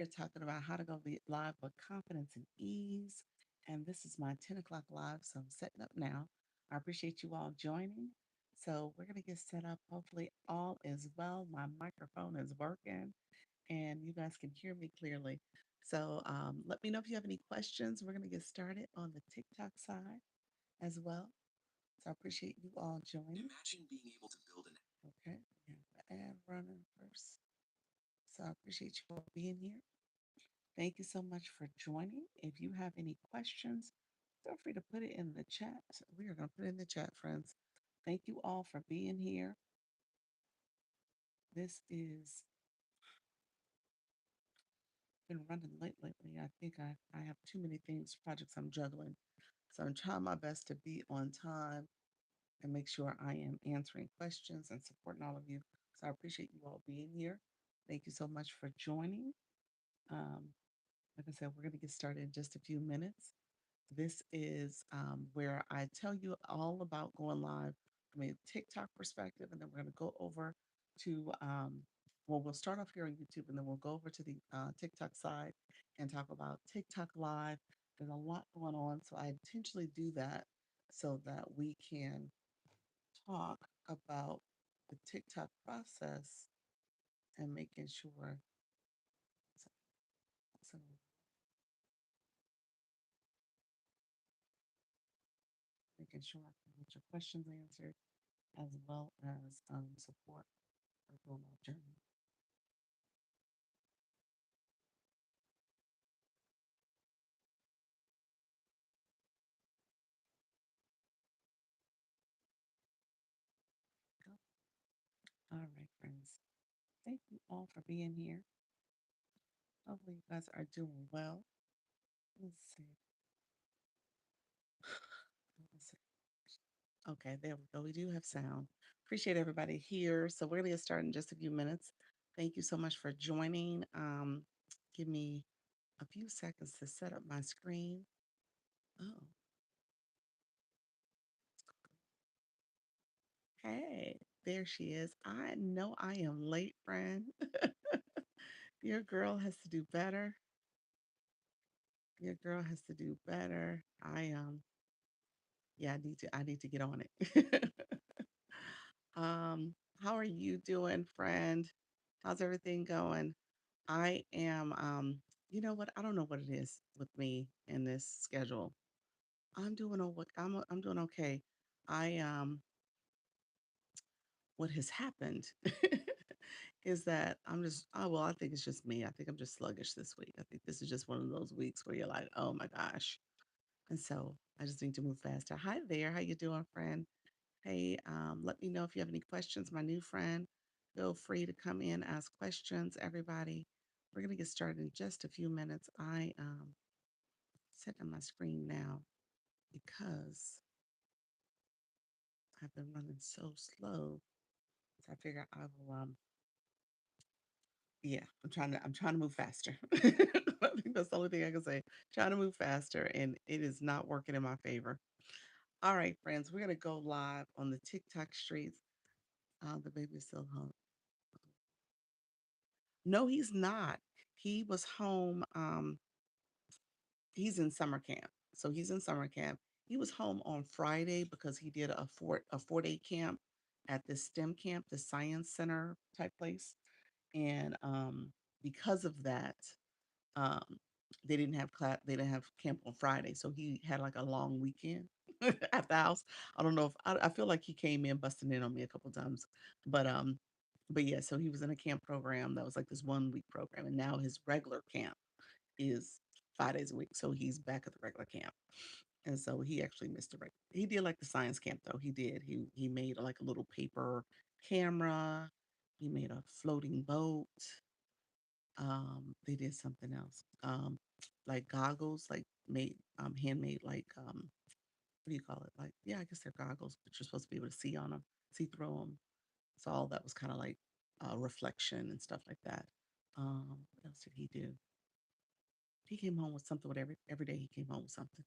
We're talking about how to go live with confidence and ease. And this is my 10 o'clock live, so I'm setting up now. I appreciate you all joining. So we're going to get set up. Hopefully, all is well. My microphone is working and you guys can hear me clearly. So let me know if you have any questions. We're going to get started on the TikTok side as well. So I appreciate you all joining. Imagine being able to build an okay. We have the ad running first. So I appreciate you all being here. Thank you so much for joining. If you have any questions, feel free to put it in the chat. We are going to put it in the chat, friends. Thank you all for being here. This is been running late lately. I think I have too many things, projects I'm juggling. So I'm trying my best to be on time and make sure I am answering questions and supporting all of you. So I appreciate you all being here. Thank you so much for joining. Um, like I said, we're going to get started in just a few minutes. This is where I tell you all about going live from a TikTok perspective, and then we're going to go over to, well, we'll start off here on YouTube, and then we'll go over to the TikTok side and talk about TikTok Live. There's a lot going on, so I intentionally do that so that we can talk about the TikTok process and making sure, so, so making sure I can get your questions answered as well as support our going out journey. Go. All right, friends. Thank you all for being here. Hopefully, you guys are doing well. Let's see. Let's see. Okay, there we go. We do have sound. Appreciate everybody here. So we're gonna get started in just a few minutes. Thank you so much for joining. Give me a few seconds to set up my screen. Oh, hey, there she is. I know I am late, friend. Your girl has to do better. Your girl has to do better. Yeah, I need to get on it. How are you doing, friend? How's everything going? I am you know what? I don't know what it is with me and this schedule. I'm doing okay. I What has happened is that I think it's just me. I think I'm just sluggish this week. I think this is just one of those weeks where you're like, "Oh my gosh." And so I just need to move faster. Hi there. How you doing, friend? Hey, let me know if you have any questions. My new friend, feel free to come in, ask questions, everybody. We're going to get started in just a few minutes. I set on my screen now because I've been running so slow. So I figure I will yeah, I'm trying to move faster. I think that's the only thing I can say. Trying to move faster and it is not working in my favor. All right, friends, we're gonna go live on the TikTok streets. The baby's still home. No, he's not. He was home. He's in summer camp. So he's in summer camp. He was home on Friday because he did a 4-day camp at this STEM camp, the science center type place. And because of that, um, they didn't have camp on Friday. So he had like a long weekend at the house. I don't know if I feel like he came in busting in on me a couple times. But but yeah, so he was in a camp program that was like this 1 week program, and now his regular camp is 5 days a week. So he's back at the regular camp. And so he actually missed the regular. He did like the science camp though. He did. He made like a little paper camera. He made a floating boat. They did something else. Like goggles, like made handmade like what do you call it? Like yeah, I guess they're goggles, but you're supposed to be able to see on them, see through them. So all that was kind of like reflection and stuff like that. What else did he do? He came home with something with every day he came home with something.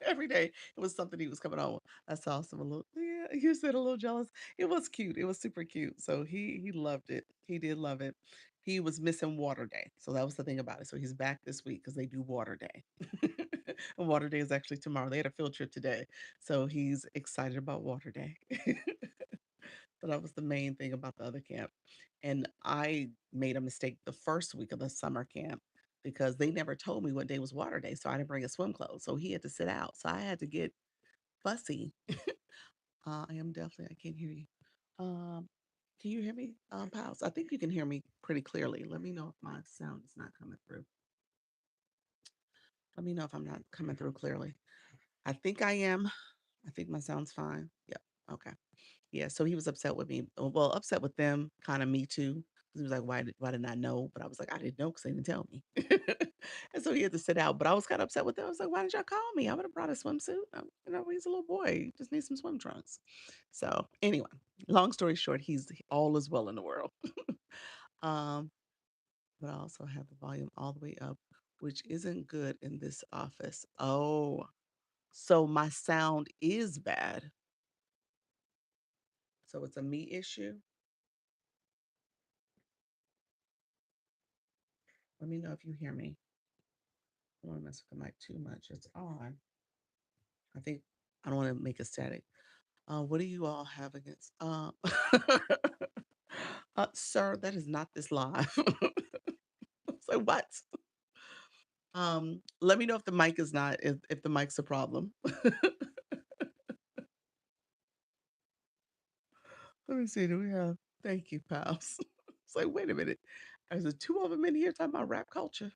Every day it was something he was coming home with. That's awesome. A little yeah, you said a little jealous. It was cute. It was super cute. So he loved it. He did love it. He was missing water day, so that was the thing about it. So he's back this week because they do water day. And water day is actually tomorrow. They had a field trip today, so he's excited about water day. So that was the main thing about the other camp. And I made a mistake the first week of the summer camp because they never told me what day was water day, so I didn't bring his swim clothes. So he had to sit out. So I had to get fussy. I am definitely I can't hear you. Um, can you hear me, Pals? I think you can hear me pretty clearly. Let me know if my sound is not coming through. Let me know if I'm not coming through clearly. I think I am. I think my sound's fine. Yep. Okay. Yeah, so he was upset with me. Well, upset with them, kind of me too. 'Cause he was like, why didn't I know? But I was like, I didn't know because they didn't tell me. And so he had to sit out. But I was kind of upset with them. I was like, why didn't y'all call me? I would have brought a swimsuit. He's a little boy. He just needs some swim trunks. So anyway, long story short, he's all is well in the world. Um, but I also have the volume all the way up, which isn't good in this office. Oh, so my sound is bad. So it's a me issue. Let me know if you hear me. I don't want to mess with the mic too much. It's on. I think I don't want to make it static. What do you all have against? Sir, that is not this live. So what? Let me know if the mic is not if the mic's a problem. Let me see. Do we have? Thank you, pals. It's like, wait a minute. There's a two of them in here talking about rap culture.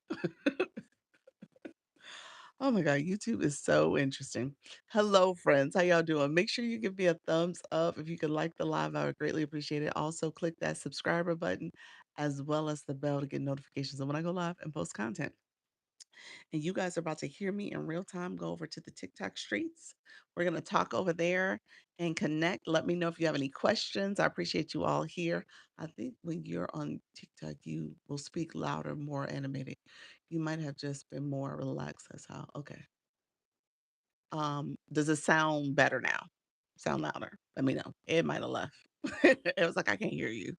Oh my God, YouTube is so interesting. Hello, friends. How y'all doing? Make sure you give me a thumbs up. If you could like the live, I would greatly appreciate it. Also, click that subscriber button as well as the bell to get notifications of when I go live and post content. And you guys are about to hear me in real time go over to the TikTok streets. We're going to talk over there and connect. Let me know if you have any questions. I appreciate you all here. I think when you're on TikTok, you will speak louder, more animated. You might have just been more relaxed. That's how. Okay. Does it sound better now? Sound louder? Let me know. Ed might have left. It was like, I can't hear you.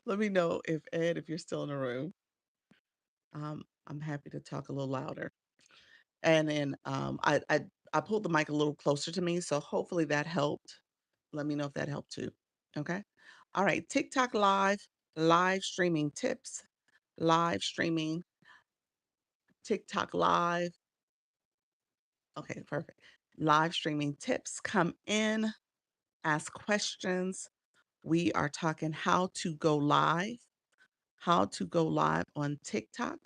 Let me know if Ed, if you're still in the room. I'm happy to talk a little louder. And then I pulled the mic a little closer to me, so hopefully that helped. Let me know if that helped too. Okay. All right. TikTok live, live streaming tips, live streaming, TikTok live. Okay, perfect. Live streaming tips come in, ask questions. We are talking how to go live on TikTok.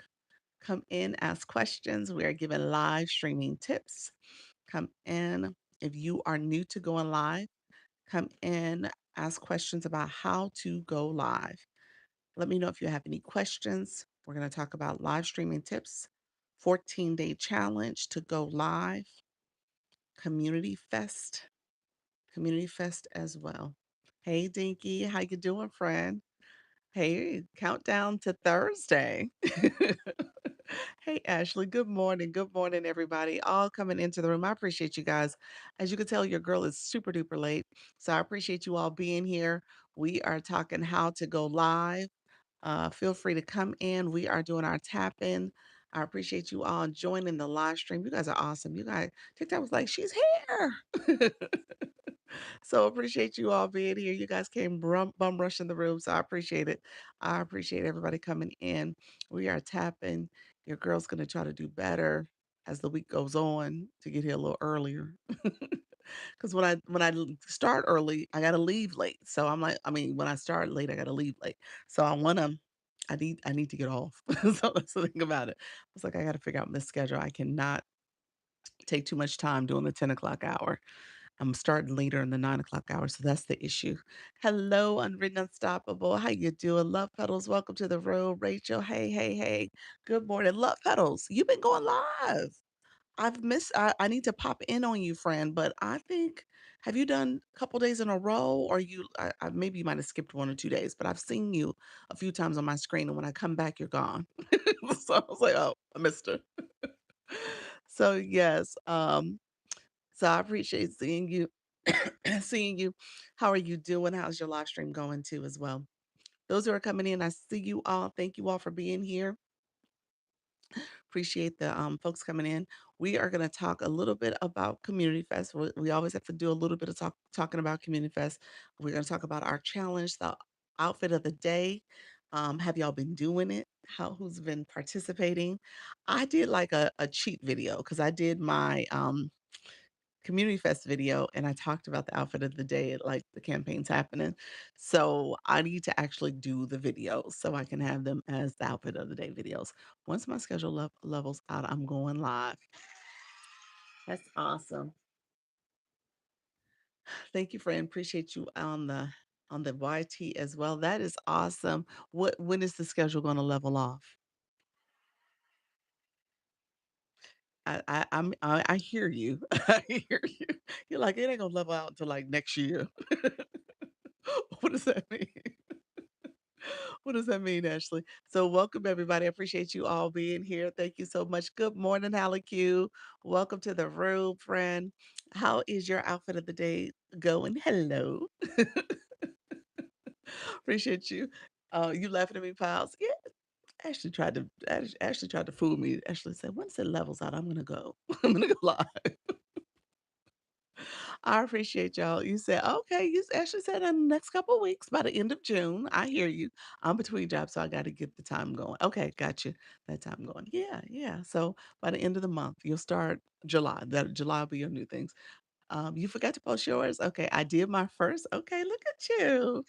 Come in, ask questions. We are giving live streaming tips. Come in. If you are new to going live, come in, ask questions about how to go live. Let me know if you have any questions. We're going to talk about live streaming tips, 14-day challenge to go live, community fest, community fest as well. Hey Dinky, how you doing, friend? Hey, countdown to Thursday. Hey, Ashley. Good morning. Good morning, everybody. All coming into the room. I appreciate you guys. As you can tell, your girl is super duper late. So I appreciate you all being here. We are talking how to go live. Feel free to come in. We are doing our tap in. I appreciate you all joining the live stream. You guys are awesome. You guys, TikTok was like, she's here. So appreciate you all being here. You guys came bum rushing the room, so I appreciate it. I appreciate everybody coming in. We are tapping. Your girl's gonna try to do better as the week goes on to get here a little earlier. Because start early, I gotta leave late. So I'm like, I mean, when I start late, I gotta leave late. So I need to get off. So that's the thing about it. It's like I gotta figure out my schedule. I cannot take too much time doing the 10 o'clock hour. I'm starting later in the 9 o'clock hour, so that's the issue. Hello, Unwritten Unstoppable. How you doing? Love Petals, welcome to the room. Rachel, hey, hey, hey. Good morning. Love Petals, you've been going live. I need to pop in on you, friend, but I think, have you done a couple days in a row or maybe you might have skipped 1 or 2 days, but I've seen you a few times on my screen and when I come back, you're gone. So I was like, oh, I missed her. So yes, so I appreciate seeing you, seeing you. How are you doing? How's your live stream going too as well? Those who are coming in, I see you all. Thank you all for being here. Appreciate the folks coming in. We are going to talk a little bit about Community Fest. We always have to do a little bit of talking about Community Fest. We're going to talk about our challenge, the outfit of the day. Have y'all been doing it? Who's been participating? I did like a cheat video because I did my Community Fest video and I talked about the outfit of the day, like the campaign's happening. So I need to actually do the videos so I can have them as the outfit of the day videos. Once my schedule levels out, I'm going live. That's awesome. Thank you, friend. Appreciate you on the YT as well. That is awesome. When is the schedule going to level off? I hear you. I hear you. You're like it ain't gonna level out until like next year. What does that mean? What does that mean, Ashley? So, welcome everybody. I appreciate you all being here. Thank you so much. Good morning, Hallie Q. Welcome to the room, friend. How is your outfit of the day going? Hello. Appreciate you. You laughing at me, pals? Yeah. Ashley tried to fool me. Ashley said, "Once it levels out, I'm gonna go. I'm gonna go live." I appreciate y'all. You said, okay, you actually said in the next couple of weeks, by the end of June. I hear you. I'm between jobs, so I got to get the time going. Okay, got you. That time going. Yeah, yeah. So by the end of the month, you'll start July. That July will be your new things. You forgot to post yours. Okay, I did my first. Okay, look at you.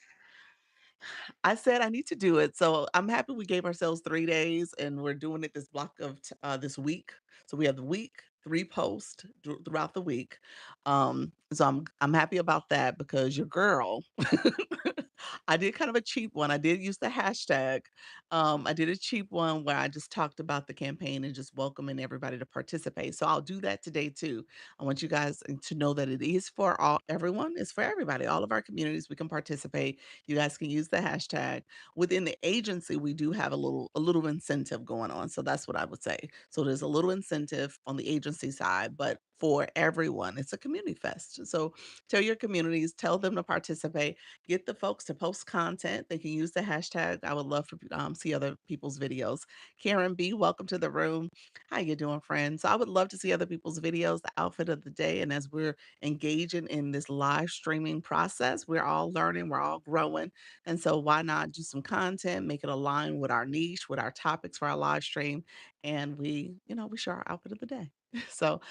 I said I need to do it. So I'm happy we gave ourselves 3 days and we're doing it this block of this week. So we have the week, three posts throughout the week. So I'm happy about that because your girl, I did kind of a cheap one. I did use the hashtag. I did a cheap one where I just talked about the campaign and just welcoming everybody to participate. So I'll do that today too. I want you guys to know that it is for everyone. It's for everybody. All of our communities, we can participate. You guys can use the hashtag. Within the agency, we do have a little incentive going on. So that's what I would say. So there's a little incentive on the agency side, but for everyone, it's a community fest. So tell your communities, tell them to participate, get the folks to post content. They can use the hashtag. I would love to see other people's videos. Karen B, welcome to the room. How you doing, friends? So I would love to see other people's videos, the outfit of the day. And as we're engaging in this live streaming process, we're all learning, we're all growing. And so why not do some content, make it align with our niche, with our topics for our live stream, and we share our outfit of the day. So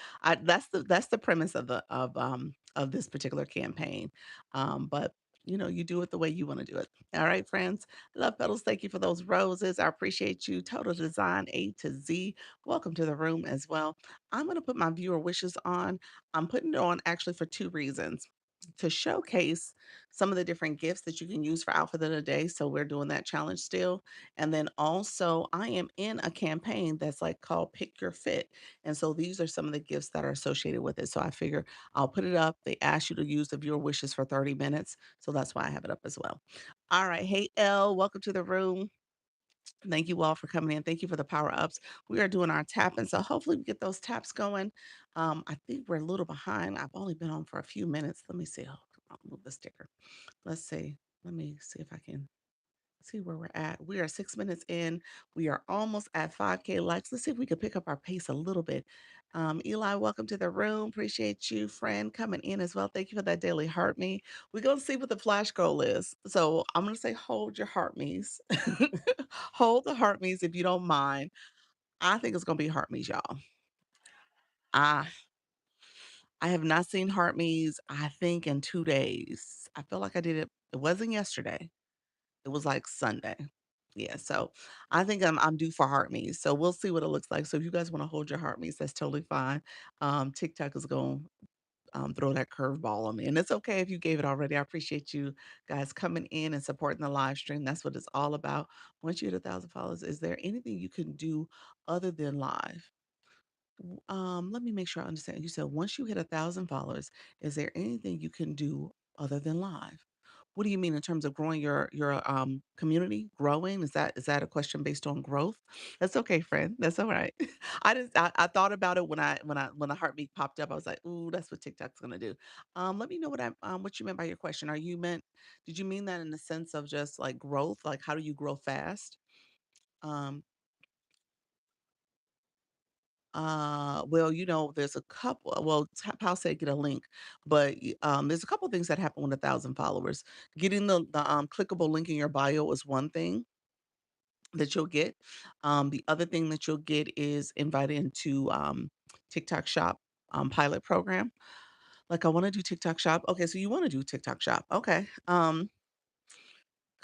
that's the premise of this particular campaign. But you do it the way you want to do it. All right, friends. Love petals. Thank you for those roses. I appreciate you. Total Design A to Z. Welcome to the room as well. I'm going to put my viewer wishes on. I'm putting it on actually for two reasons. To showcase some of the different gifts that you can use for outfit of the day. So we're doing that challenge still. And then also I am in a campaign that's like called Pick Your Fit. And so these are some of the gifts that are associated with it. So I figure I'll put it up. They ask you to use the viewer wishes for 30 minutes. So that's why I have it up as well. All right. Hey, Elle, welcome to the room. Thank you all for coming in. Thank you for the power ups. We are doing our tapping. So hopefully we get those taps going. I think we're a little behind. I've only been on for a few minutes. Let me see. Oh, I'll move the sticker. Let's see. Let me see if I can see where we're at. We are 6 minutes in. We are almost at 5K likes. Let's see if we could pick up our pace a little bit. Eli, welcome to the room. Appreciate you, friend, coming in as well. Thank you for that daily heart me. We're going to see what the flash goal is. So I'm going to say hold your heart me's. Hold the heart me's if you don't mind. I think it's going to be heart me's, y'all. I I have not seen heart me's, I think, in 2 days. I feel like I did it. It wasn't yesterday. It was like Sunday. Yeah, so I think I'm due for heart me's. So we'll see what it looks like. So if you guys want to hold your heart me's, that's totally fine. TikTok is going to throw that curveball on me, and it's okay if you gave it already. I appreciate you guys coming in and supporting the live stream. That's what it's all about. Once you hit 1,000 followers, is there anything you can do other than live? Let me make sure I understand. You said once you hit 1,000 followers, is there anything you can do other than live? What do you mean in terms of growing your community? Growing? Is that a question based on growth? That's okay, friend. That's all right. I thought about it when the heartbeat popped up. I was like, ooh, that's what TikTok's gonna do. Let me know what you meant by your question. Did you mean that in the sense of just like growth? Like how do you grow fast? Um, well, there's a couple. Well, Pal said get a link, but there's a couple things that happen with 1,000 followers. Getting the clickable link in your bio is one thing that you'll get. The other thing that you'll get is invited into TikTok Shop pilot program. Like, I want to do TikTok Shop. Okay, so you want to do TikTok Shop? Okay.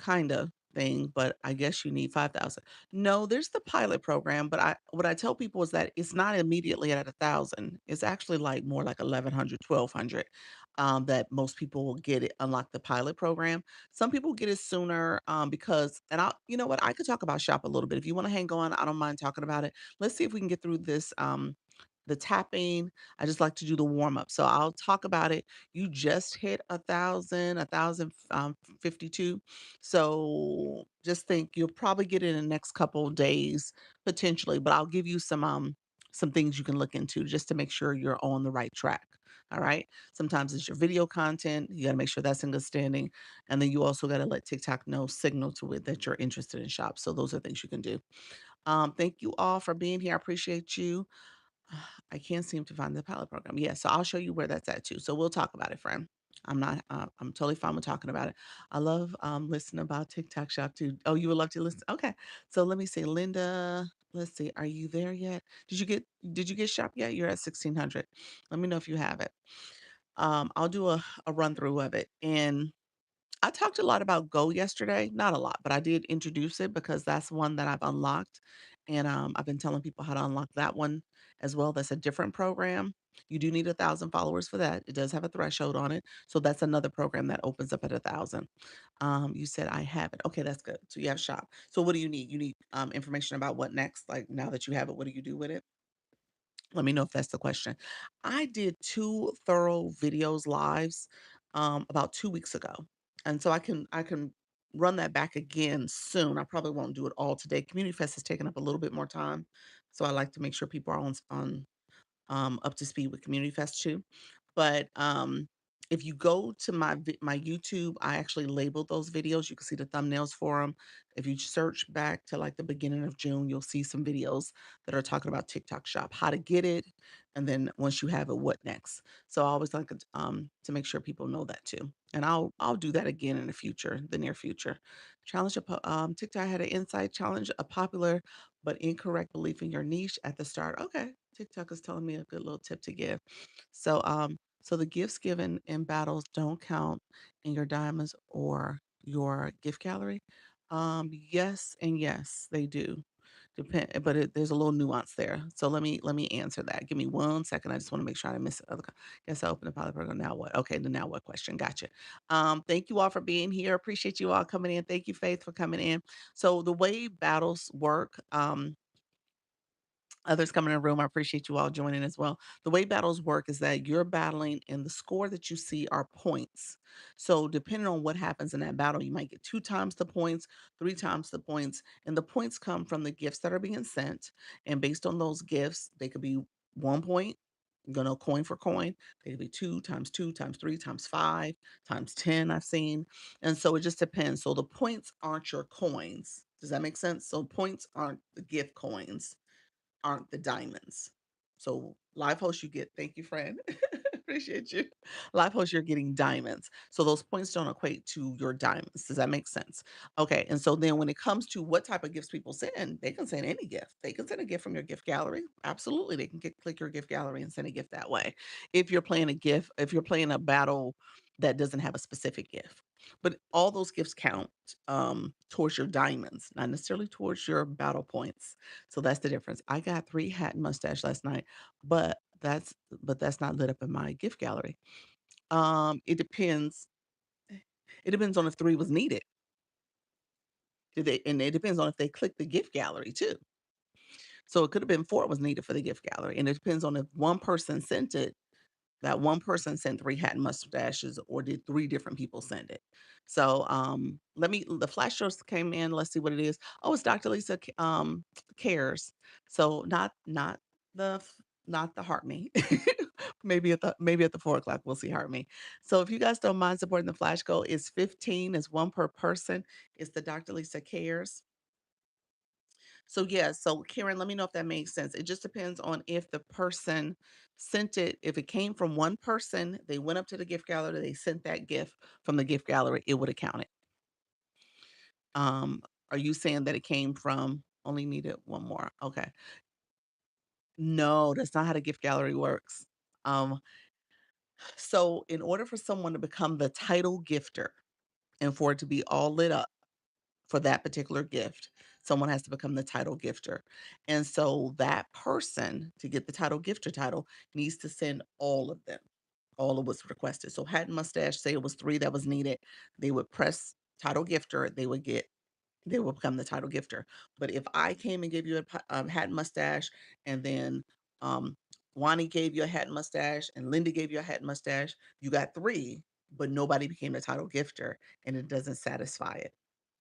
Kinda thing, but I guess you need 5,000. No, there's the pilot program, but what I tell people is that it's not immediately at 1,000. It's actually like more like 1,100, 1,200, that most people will get it, unlock the pilot program. Some people get it sooner, because and you know what? I could talk about shop a little bit. If you wanna hang on, I don't mind talking about it. Let's see if we can get through this, the tapping. I just like to do the warm up. So I'll talk about it. You just hit 1,000, 52. So just think you'll probably get it in the next couple of days potentially, but I'll give you some things you can look into just to make sure you're on the right track. All right. Sometimes it's your video content. You got to make sure that's in good standing. And then you also got to let TikTok know, signal to it that you're interested in shop. So those are things you can do. Thank you all for being here. I appreciate you. I can't seem to find the pilot program. Yeah, so I'll show you where that's at too. So we'll talk about it, friend. I'm totally fine with talking about it. I love listening about TikTok shop too. Oh, you would love to listen. Okay. So let me see. Linda, let's see. Are you there yet? Did you get shop yet? You're at 1,600. Let me know if you have it. I'll do a run through of it. And I talked a lot about Go yesterday. Not a lot, but I did introduce it because that's one that I've unlocked. And I've been telling people how to unlock that one as well. That's a different program. You do need 1,000 followers for that. It does have a threshold on it. So that's another program that opens up at 1,000. You said I have it. Okay, that's good. So you have shop. So what do you need? You need information about what next? Like now that you have it, what do you do with it? Let me know if that's the question. I did 2 thorough videos lives, about 2 weeks ago, and so I can run that back again soon. I probably won't do it all today. Community Fest has taken up a little bit more time, so I like to make sure people are on up to speed with Community Fest too. But, if you go to my YouTube, I actually labeled those videos. You can see the thumbnails for them. If you search back to, like, the beginning of June, you'll see some videos that are talking about TikTok Shop, how to get it, and then once you have it, what next. So I always like to make sure people know that too. And I'll do that again in the near future. TikTok had an insight challenge, a popular but incorrect belief in your niche at the start. Okay, TikTok is telling me a good little tip to give. So the gifts given in battles don't count in your diamonds or your gift gallery. Yes and yes, they do. But there's a little nuance there. So let me answer that. Give me 1 second. I just want to make sure I didn't miss it. Okay. Guess I opened the pilot program. Now what? Okay, the now what question. Gotcha. Thank you all for being here. Appreciate you all coming in. Thank you, Faith, for coming in. So the way battles work, others coming in the room. I appreciate you all joining as well. The way battles work is that you're battling, and the score that you see are points. So, depending on what happens in that battle, you might get 2 times the points, 3 times the points, and the points come from the gifts that are being sent. And based on those gifts, they could be 1 point. Coin for coin. They could be 2 times 3 times 5 times 10. I've seen. And so it just depends. So the points aren't your coins. Does that make sense? So points aren't the gift coins, aren't the diamonds. So live host you get, thank you, friend. Appreciate you. Live host, you're getting diamonds. So those points don't equate to your diamonds. Does that make sense? Okay. And so then when it comes to what type of gifts people send, they can send any gift. They can send a gift from your gift gallery. Absolutely. They can click your gift gallery and send a gift that way. If you're playing a battle that doesn't have a specific gift. But all those gifts count towards your diamonds, not necessarily towards your battle points. So that's the difference. I got 3 hat and mustache last night, but that's not lit up in my gift gallery. It depends. It depends on if 3 was needed. And it depends on if they clicked the gift gallery too. So it could have been 4 was needed for the gift gallery, and it depends on if one person sent it, That one person sent 3 hat and mustaches, or did 3 different people send it? So, the flash shows came in, let's see what it is. Oh, it's Dr. Lisa Cares. So not the not the Heart Me. Maybe at the 4 o'clock we'll see Heart Me. So if you guys don't mind supporting the flash goal, it's 15, it's 1 per person. It's the Dr. Lisa Cares. So, yeah, so Karen, let me know if that makes sense. It just depends on if the person sent it. If it came from one person, they went up to the gift gallery, they sent that gift from the gift gallery, it would have counted. Um, are you saying that it came from only needed one more? Okay. No, that's not how the gift gallery works. Um, so in order for someone to become the title gifter and for it to be all lit up, for that particular gift, someone has to become the title gifter. And so that person, to get the title gifter title, needs to send all of them, all of what's requested. So hat and mustache, say it was 3 that was needed, they would press title gifter, they will become the title gifter. But if I came and gave you a hat and mustache, and then Wani gave you a hat and mustache, and Linda gave you a hat and mustache, you got 3, but nobody became the title gifter, and it doesn't satisfy it.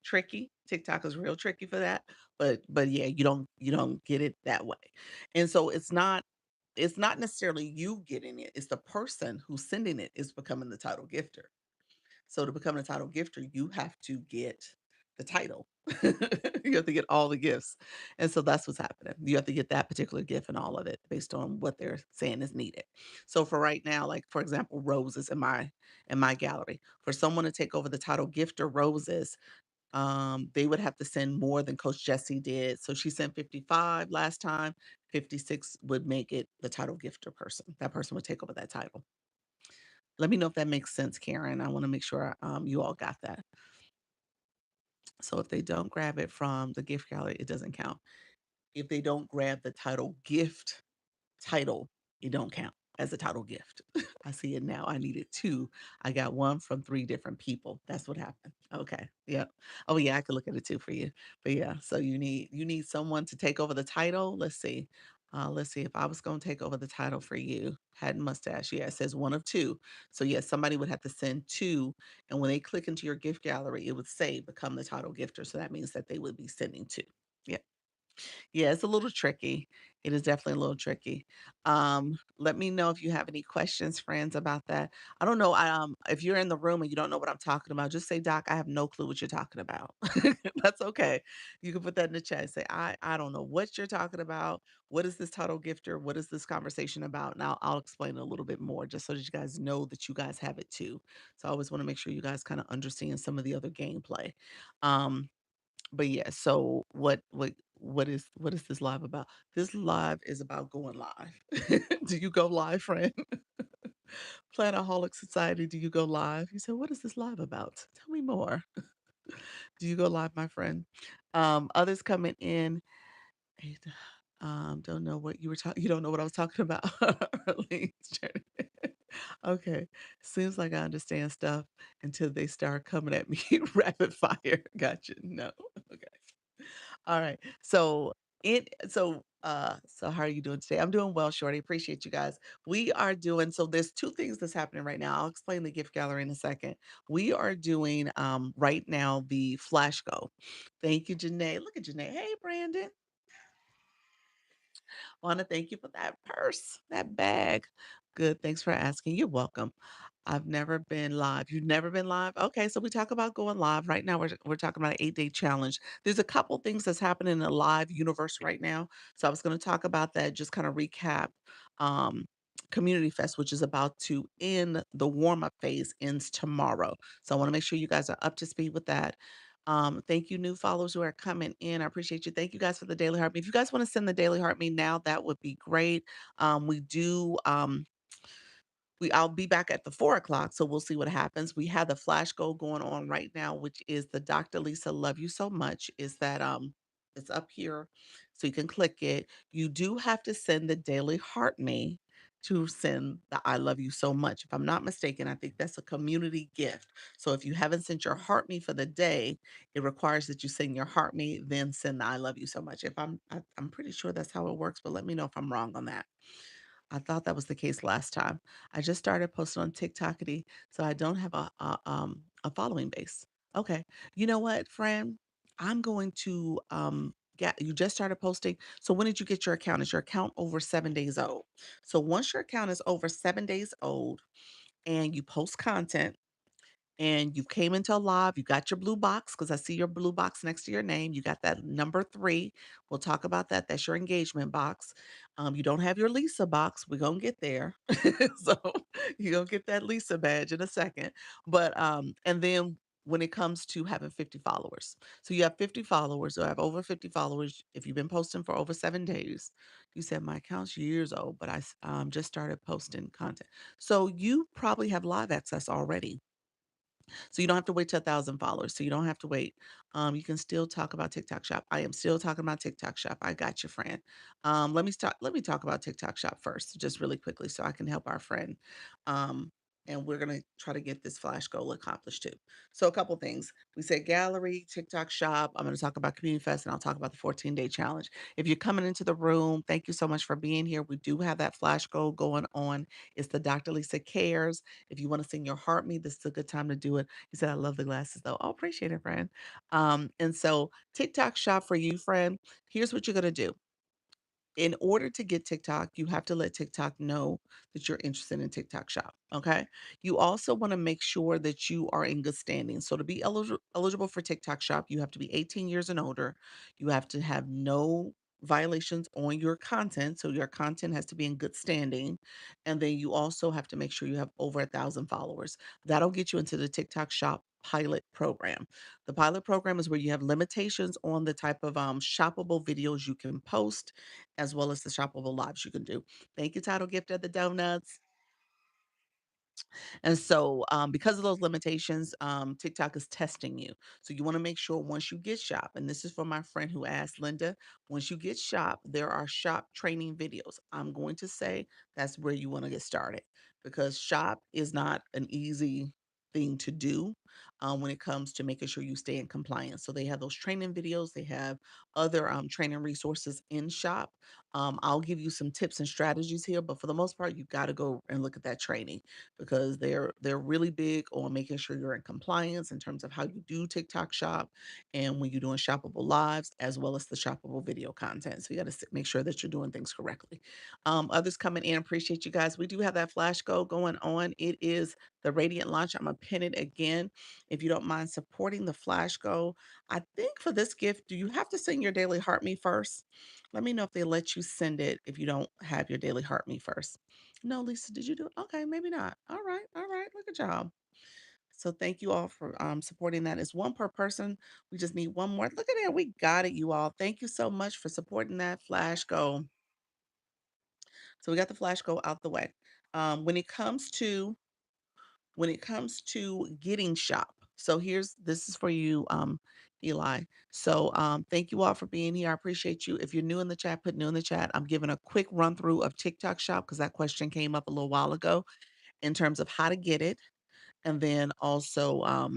Tricky. TikTok is real tricky for that, but yeah, you don't get it that way. And so it's not necessarily you getting it, it's the person who's sending it is becoming the title gifter. So to become a title gifter, you have to get the title. You have to get all the gifts. And so that's what's happening. You have to get that particular gift and all of it based on what they're saying is needed. So for right now, like for example, roses in my gallery. For someone to take over the title gifter roses, they would have to send more than Coach Jessie did. So she sent 55 last time. 56 would make it the title gifter person. That person would take over that title. Let me know if that makes sense, Karen. I want to make sure you all got that. So if they don't grab it from the gift gallery, it doesn't count. If they don't grab the title gift title, it don't count as a title gift. I see it now. I needed 2. I got 1 from 3 different people. That's what happened. Okay. Yep. Oh yeah, I could look at it too for you. But yeah, so you need someone to take over the title. Let's see. Let's see if I was going to take over the title for you. Hat and mustache. Yeah, it says 1 of 2. So yeah, somebody would have to send 2. And when they click into your gift gallery, it would say become the title gifter. So that means that they would be sending 2. Yeah. Yeah, it's a little tricky. It is definitely a little tricky. Let me know if you have any questions, friends, about that. I don't know. If you're in the room and you don't know what I'm talking about, just say, Doc, I have no clue what you're talking about. That's okay. You can put that in the chat. Say, I don't know what you're talking about. What is this title gifter? What is this conversation about? And I'll explain it a little bit more just so that you guys know that you guys have it too. So I always want to make sure you guys kind of understand some of the other gameplay. Um, but yeah, so what is this live about? This live is about going live. Do you go live, friend? Planaholic Society, do you go live? You said, what is this live about? Tell me more. Do you go live, my friend? Others coming in. Hey, don't know what you were talking. You don't know what I was talking about. Arlene's journey. Okay, seems like I understand stuff until they start coming at me rapid fire. Gotcha. No. Okay. All right. So how are you doing today? I'm doing well, Shorty. Appreciate you guys. We are doing so there's 2 things that's happening right now. I'll explain the gift gallery in a second. We are doing right now the flash go. Thank you, Janae. Look at Janae. Hey, Brandon. Want to thank you for that purse, that bag. Good. Thanks for asking. You're welcome. I've never been live. You've never been live? Okay, so we talk about going live. Right now, we're talking about an 8-day challenge. There's a couple things that's happening in the live universe right now. So I was going to talk about that, just kind of recap. Um, Community Fest, which is about to end, the warm-up phase ends tomorrow. So I want to make sure you guys are up to speed with that. Thank you, new followers who are coming in. I appreciate you. Thank you guys for the daily heart. If you guys want to send the daily heart me now, that would be great. We do I'll be back at the 4 o'clock, so we'll see what happens. We have the flash goal going on right now, which is the Dr. Lisa Love You So Much. Is that it's up here, so you can click it. You do have to send the daily heart me to send the I love you so much. If I'm not mistaken, I think that's a community gift. So if you haven't sent your heart me for the day, it requires that you send your heart me, then send the I love you so much. I'm pretty sure that's how it works, but let me know if I'm wrong on that. I thought that was the case last time. I just started posting on TikTokity, so I don't have a following base. Okay. You know what, friend? I'm going to get you just started posting. So when did you get your account? Is your account over 7 days old? So once your account is over 7 days old and you post content, and you came into a live, you got your blue box because I see your blue box next to your name. You got that number 3. We'll talk about that. That's your engagement box. You don't have your Lisa box. We're gonna get there. So you're gonna get that Lisa badge in a second. But and then when it comes to having 50 followers. So you have 50 followers or have over 50 followers. If you've been posting for over 7 days, you said my account's years old, but I just started posting content. So you probably have live access already, so you don't have to wait till 1,000 followers. So you don't have to wait. You can still talk about TikTok Shop. I am still talking about TikTok Shop. I got you, friend. Let me talk about TikTok Shop first, just really quickly, so I can help our friend. Um, and we're gonna try to get this flash goal accomplished too. So a couple things. We said gallery, TikTok Shop. I'm gonna talk about Community Fest, and I'll talk about the 14-day challenge. If you're coming into the room, thank you so much for being here. We do have that flash goal going on. It's the Dr. Lisa Cares. If you want to sing your heart me, this is a good time to do it. He said, I love the glasses though. Oh, appreciate it, friend. And so TikTok shop for you, friend. Here's what you're gonna do. In order to get TikTok, you have to let TikTok know that you're interested in TikTok Shop. Okay. You also want to make sure that you are in good standing. So to be eligible for TikTok Shop, you have to be 18 years and older. You have to have no violations on your content. So your content has to be in good standing. And then you also have to make sure you have over 1,000 followers. That'll get you into the TikTok Shop pilot program. The pilot program is where you have limitations on the type of shoppable videos you can post as well as the shoppable lives you can do. Thank you, Title Gift of the Donuts. And so, because of those limitations, TikTok is testing you. So you want to make sure once you get shop, and this is for my friend who asked Linda, once you get shop, there are shop training videos. I'm going to say that's where you want to get started because shop is not an easy thing to do when it comes to making sure you stay in compliance. So they have those training videos, they have other training resources in shop. I'll give you some tips and strategies here, but for the most part, you got to go and look at that training because they're really big on making sure you're in compliance in terms of how you do TikTok shop and when you're doing shoppable lives as well as the shoppable video content. So you got to make sure that you're doing things correctly. Others coming in, appreciate you guys. We do have that flash go going on. It is the Radiant launch. I'm gonna pin it again. If you don't mind supporting the flash go, I think for this gift, do you have to send your daily heart me first? Let me know if they let you send it if you don't have your daily heart me first. No, Lisa, did you do it? Okay, maybe not. All right. Look at y'all. So thank you all for supporting that. It's one per person. We just need one more. Look at that. We got it, you all. Thank you so much for supporting that flash goal. So we got the flash goal out the way. Um, when it comes to getting shop. So this is for you, Eli. So thank you all for being here. I appreciate you. If you're new in the chat, put new in the chat. I'm giving a quick run through of TikTok shop because that question came up a little while ago in terms of how to get it and then also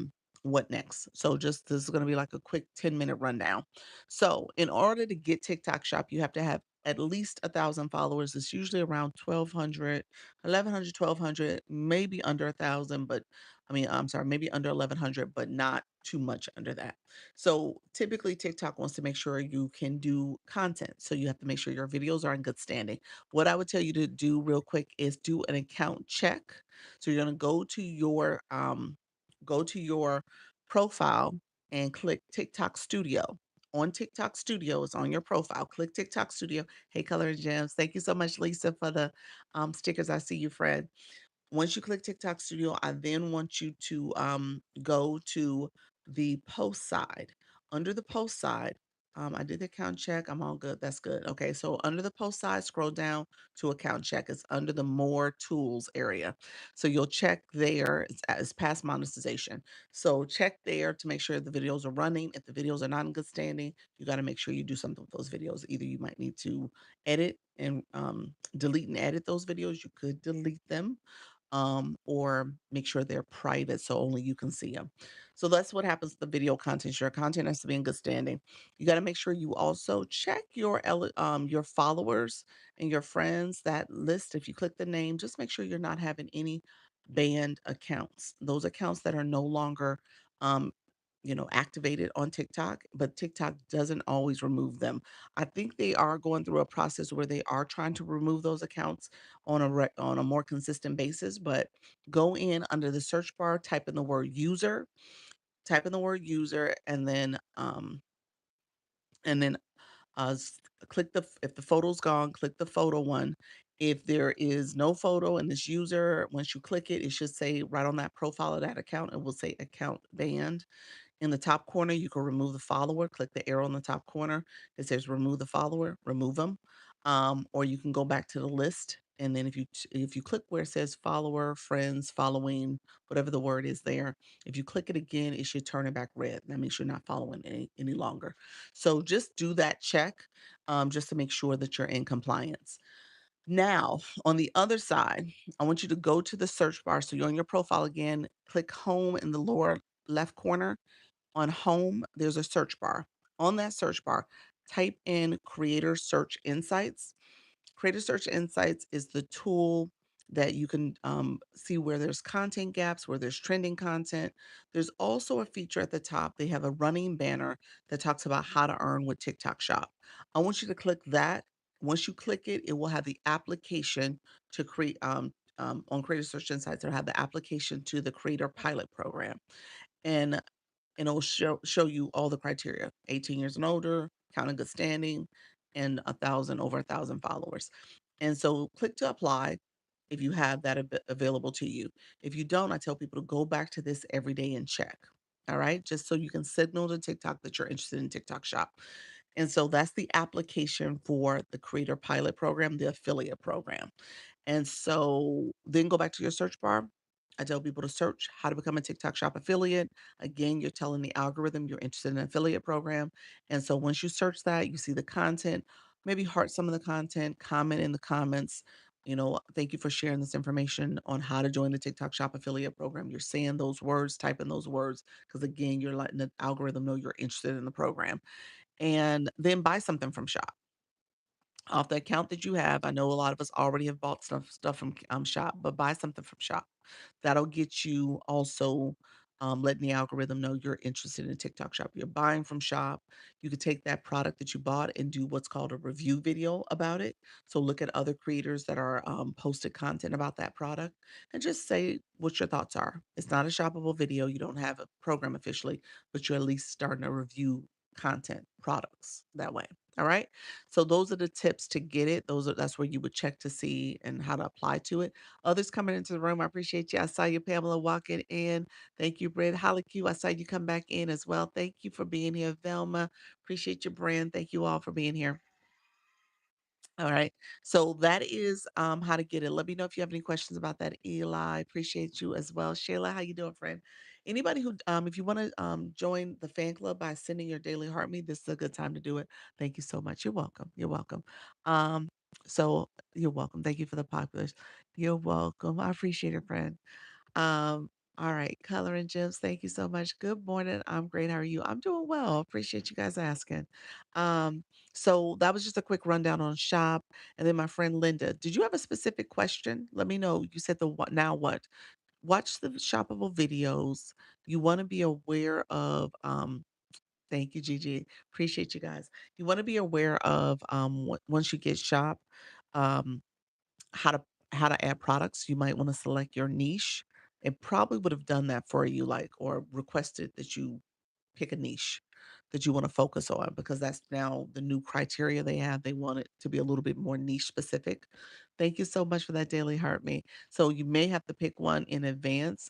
what next. So just this is going to be like a quick 10-minute rundown. So in order to get TikTok shop, you have to have at least 1,000 followers. It's usually around 1,200, 1,100, 1,200, maybe under 1,000, but I mean, I'm sorry, maybe under 1,100, but not too much under that. So typically TikTok wants to make sure you can do content. So you have to make sure your videos are in good standing. What I would tell you to do real quick is do an account check. So you're going to go to your profile and click TikTok Studio. On TikTok Studio, it's on your profile. Click TikTok Studio. Hey, Color and Gems. Thank you so much, Lisa, for the stickers. I see you, Fred. Once you click TikTok Studio, I then want you to go to the post side. Under the post side, I did the account check. I'm all good. That's good. Okay, so under the post side, scroll down to account check. It's under the more tools area. So you'll check there. It's past monetization. So check there to make sure the videos are running. If the videos are not in good standing, you got to make sure you do something with those videos. Either you might need to edit and delete and edit those videos. You could delete them or make sure they're private so only you can see them. So that's what happens to the video content. Your content has to be in good standing. You got to make sure you also check your followers and your friends. That list, if you click the name, just make sure you're not having any banned accounts. Those accounts that are no longer um activated on TikTok, but TikTok doesn't always remove them. I think they are going through a process where they are trying to remove those accounts on a more consistent basis, but go in under the search bar, type in the word user, and then click if the photo's gone, click the photo one. If there is no photo in this user, once you click it, it should say right on that profile of that account, it will say account banned. In the top corner, you can remove the follower. Click the arrow in the top corner. It says remove the follower, remove them. Or you can go back to the list. And then if you click where it says follower, friends, following, whatever the word is there, if you click it again, it should turn it back red. That means you're not following any longer. So just do that check just to make sure that you're in compliance. Now, on the other side, I want you to go to the search bar. So you're on your profile again, click home in the lower left corner. On home, there's a search bar. On that search bar, type in Creator Search Insights. Creator Search Insights is the tool that you can see where there's content gaps, where there's trending content. There's also a feature at the top. They have a running banner that talks about how to earn with TikTok Shop. I want you to click that. Once you click it, it will have the application to create on Creator Search Insights. It'll have the application to the Creator Pilot Program. And it'll show you all the criteria: 18 years and older, count in good standing, and over 1,000 followers. And so click to apply if you have that available to you. If you don't, I tell people to go back to this every day and check. All right. Just so you can signal to TikTok that you're interested in TikTok Shop. And so that's the application for the Creator Pilot Program, the affiliate program. And so then go back to your search bar. I tell people to search how to become a TikTok Shop affiliate. Again, you're telling the algorithm you're interested in an affiliate program. And so once you search that, you see the content, maybe heart some of the content, comment in the comments. Thank you for sharing this information on how to join the TikTok Shop affiliate program. You're saying those words, typing those words, because again, you're letting the algorithm know you're interested in the program. And then buy something from Shop off the account that you have. I know a lot of us already have bought stuff from Shop, but buy something from Shop. That'll get you also letting the algorithm know you're interested in TikTok Shop. You're buying from Shop. You could take that product that you bought and do what's called a review video about it. So look at other creators that are posted content about that product and just say what your thoughts are. It's not a shoppable video. You don't have a program officially, but you're at least starting to review content products that way. All right. So those are the tips to get it. That's where you would check to see and how to apply to it. Others coming into the room, I appreciate you. I saw you, Pamela, walking in. Thank you, Britt. Holly Q, I saw you come back in as well. Thank you for being here, Velma. Appreciate your brand. Thank you all for being here. All right. So that is how to get it. Let me know if you have any questions about that, Eli. Appreciate you as well. Shayla, how you doing, friend? Anybody who if you want to join the fan club by sending your daily heart me, this is a good time to do it. Thank you so much. You're welcome. You're welcome. Um, so you're welcome. Thank you for the populars. You're welcome. I appreciate it, friend. All right, Color and Gems, thank you so much. Good morning. I'm great. How are you? I'm doing well. Appreciate you guys asking. Um, so that was just a quick rundown on shop. And then my friend Linda, did you have a specific question? Let me know. You said the what now what? Watch the shoppable videos. You want to be aware of thank you, Gigi. Appreciate you guys. You want to be aware of once you get shop. Um how to add products. You might want to select your niche. It probably would have done that for you, like, or requested that you pick a niche that you want to focus on because that's now the new criteria they have. They want it to be a little bit more niche specific. Thank you so much for that daily heart me. So you may have to pick one in advance.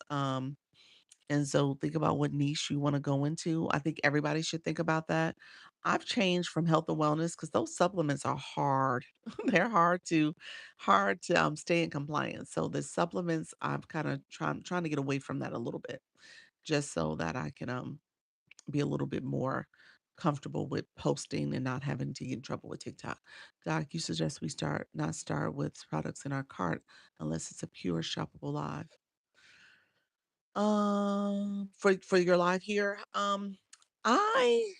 And so think about what niche you want to go into. I think everybody should think about that. I've changed from health and wellness because those supplements are hard. They're hard to stay in compliance. So the supplements, I'm kind of trying to get away from that a little bit, just so that I can be a little bit more. comfortable with posting and not having to get in trouble with TikTok. Doc, you suggest we not start with products in our cart unless it's a pure shoppable live. For your live here, I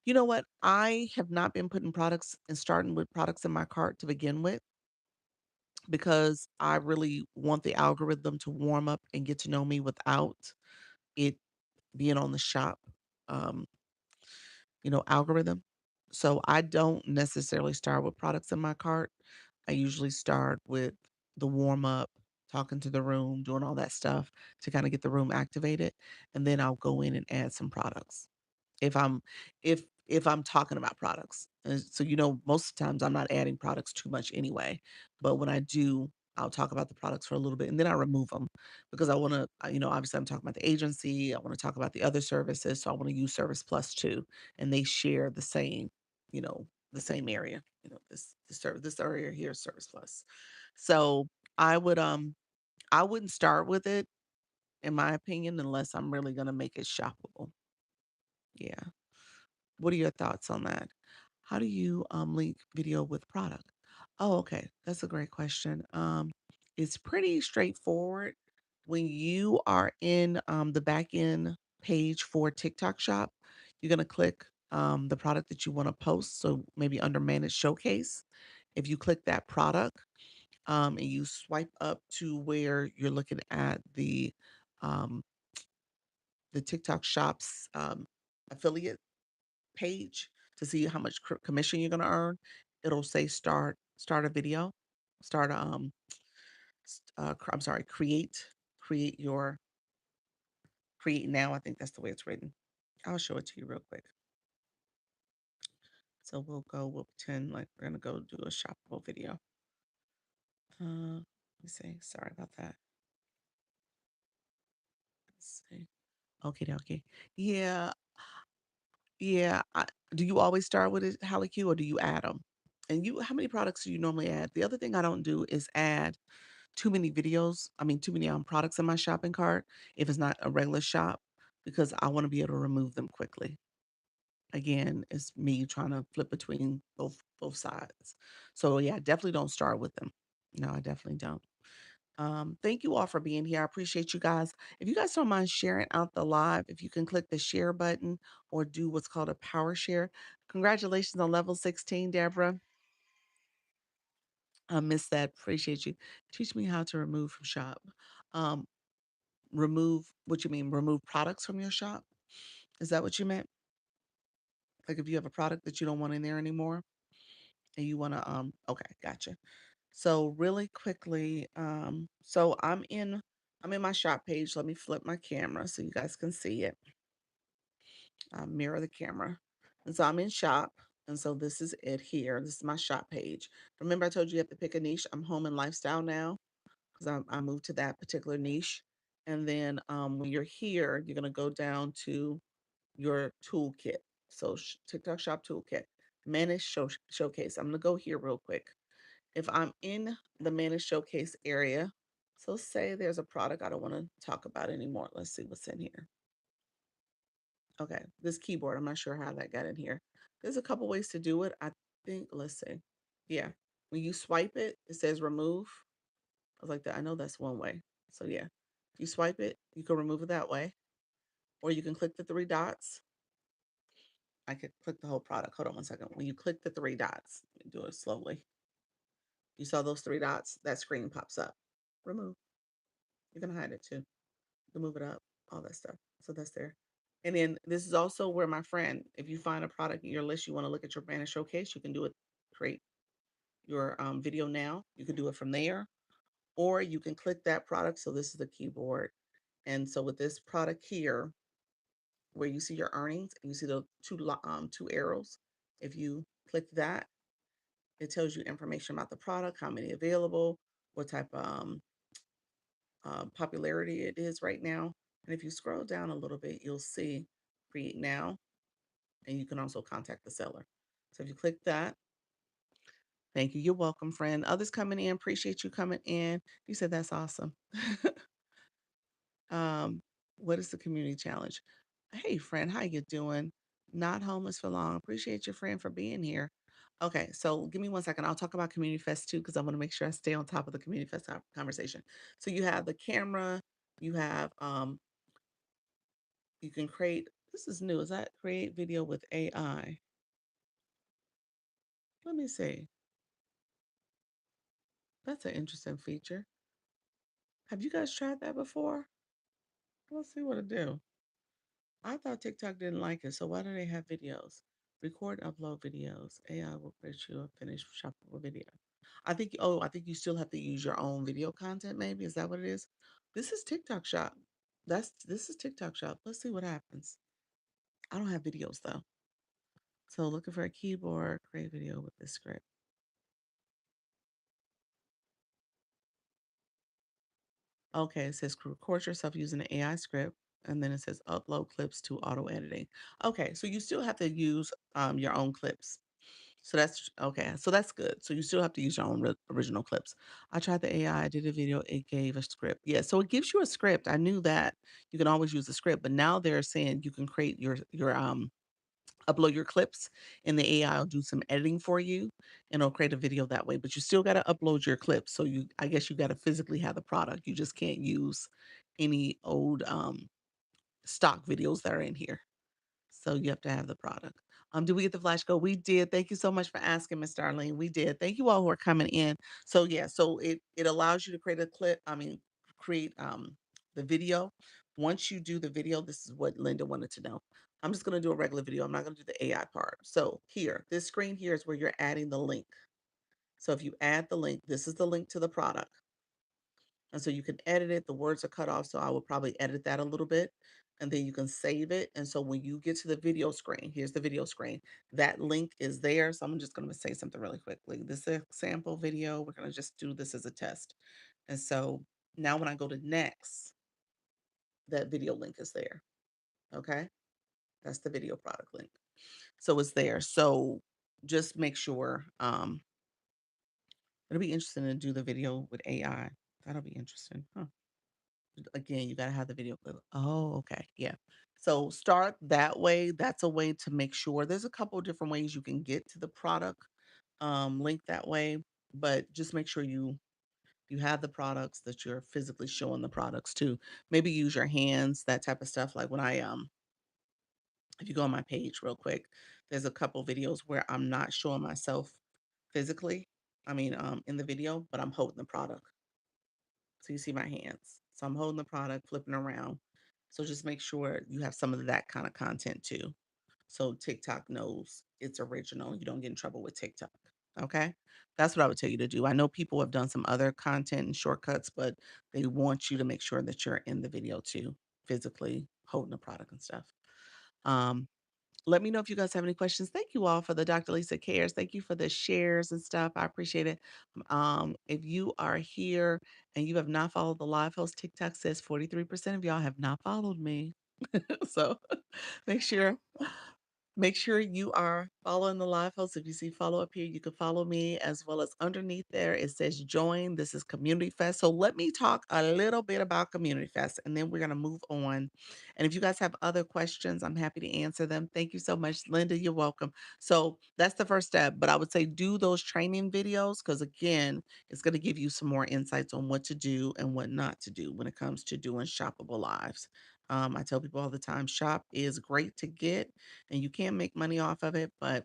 you know what? I have not been putting products and starting with products in my cart to begin with because I really want the algorithm to warm up and get to know me without it being on the shop. Um, algorithm. So I don't necessarily start with products in my cart. I usually start with the warm up, talking to the room, doing all that stuff to kind of get the room activated. And then I'll go in and add some products if I'm if I'm talking about products. And so most of the times I'm not adding products too much anyway. But when I do, I'll talk about the products for a little bit and then I remove them because I want to, obviously I'm talking about the agency. I want to talk about the other services. So I want to use Service Plus too. And they share you know, the same area. This area here is Service Plus. So I would I wouldn't start with it in my opinion unless I'm really gonna make it shoppable. Yeah. What are your thoughts on that? How do you link video with product? Oh, okay. That's a great question. It's pretty straightforward. When you are in the back end page for TikTok Shop, you're going to click the product that you want to post. So maybe under Manage Showcase, if you click that product and you swipe up to where you're looking at um, the TikTok Shop's affiliate page to see how much commission you're going to earn, it'll say start a video, start a I'm sorry, create your create now. I think that's the way it's written. I'll show it to you real quick. So we'll pretend like we're gonna go do a shoppable video. Let me see. Sorry about that. Let's see. Okay, okay. Yeah, yeah. Do you always start with it, Hallie, or do you add them? And how many products do you normally add? The other thing I don't do is add too many videos, I mean, too many, products in my shopping cart if it's not a regular shop, because I wanna be able to remove them quickly. Again, it's me trying to flip between both sides. So, yeah, I definitely don't start with them. No, I definitely don't. Thank you all for being here. I appreciate you guys. If you guys don't mind sharing out the live, if you can click the share button or do what's called a power share. Congratulations on level 16, Deborah. I missed that. Appreciate you. Teach me how to remove from shop. Um, Remove what you mean? Remove products from your shop? Is that what you meant? Like if you have a product that you don't want in there anymore and you want to okay, gotcha. So really quickly, so I'm in my shop page. Let me flip my camera so you guys can see it. Mirror the camera. And so I'm in shop. And so this is it here. This is my shop page. Remember I told you you have to pick a niche. I'm home and lifestyle now because I moved to that particular niche. And then when you're here, you're gonna go down to your toolkit. So TikTok Shop toolkit, manage showcase. I'm gonna go here real quick. If I'm in the manage showcase area, so say there's a product I don't want to talk about anymore. Let's see what's in here. Okay, this keyboard. I'm not sure how that got in here. There's a couple ways to do it. I think. Let's see. Yeah, when you swipe it, it says remove. I was like that. I know that's one way. So yeah, if you swipe it, you can remove it that way, or you can click the three dots. I could click the whole product. Hold on one second. When you click the three dots, let me do it slowly. You saw those three dots? That screen pops up. Remove. You can hide it too. You can move it up, all that stuff. So that's there. And then this is also where my friend, if you find a product in your list, you want to look at your brand and showcase, you can do it, create your video now. You can do it from there, or you can click that product. So this is the keyboard. And so with this product here, where you see your earnings and you see the two arrows, if you click that, it tells you information about the product, how many available, what type of popularity it is right now. And if you scroll down a little bit, you'll see create now, and you can also contact the seller. So if you click that, thank you. You're welcome, friend. Others coming in, appreciate you coming in. You said that's awesome. um, what is the community challenge? Hey friend, how you doing? Not homeless for long. Appreciate your friend for being here. Okay, so give me one second. I'll talk about Community Fest too, because I want to make sure I stay on top of the Community Fest conversation. So you have the camera, you have you can create, this is new. Is that create video with AI? Let me see. That's an interesting feature. Have you guys tried that before? Let's see what it do. I thought TikTok didn't like it, so why do they have videos? Record, upload videos. AI will create you a finished shoppable video. I think you still have to use your own video content, maybe. Is that what it is? This is TikTok Shop. This is TikTok Shop. Let's see what happens. I don't have videos though. So looking for a keyboard, create video with this script. Okay, it says record yourself using an AI script, and then it says upload clips to auto editing. Okay, so you still have to use your own clips. So that's okay. So that's good. So you still have to use your own original clips. I tried the AI. I did a video. It gave a script. Yeah. So it gives you a script. I knew that you can always use the script, but now they're saying you can create your upload your clips, and the AI will do some editing for you, and it'll create a video that way. But you still got to upload your clips. So I guess you got to physically have the product. You just can't use any old stock videos that are in here. So you have to have the product. Did we get the flash code? We did. Thank you so much for asking, Miss Darlene. We did. Thank you all who are coming in. So yeah, so it allows you to create a clip. Create the video. Once you do the video, this is what Linda wanted to know. I'm just gonna do a regular video. I'm not gonna do the AI part. So here, this screen here is where you're adding the link. So if you add the link, this is the link to the product. And so you can edit it. The words are cut off, so I will probably edit that a little bit. And then you can save it. And so when you get to the video screen, here's the video screen. That link is there. So I'm just going to say something really quickly. This is a sample video. We're going to just do this as a test. And so now when I go to next, that video link is there. Okay. That's the video product link. So it's there. So just make sure it'll be interesting to do the video with AI. That'll be interesting. Huh. Again, you gotta have the video clip. Oh, okay. Yeah. So start that way. That's a way to make sure there's a couple of different ways you can get to the product link that way, but just make sure you have the products that you're physically showing the products to. Maybe use your hands, that type of stuff. Like when I if you go on my page real quick, there's a couple videos where I'm not showing myself physically. In the video, but I'm holding the product. So you see my hands. So I'm holding the product, flipping around. So just make sure you have some of that kind of content too. So TikTok knows it's original. You don't get in trouble with TikTok. Okay. That's what I would tell you to do. I know people have done some other content and shortcuts, but they want you to make sure that you're in the video too, physically holding the product and stuff. Um, Let me know if you guys have any questions. Thank you all for the Dr. Lisa Cares. Thank you for the shares and stuff. I appreciate it. If you are here and you have not followed the live host, TikTok says 43% of y'all have not followed me. So make sure make sure you are following the live host. If you see follow up here, you can follow me as well as underneath there. It says join. This is Community Fest. So let me talk a little bit about Community Fest and then we're going to move on. And if you guys have other questions, I'm happy to answer them. Thank you so much, Linda. You're welcome. So that's the first step. But I would say do those training videos because, again, it's going to give you some more insights on what to do and what not to do when it comes to doing shoppable lives. I tell people all the time, shop is great to get and you can make money off of it, but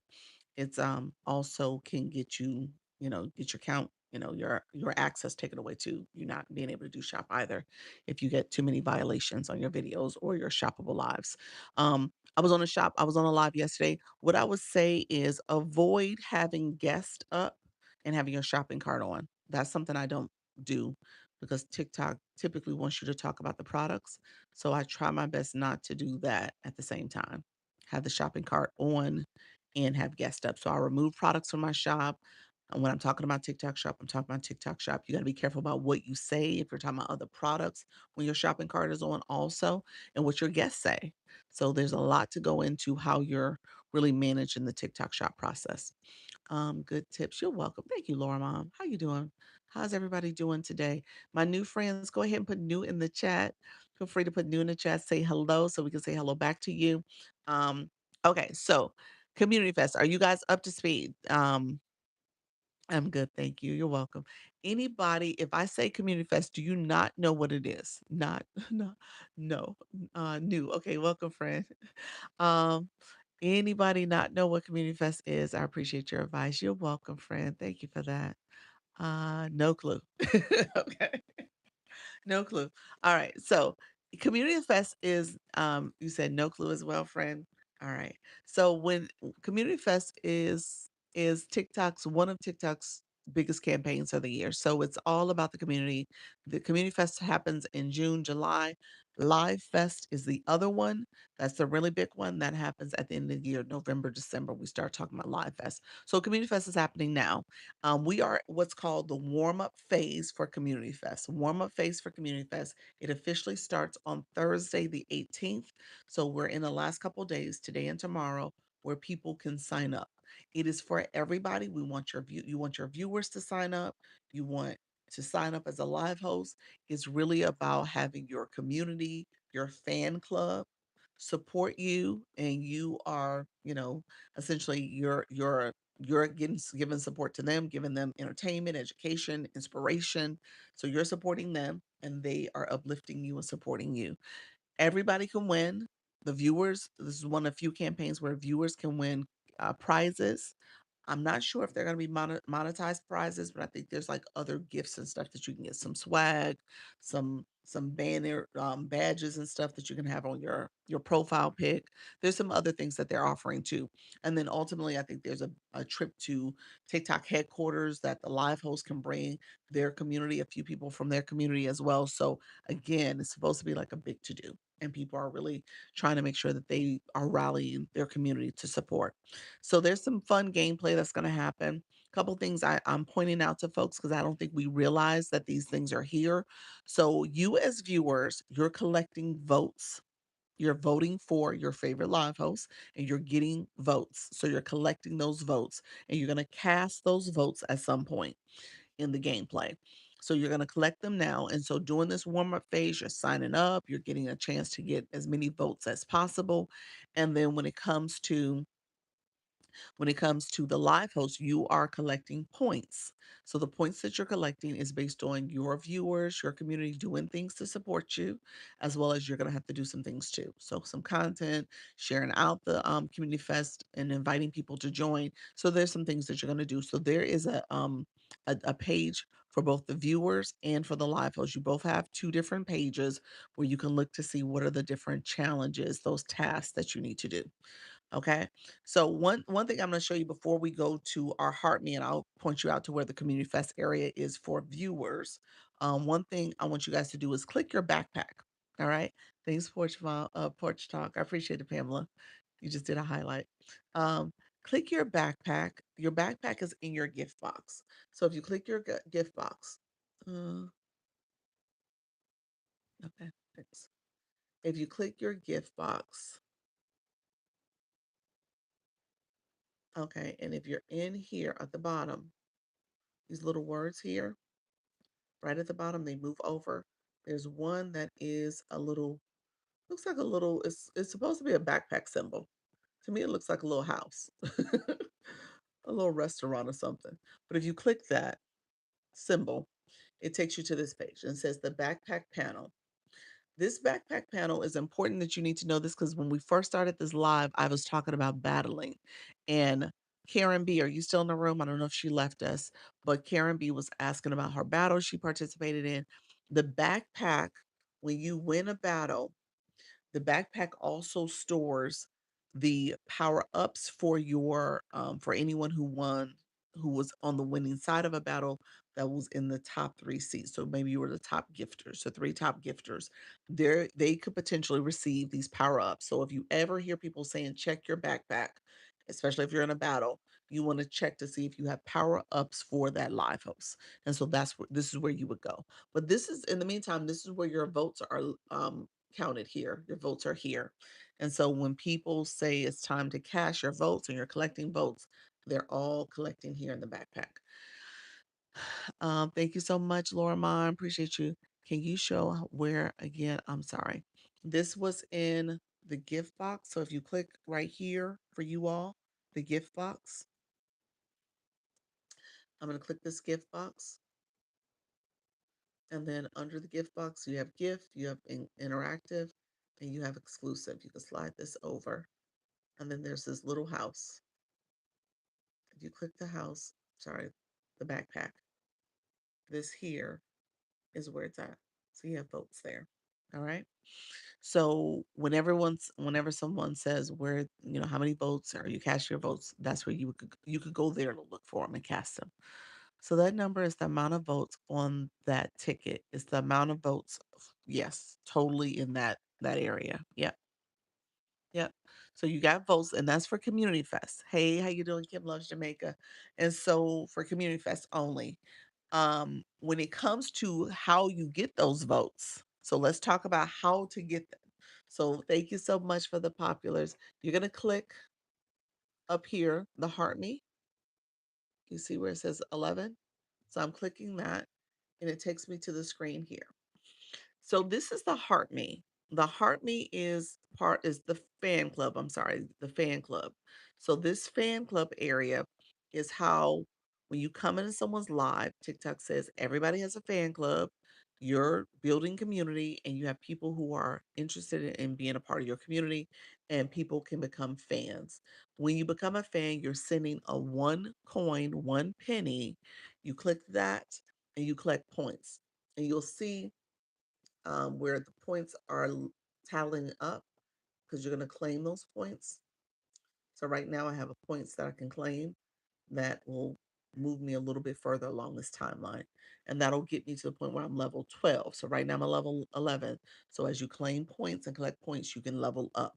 it's also can get you, get your count, your access taken away too. You're not being able to do shop either if you get too many violations on your videos or your shoppable lives. I was on a live yesterday. What I would say is avoid having guests up and having your shopping cart on. That's something I don't do because TikTok typically wants you to talk about the products. So I try my best not to do that at the same time. Have the shopping cart on and have guest up. So I remove products from my shop. And when I'm talking about TikTok shop, I'm talking about TikTok shop. You got to be careful about what you say if you're talking about other products when your shopping cart is on also and what your guests say. So there's a lot to go into how you're really manage in the TikTok shop process. Good tips. You're welcome. Thank you, Laura Mom. How you doing? How's everybody doing today? My new friends, go ahead and put new in the chat. Feel free to put new in the chat. Say hello so we can say hello back to you. Um, okay, so Community Fest. Are you guys up to speed? I'm good, thank you. You're welcome. Anybody, if I say Community Fest, do you not know what it is? Not, no, no, new. Okay, welcome, friend. Um, Anybody not know what Community Fest is? I appreciate your advice. You're welcome, friend. Thank you for that. No clue. Okay. No clue. All right. So Community Fest is you said no clue as well, friend. All right. So when Community Fest is TikTok's one of TikTok's biggest campaigns of the year. So it's all about the community. The Community Fest happens in June, July. Live Fest is the other one. That's the really big one that happens at the end of the year, November, December. We start talking about Live Fest. So Community Fest is happening now. We are what's called the warm up phase for Community Fest. Warm up phase for Community Fest. It officially starts on Thursday, the 18th. So we're in the last couple of days, today and tomorrow, where people can sign up. It is for everybody. We want you want your viewers to sign up. You want to sign up as a live host. It's really about having your community, your fan club support you, and you are, essentially you're getting giving support to them, giving them entertainment, education, inspiration. So you're supporting them and they are uplifting you and supporting you. Everybody can win. The viewers, this is one of the few campaigns where viewers can win prizes. I'm not sure if they're going to be monetized prizes, but I think there's like other gifts and stuff that you can get, some swag, some banner badges and stuff that you can have on your profile pic. There's some other things that they're offering too. And then ultimately, I think there's a trip to TikTok headquarters that the live host can bring their community, a few people from their community as well. So again, it's supposed to be like a big to do. And people are really trying to make sure that they are rallying their community to support. So there's some fun gameplay that's going to happen. A couple things I'm pointing out to folks because I don't think we realize that these things are here. So you as viewers, you're collecting votes. You're voting for your favorite live host and you're getting votes. So you're collecting those votes and you're going to cast those votes at some point in the gameplay. So you're going to collect them now. And so during this warm up phase, you're signing up, you're getting a chance to get as many votes as possible. And then when it comes to the live host, you are collecting points. So the points that you're collecting is based on your viewers, your community doing things to support you, as well as you're going to have to do some things too. So some content, sharing out the community fest, and inviting people to join. So there's some things that you're going to do. So there is a page for both the viewers and for the live host. You both have two different pages where you can look to see what are the different challenges, those tasks that you need to do. Okay. So one thing I'm going to show you before we go to our heart me, and I'll point you out to where the community fest area is for viewers. One thing I want you guys to do is click your backpack. All right. Thanks, Porch Talk. I appreciate it, Pamela. You just did a highlight. Um, Click your backpack. Your backpack is in your gift box. So if you click your gift box, uh, okay, thanks. If you click your gift box, okay, and if you're in here at the bottom, these little words here, right at the bottom, they move over. There's one that is a little, looks like a little, it's supposed to be a backpack symbol. To me, it looks like a little house, a little restaurant or something. But if you click that symbol, it takes you to this page and it says the backpack panel. This backpack panel is important that you need to know this because when we first started this live, I was talking about battling. And Karen B, are you still in the room? I don't know if she left us, but Karen B was asking about her battle she participated in. The backpack, when you win a battle, the backpack also stores the power-ups for your for anyone who won, who was on the winning side of a battle that was in the top 3 seats. So maybe you were the top gifters, so 3 top gifters. They could potentially receive these power-ups. So if you ever hear people saying check your backpack, especially if you're in a battle, you want to check to see if you have power-ups for that live host. And so that's where this is where you would go. But this is in the meantime, this is where your votes are counted here. Your votes are here. And so when people say it's time to cash your votes and you're collecting votes, they're all collecting here in the backpack. Thank you so much, Laura Mon. Appreciate you. Can you show where again? I'm sorry. This was in the gift box. So if you click right here for you all, the gift box, I'm going to click this gift box. And then under the gift box, you have gift, you have interactive, and you have exclusive. You can slide this over. And then there's this little house. If you click the house, sorry, the backpack, this here is where it's at. So you have votes there. All right. So whenever someone says where, how many votes are you cast your votes, that's where you could go there to look for them and cast them. So that number is the amount of votes on that ticket. It's the amount of votes, yes, totally in that area. Yeah. Yep. So you got votes, and that's for Community Fest. Hey, how you doing? Kim loves Jamaica. And so for Community Fest only. When it comes to how you get those votes, so let's talk about how to get them. So thank you so much for the populars. You're gonna click up here, the heart me. You see where it says 11? So I'm clicking that, and it takes me to the screen here. So this is the Heart Me. The Heart Me is the fan club. I'm sorry, the fan club. So this fan club area is how when you come into someone's live, TikTok says everybody has a fan club. You're building community and you have people who are interested in being a part of your community and people can become fans. When you become a fan, you're sending a 1 coin, 1 penny. You click that and you collect points. And you'll see where the points are tallying up because you're going to claim those points. So right now I have a points that I can claim that will move me a little bit further along this timeline. And that'll get me to the point where I'm level 12. So right now I'm a level 11. So as you claim points and collect points, you can level up.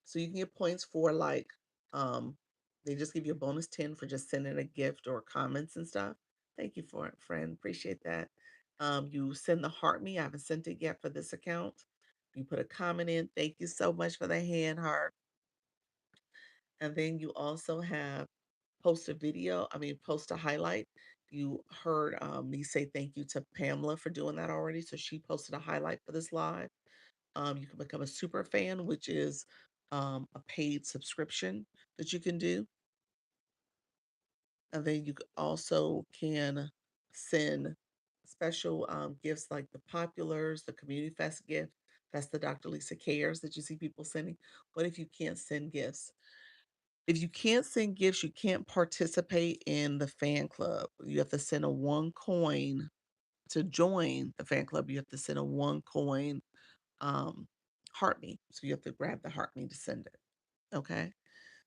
So you can get points for like, um, they just give you a bonus 10 for just sending a gift or comments and stuff. Thank you for it, friend. Appreciate that. You send the heart me. I haven't sent it yet for this account. You put a comment in. Thank you so much for the hand heart. And then you also have post a highlight. You heard me say thank you to Pamela for doing that already. So she posted a highlight for this live. You can become a super fan, which is a paid subscription that you can do. And then you also can send special gifts like the populars, the community fest gift. That's the Dr. Lisa Cares that you see people sending. What if you can't send gifts? If you can't send gifts, you can't participate in the fan club. You have to send a 1 coin to join the fan club. You have to send a 1 coin heart me. So you have to grab the heart me to send it. Okay.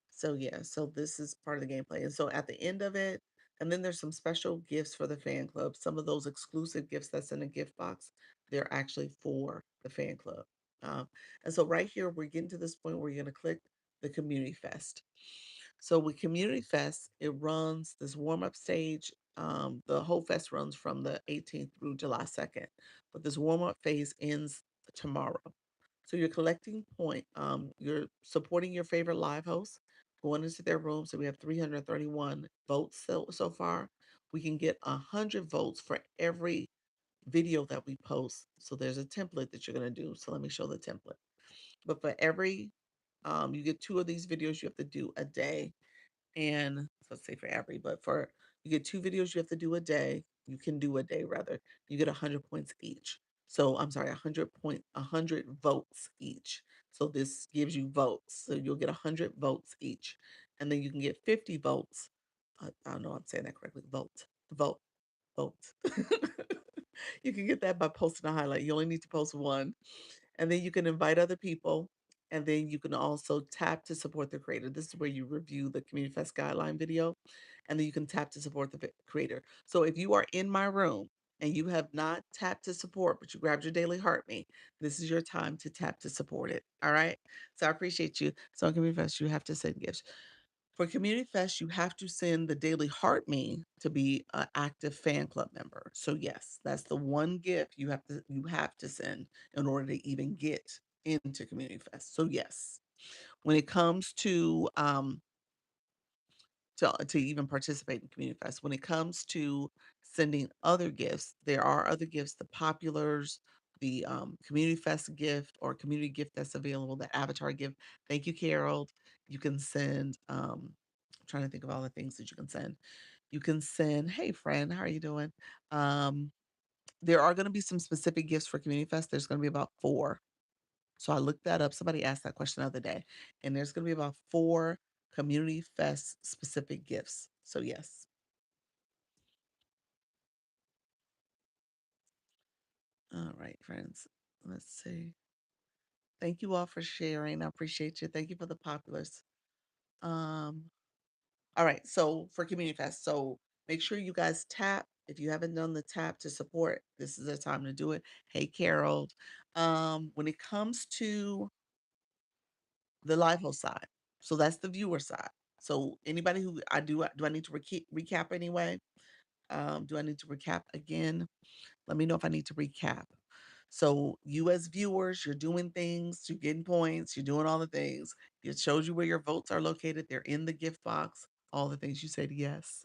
So yeah, so this is part of the gameplay. And so at the end of it, and then there's some special gifts for the fan club. Some of those exclusive gifts that's in the gift box, they're actually for the fan club. And so right here, we're getting to this point where you're going to click the community fest. So with Community Fest, it runs this warm up stage. The whole fest runs from the 18th through July 2nd, but this warm up phase ends tomorrow. So you're collecting point. You're supporting your favorite live hosts, going into their room. So we have 331 votes so far. We can get 100 votes for every video that we post. So there's a template that you're gonna do. So let me show the template. But for every, you get 2 of these videos you have to do a day, and so let's say for every, but for you get 2 videos you have to do a day. You can do a day rather. You get 100 points each. So I'm sorry, 100 votes each. So this gives you votes. So you'll get 100 votes each, and then you can get 50 votes. I don't know I'm saying that correctly. Vote, vote. You can get that by posting a highlight. You only need to post one. And then you can invite other people. And then you can also tap to support the creator. This is where you review the Community Fest guideline video. And then you can tap to support the creator. So if you are in my room and you have not tapped to support, but you grabbed your daily heart me, this is your time to tap to support it. All right. So I appreciate you. So on Community Fest, you have to send gifts. For Community Fest, you have to send the daily heart me to be an active fan club member. So yes, that's the one gift you have to send in order to even get into Community Fest. So yes. When it comes to even participate in Community Fest. When it comes to sending other gifts, there are other gifts, the populars, the Community Fest gift or community gift that's available, the avatar gift. Thank you, Carol. You can send, I'm trying to think of all the things that you can send. You can send, hey friend, how are you doing? Um, there are going to be some specific gifts for Community Fest. There's going to be about four. So I looked that up. Somebody asked that question the other day, and there's going to be about four Community Fest specific gifts. So yes. All right, friends. Let's see. Thank you all for sharing. I appreciate you. Thank you for the populars. Um, all right. So for Community Fest, so make sure you guys tap. If you haven't done the tap to support, this is the time to do it. Hey, Carol. When it comes to the live host side, so that's the viewer side. So anybody who do I need to recap anyway? Do I need to recap again? Let me know if I need to recap. So you as viewers, you're doing things, you're getting points, you're doing all the things. It shows you where your votes are located. They're in the gift box. All the things you said yes.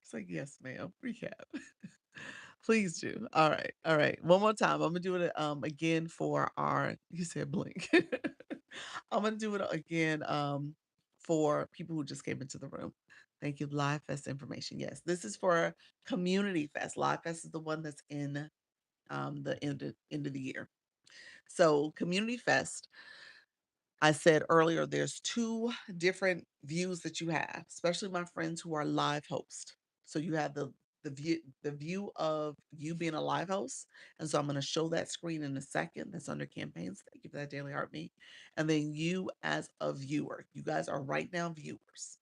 It's like, yes, ma'am. Recap. Please do. All right. All right. One more time. I'm gonna do it again for our you said blink. I'm gonna do it again for people who just came into the room. Thank you. Live Fest information. Yes, this is for Community Fest. Live Fest is the one that's in the end of the year. So Community Fest, I said earlier, there's two different views that you have, especially my friends who are live hosts. So you have the view of you being a live host. And so I'm going to show that screen in a second. That's under campaigns. Thank you for that daily heart me. And then you as a viewer. You guys are right now viewers.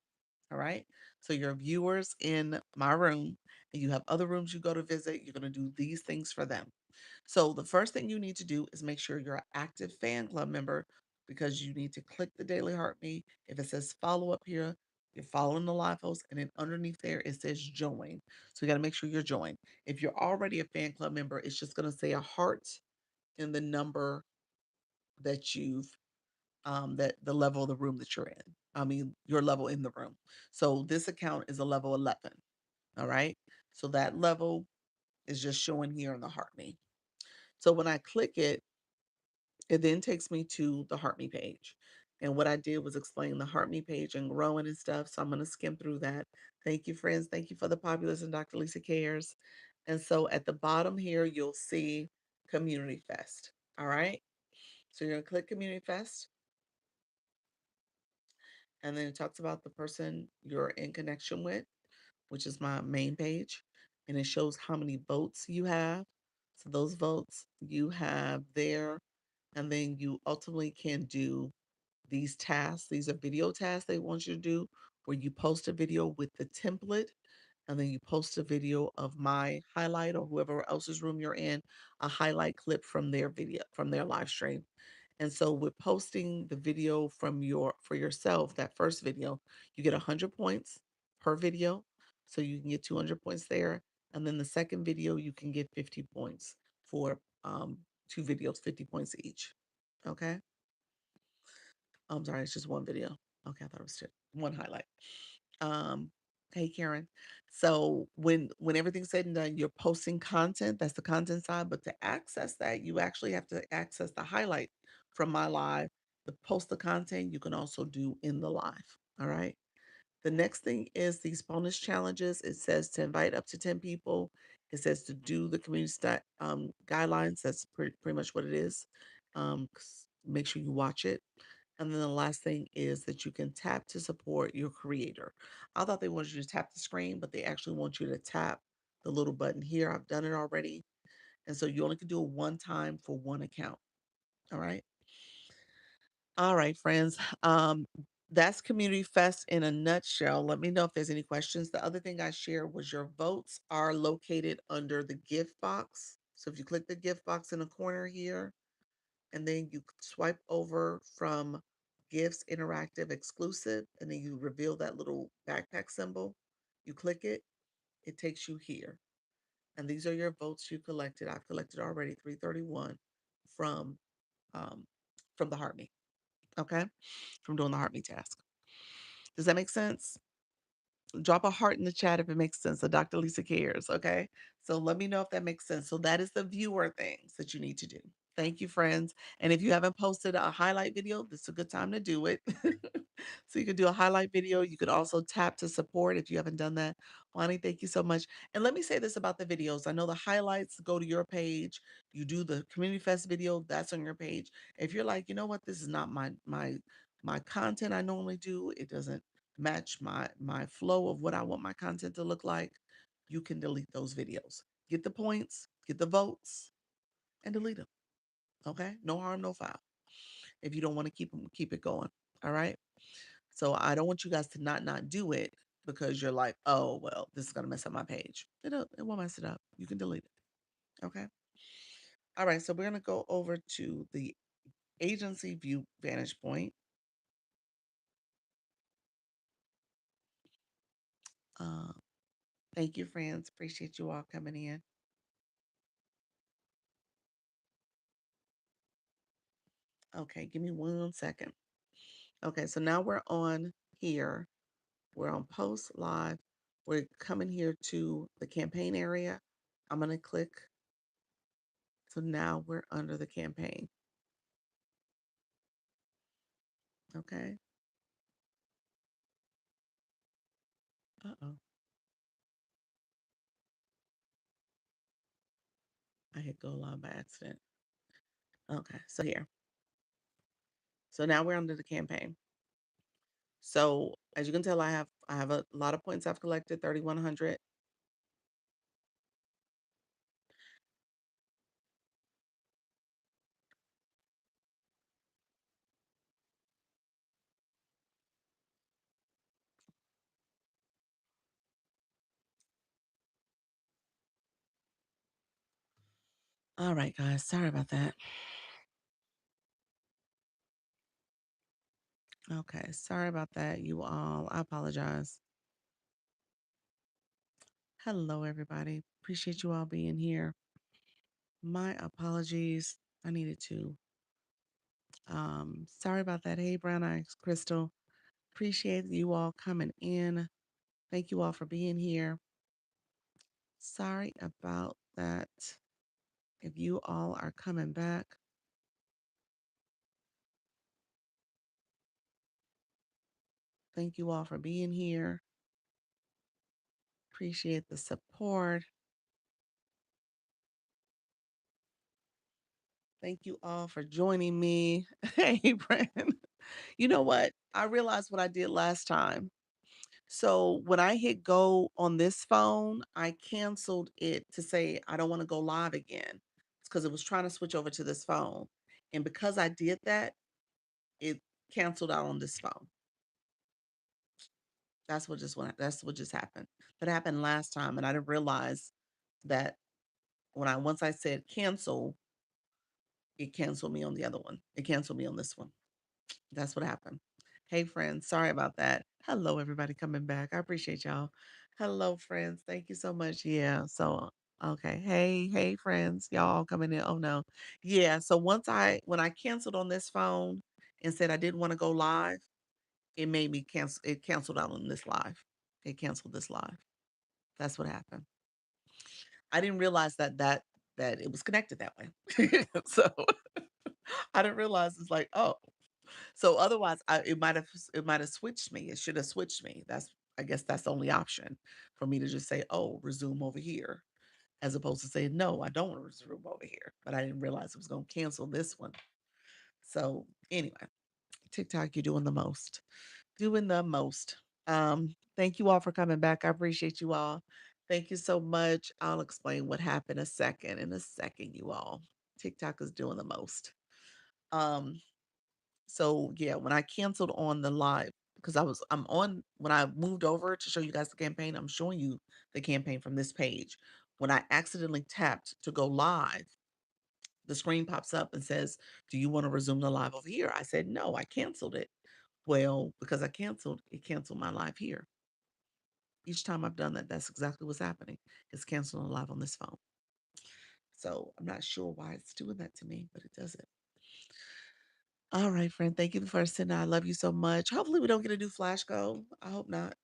All right. So you're viewers in my room and you have other rooms you go to visit. You're going to do these things for them. So the first thing you need to do is make sure you're an active fan club member because you need to click the Daily Heart Me. If it says follow up here, you're following the live host, and then underneath there it says join. So you got to make sure you're joined. If you're already a fan club member, it's just going to say a heart in the number that you've that the level of the room that you're in. I mean, your level in the room. So this account is a level 11. All right. So that level is just showing here in the Heart Me. So when I click it, it then takes me to the Heart Me page. And what I did was explain the Heart Me page and growing and stuff. So I'm going to skim through that. Thank you, friends. Thank you for the populace and Dr. Lisa Cares. And so at the bottom here, you'll see Community Fest. All right. So you're going to click Community Fest. And then it talks about the person you're in connection with, which is my main page. And it shows how many votes you have. So those votes you have there. And then you ultimately can do these tasks. These are video tasks they want you to do, where you post a video with the template, and then you post a video of my highlight or whoever else's room you're in, a highlight clip from their video, from their live stream. And so with posting the video from for yourself, that first video, you get 100 points per video. So you can get 200 points there. And then the second video, you can get 50 points for two videos, 50 points each. Okay. I'm sorry, it's just one video. Okay, I thought it was two. One highlight. Um, hey Karen. So when everything's said and done, you're posting content. That's the content side. But to access that, you actually have to access the highlight from my live. The post the content you can also do in the live. All right. The next thing is these bonus challenges. It says to invite up to 10 people. It says to do the community guidelines. That's pretty much what it is. Make sure you watch it. And then the last thing is that you can tap to support your creator. I thought they wanted you to tap the screen, but they actually want you to tap the little button here. I've done it already. And so you only can do it one time for one account. All right. All right, friends. That's Community Fest in a nutshell. Let me know if there's any questions. The other thing I shared was your votes are located under the gift box. So if you click the gift box in the corner here, and then you swipe over from gifts interactive exclusive, and then you reveal that little backpack symbol, you click it, it takes you here, and these are your votes you collected. I've collected already 331 from um, from the heartbeat. Okay, from doing the heartbeat task. Does that make sense? Drop a heart in the chat if it makes sense. So Dr. Lisa cares. Okay. So let me know if that makes sense. So that is the viewer things that you need to do. Thank you, friends. And if you haven't posted a highlight video, this is a good time to do it. So you can do a highlight video. You could also tap to support if you haven't done that. Wani, thank you so much. And let me say this about the videos. I know the highlights go to your page. You do the Community Fest video, that's on your page. If you're like, you know what, this is not my content I normally do. It doesn't match my flow of what I want my content to look like, you can delete those videos. Get the points, get the votes, and delete them. Okay? No harm, no foul. If you don't want to keep it going. All right? So I don't want you guys to not do it because you're like, oh well, this is gonna mess up my page. It won't mess it up. You can delete it. Okay. All right. So we're gonna go over to the agency view vantage point. Uh, thank you, friends. Appreciate you all coming in. Okay, give me 1 second. Okay, so now we're on here. We're on post live. We're coming here to the campaign area. I'm going to click. So now we're under the campaign. Okay. Uh-oh. I hit go live by accident. Okay, so here. So now we're under the campaign. So as you can tell, I have a lot of points I've collected, 3,100. All right, guys. Sorry about that. Okay, sorry about that, you all. I apologize. Hello, everybody. Appreciate you all being here. My apologies. I needed to. Sorry about that. Hey, Brown Eyes Crystal. Appreciate you all coming in. Thank you all for being here. Sorry about that. If you all are coming back, thank you all for being here. Appreciate the support. Thank you all for joining me. Hey, Brandon. You know what? I realized what I did last time. So when I hit go on this phone, I canceled it to say I don't want to go live again. It's because it was trying to switch over to this phone. And because I did that, it canceled out on this phone. That's what just happened. That happened last time. And I didn't realize that once I said cancel, it canceled me on the other one. It canceled me on this one. That's what happened. Hey, friends. Sorry about that. Hello, everybody coming back. I appreciate y'all. Hello, friends. Thank you so much. Yeah. So, okay. Hey, friends. Y'all all coming in. Oh, no. Yeah. So, when I canceled on this phone and said I didn't want to go live, it made me cancel. It canceled out on this live. It canceled this live. That's what happened. I didn't realize that it was connected that way. So, I didn't realize it's like, oh, so otherwise, it might have switched me. It should have switched me. I guess that's the only option for me to just say, "Oh, resume over here," as opposed to saying, "No, I don't want to resume over here." But I didn't realize it was going to cancel this one. So anyway, TikTok, you're doing the most, doing the most. Thank you all for coming back. I appreciate you all. Thank you so much. I'll explain what happened in a second, you all. TikTok is doing the most. Um, So yeah, when I canceled on the live, because I'm on when I moved over to show you guys the campaign, I'm showing you the campaign from this page. When I accidentally tapped to go live, the screen pops up and says, "Do you want to resume the live over here?" I said, "No, I canceled it." Well, because I canceled, it canceled my live here. Each time I've done that, that's exactly what's happening. It's canceling live on this phone. So I'm not sure why it's doing that to me, but it does it. All right, friend. Thank you for sending. I love you so much. Hopefully, we don't get a new flash go. I hope not.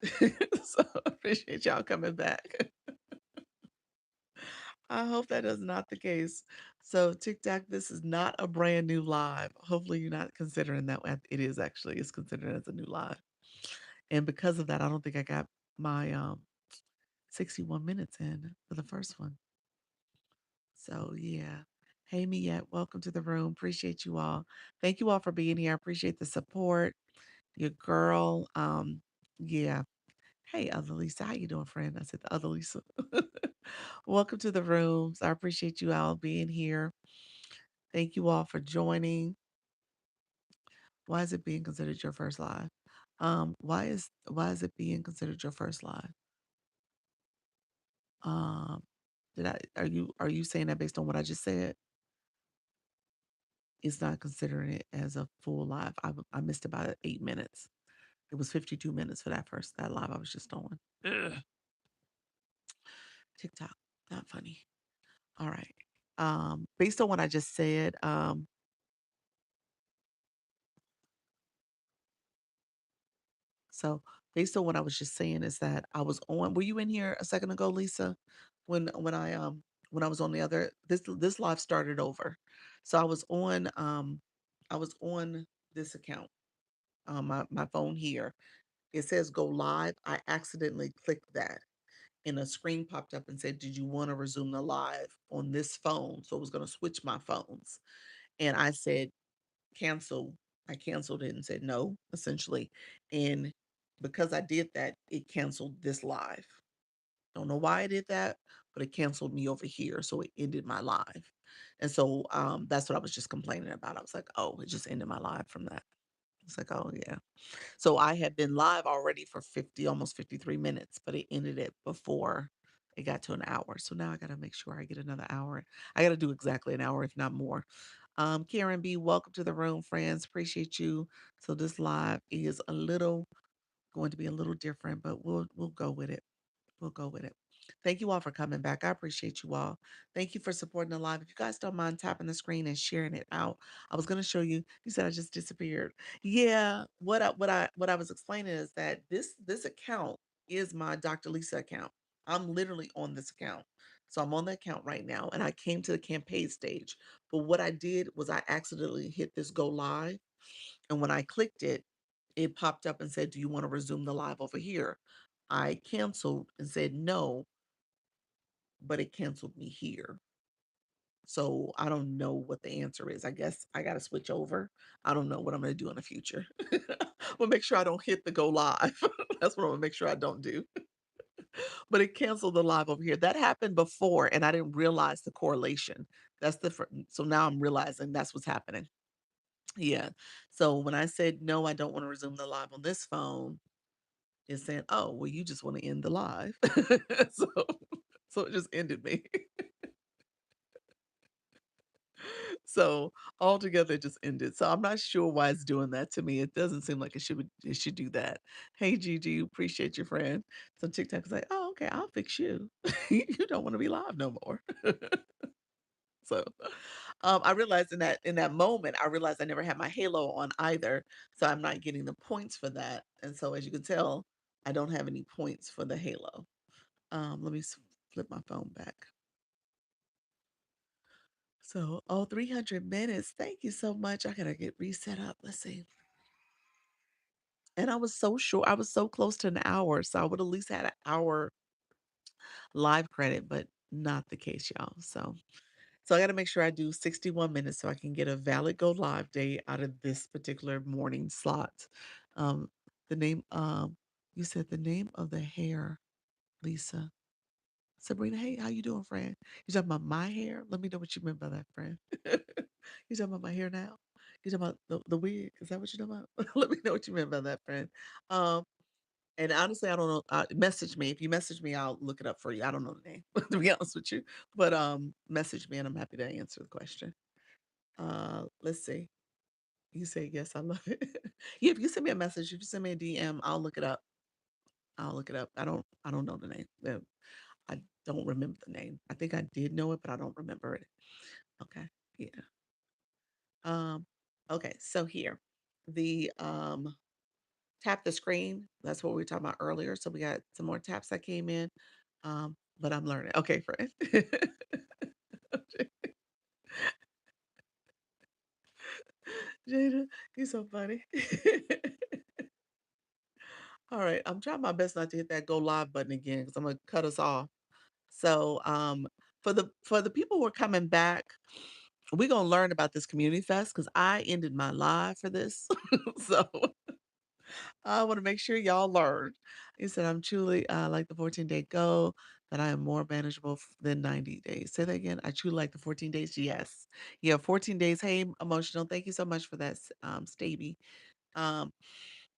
So appreciate y'all coming back. I hope that is not the case. So TikTok, this is not a brand new live. Hopefully, you're not considering that. It is actually. It's considered as a new live, and because of that, I don't think I got my 61 minutes in for the first one. So yeah. Hey Miette, welcome to the room. Appreciate you all. Thank you all for being here. I appreciate the support. Your girl. Yeah. Hey, other Lisa. How you doing, friend? I said the other Lisa. Welcome to the rooms. I appreciate you all being here. Thank you all for joining. Why is it being considered your first live? Why is it being considered your first live? Um, did I are you saying that based on what I just said? It's not considering it as a full live. I missed about 8 minutes. It was 52 minutes for that live I was just on. Ugh. TikTok, not funny. All right. Based on what I just said, so based on what I was just saying is that I was on. Were you in here a second ago, Lisa? When I was on the other this live started over. So I was on this account, my phone here. It says go live. I accidentally clicked that and a screen popped up and said, "Did you want to resume the live on this phone?" So it was going to switch my phones. And I said, cancel. I canceled it and said no, essentially. And because I did that, it canceled this live. Don't know why I did that, but it canceled me over here. So it ended my live. And so that's what I was just complaining about. I was like, oh, it just ended my live from that. It's like, oh yeah. So I had been live already for 50, almost 53 minutes, but it ended it before it got to an hour. So now I got to make sure I get another hour. I got to do exactly an hour, if not more. Karen B, welcome to the room, friends. Appreciate you. So this live is going to be a little different, but we'll go with it. We'll go with it. Thank you all for coming back. I appreciate you all. Thank you for supporting the live. If you guys don't mind tapping the screen and sharing it out, I was going to show you. You said I just disappeared. Yeah, what I was explaining is that this account is my Dr. Lisa account. I'm literally on this account. So I'm on the account right now and I came to the campaign stage. But what I did was I accidentally hit this go live and when I clicked it, it popped up and said, "Do you want to resume the live over here?" I canceled and said no, but it canceled me here. So I don't know what the answer is. I guess I got to switch over. I don't know what I'm going to do in the future. We'll make sure I don't hit the go live. That's what I'm going to make sure I don't do. But it canceled the live over here. That happened before, and I didn't realize the correlation. That's the so now I'm realizing that's what's happening. Yeah. So when I said no, I don't want to resume the live on this phone, it's saying, "Oh, well, you just want to end the live." so so it just ended me. So altogether it just ended. So I'm not sure why it's doing that to me. It doesn't seem like it should do that. Hey Gigi, appreciate your friend. So TikTok is like, oh, okay, I'll fix you. You don't want to be live no more. So I realized in that moment, I realized I never had my halo on either. So I'm not getting the points for that. And so as you can tell, I don't have any points for the halo. Let me flip my phone back. So, oh, 300 minutes. Thank you so much. I gotta get reset up. Let's see. And I was so sure I was so close to an hour, so I would at least had an hour live credit, but not the case, y'all. So I got to make sure I do 61 minutes so I can get a valid go live day out of this particular morning slot. Um, the name, you said the name of the hair, Lisa. Sabrina, hey, how you doing, friend? You talking about my hair? Let me know what you meant by that, friend. You talking about my hair now? You talking about the wig? Is that what you're talking about? Let me know what you meant by that, friend. Um, and honestly, I don't know. Message me. If you message me, I'll look it up for you. I don't know the name, to be honest with you. But message me and I'm happy to answer the question. Let's see. You say yes, I love it. Yeah, if you send me a message, if you send me a DM, I'll look it up. I'll look it up. I don't know the name. I don't remember the name. I think I did know it, but I don't remember it. Okay. Yeah. Okay, so here, the tap the screen. That's what we were talking about earlier. So we got some more taps that came in. But I'm learning. Okay, friend. Jada, you're so funny. All right, I'm trying my best not to hit that go live button again because I'm gonna cut us off. So, for the people who are coming back, we're gonna learn about this community fest because I ended my live for this. So I want to make sure y'all learn. He said, I'm truly like the 14-day goal, that I am more manageable than 90 days. Say that again. I truly like the 14 days. Yes. Yeah, 14 days. Hey, emotional. Thank you so much for that, Staby. Um,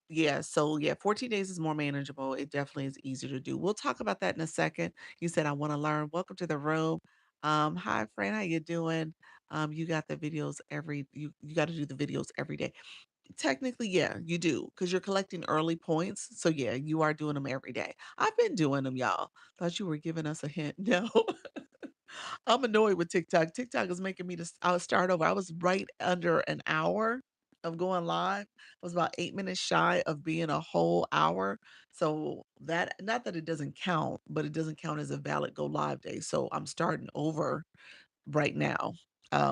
yeah, so yeah, 14 days is more manageable. It definitely is easier to do. We'll talk about that in a second. You said I want to learn. Welcome to the room. Hi friend, how you doing? You got the videos you got to do the videos every day. Technically, yeah, you do, because you're collecting early points. So yeah, you are doing them every day. I've been doing them, y'all. Thought you were giving us a hint. No. I'm annoyed with TikTok. TikTok is making me to I'll start over. I was right under an hour of going live. I was about 8 minutes shy of being a whole hour. So that, not that it doesn't count, but it doesn't count as a valid go live day. So I'm starting over right now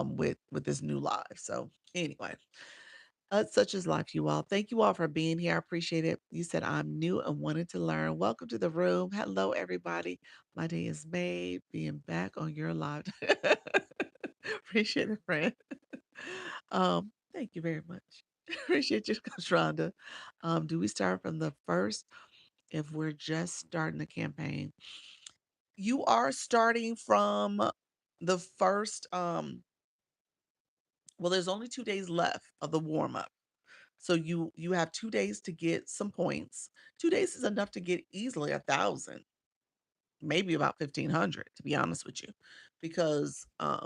with this new live. So anyway, such is life, you all. Thank you all for being here. I appreciate it. You said I'm new and wanted to learn. Welcome to the room. Hello, everybody. My day is made being back on your live. Appreciate it, friend. Thank you very much. Appreciate you, Coach Rhonda. Do we start from the first if we're just starting the campaign? You are starting from the first. Well, there's only 2 days left of the warm up. So you have 2 days to get some points. 2 days is enough to get easily 1,000, maybe about 1,500, to be honest with you, because I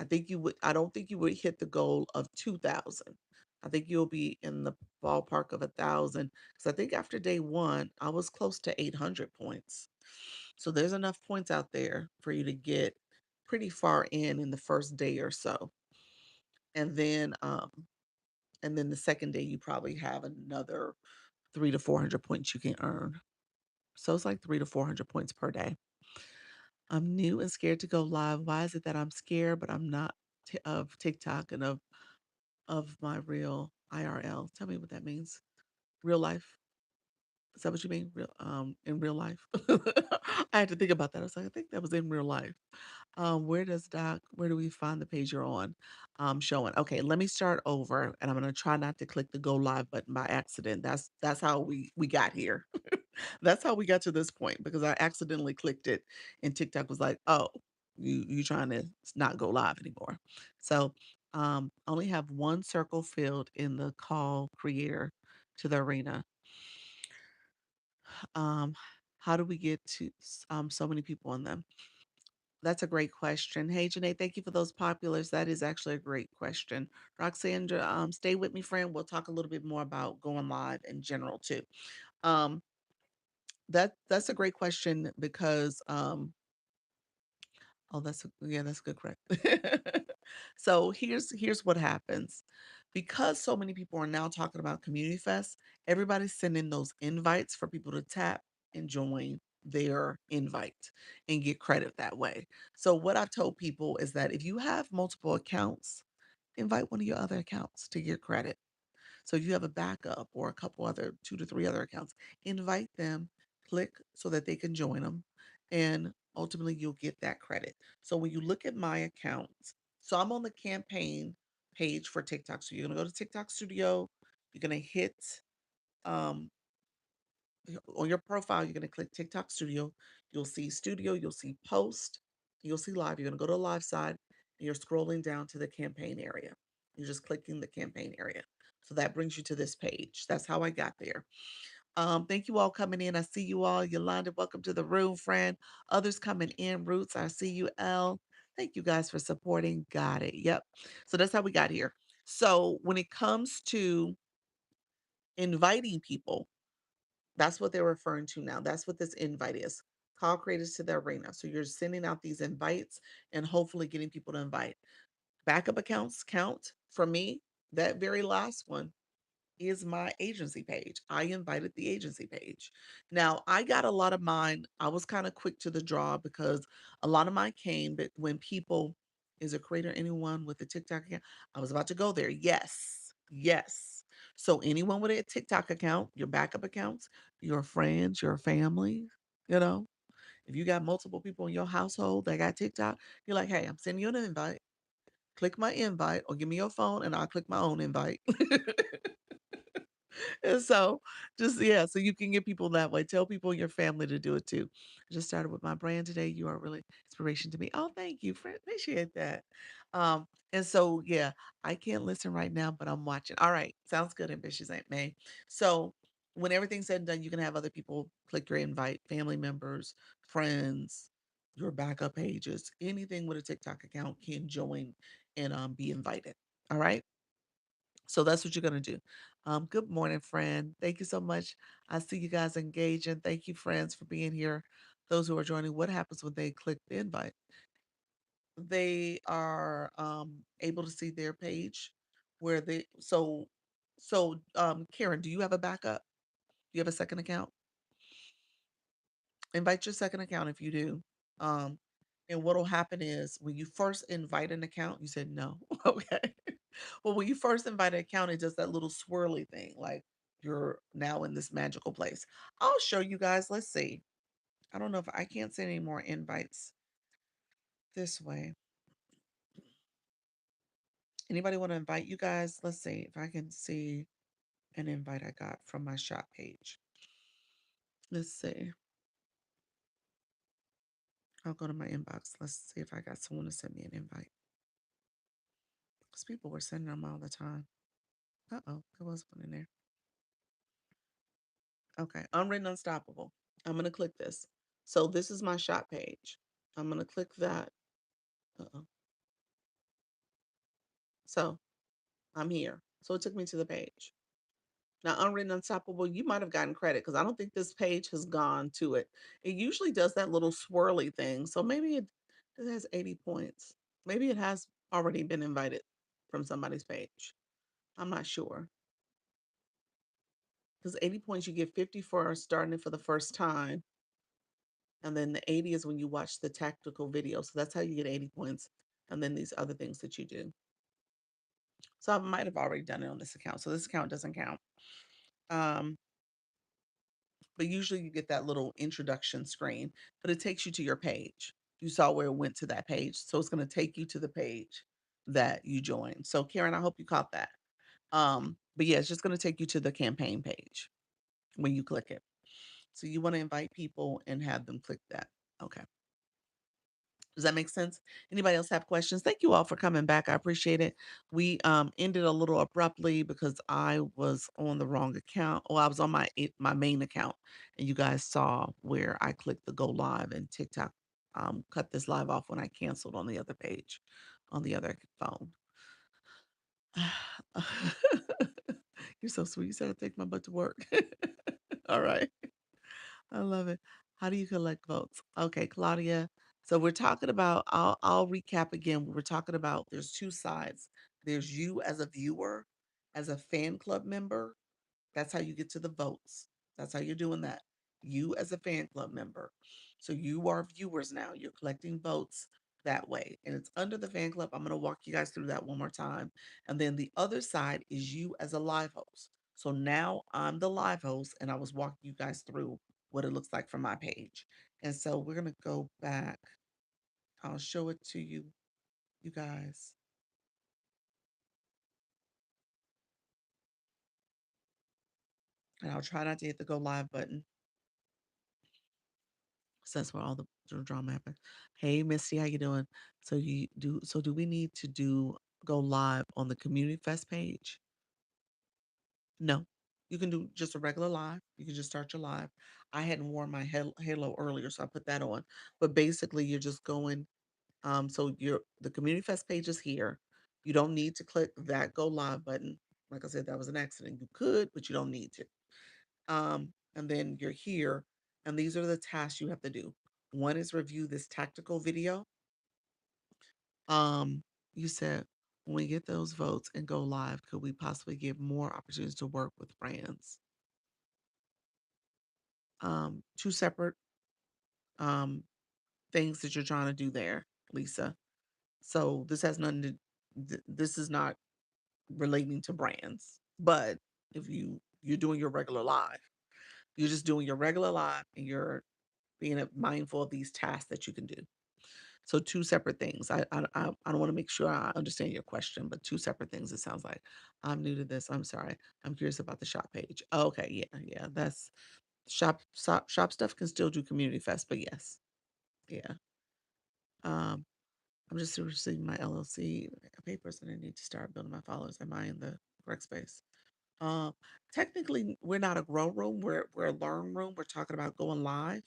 don't think you would hit the goal of 2,000. I think you'll be in the ballpark of 1,000 because I think after day one, I was close to 800 points. So there's enough points out there for you to get pretty far in the first day or so. And then the second day you probably have another 300 to 400 points you can earn. So it's like 300 to 400 points per day. I'm new and scared to go live. Why is it that I'm scared, but I'm not of TikTok and of my real IRL? Tell me what that means. Real life. Is that what you mean? In real life. I had to think about that. I was like, I think that was in real life. Where do we find the page you're on? Showing. Okay, let me start over and I'm gonna try not to click the go live button by accident. That's how we got here. That's how we got to this point because I accidentally clicked it and TikTok was like, oh, you trying to not go live anymore. So I only have one circle filled in the call creator to the arena. Um, how do we get to so many people in them? That's a great question. Hey, Janae, thank you for those populars. That is actually a great question. Roxandra, stay with me, friend. We'll talk a little bit more about going live in general too. Um, that's a great question because oh, that's good, correct. So here's what happens. Because so many people are now talking about Community Fest, everybody's sending those invites for people to tap and join their invite and get credit that way. So what I've told people is that if you have multiple accounts, invite one of your other accounts to get credit. So if you have a backup or a couple other 2 to 3 other accounts, invite them, click so that they can join them, and ultimately you'll get that credit. So when you look at my accounts, so I'm on the campaign page for TikTok. So you're gonna go to TikTok Studio, you're gonna hit um on your profile, you're gonna click TikTok Studio, you'll see post, you'll see live, you're gonna go to the live side, and you're scrolling down to the campaign area. You're just clicking the campaign area. So that brings you to this page. That's how I got there. Thank you all coming in. I see you all. Yolanda, welcome to the room, friend. Others coming in. Roots, I see you, L. Thank you guys for supporting. Got it. Yep. So that's how we got here. So when it comes to inviting people, that's what they're referring to now. That's what this invite is. Call creators to the arena. So you're sending out these invites and hopefully getting people to invite. Backup accounts count for me. That very last one is my agency page. I invited the agency page. Now, I got a lot of mine. I was kind of quick to the draw because a lot of mine came, but when people, is a creator anyone with a TikTok account? I was about to go there. Yes. Yes. So anyone with a TikTok account, your backup accounts, your friends, your family, you know, if you got multiple people in your household that got TikTok, you're like, hey, I'm sending you an invite. Click my invite or give me your phone and I'll click my own invite. And so just yeah, so you can get people that way. Tell people in your family to do it too. I just started with my brand today. You are really inspiration to me. Oh, thank you. Appreciate that. And so yeah, I can't listen right now, but I'm watching. All right. Sounds good, ambitious Aunt May. So when everything's said and done, you can have other people click your invite, family members, friends, your backup pages, anything with a TikTok account can join and be invited. All right. So that's what you're gonna do. Good morning, friend. Thank you so much. I see you guys engaging. Thank you, friends, for being here. Those who are joining, what happens when they click the invite? They are able to see their page where they Karen, do you have a backup? Do you have a second account? Invite your second account if you do. Um, and what'll happen is when you first invite an account, you said no. Okay. Well, when you first invite an account, it does that little swirly thing, like you're now in this magical place. I'll show you guys. Let's see. I don't know if I can't send any more invites this way. Anybody want to invite you guys? Let's see if I can see an invite I got from my shop page. Let's see. I'll go to my inbox. Let's see if I got someone to send me an invite. Because people were sending them all the time. Uh-oh, there was one in there. Okay, Unwritten Unstoppable. I'm gonna click this. So this is my shop page. I'm gonna click that. Uh-oh. So I'm here. So it took me to the page. Now, Unwritten Unstoppable, you might have gotten credit because I don't think this page has gone to it. It usually does that little swirly thing. So maybe it has 80 points. Maybe it has already been invited from somebody's page. I'm not sure. Because 80 points, you get 50 for starting it for the first time. And then the 80 is when you watch the tactical video. So that's how you get 80 points. And then these other things that you do. So I might have already done it on this account. So this account doesn't count. Um, but usually you get that little introduction screen, but it takes you to your page. You saw where it went to that page. So it's going to take you to the page that you joined. So Karen, I hope you caught that. But yeah, it's just going to take you to the campaign page when you click it. So you want to invite people and have them click that. Okay. Does that make sense? Anybody else have questions? Thank you all for coming back. I appreciate it. We ended a little abruptly because I was on the wrong account. Well, I was on my main account, and you guys saw where I clicked the go live and TikTok cut this live off when I canceled on the other page, on the other phone. You're so sweet. You said I'd take my butt to work. All right. I love it. How do you collect votes? Okay, Claudia. So we're talking about, I'll recap again. We're talking about there's two sides. There's you as a viewer, as a fan club member. That's how you get to the votes. That's how you're doing that. You as a fan club member. So you are viewers now. You're collecting votes that way. And it's under the fan club. I'm going to walk you guys through that one more time. And then the other side is you as a live host. So now I'm the live host and I was walking you guys through what it looks like from my page. And so we're going to go back. I'll show it to you, you guys. And I'll try not to hit the go live button. So that's where all the drama happened. Hey, Misty, how you doing? So do we need to go live on the Community Fest page? No. You can do just a regular live. You can just start your live. I hadn't worn my halo earlier, so I put that on. But basically, you're just going. So the Community Fest page is here. You don't need to click that go live button. Like I said, that was an accident. You could, but you don't need to. And then you're here, and these are the tasks you have to do. One is review this tactical video. Um, you said when we get those votes and go live, could we possibly get more opportunities to work with brands? Two separate um, things that you're trying to do there, Lisa. So this has nothing to. This is not relating to brands, but if you're doing your regular live, you're just doing your regular live, and you're being mindful of these tasks that you can do. So two separate things. I don't want to make sure I understand your question, but two separate things. It sounds like I'm new to this. I'm sorry. I'm curious about the shop page. Okay, yeah. That's shop stuff can still do community fest, but yes, yeah. Um, I'm just receiving my LLC papers, and I need to start building my followers. Am I in the correct space? Um, Technically, we're not a grow room. We're a learn room. We're talking about going live,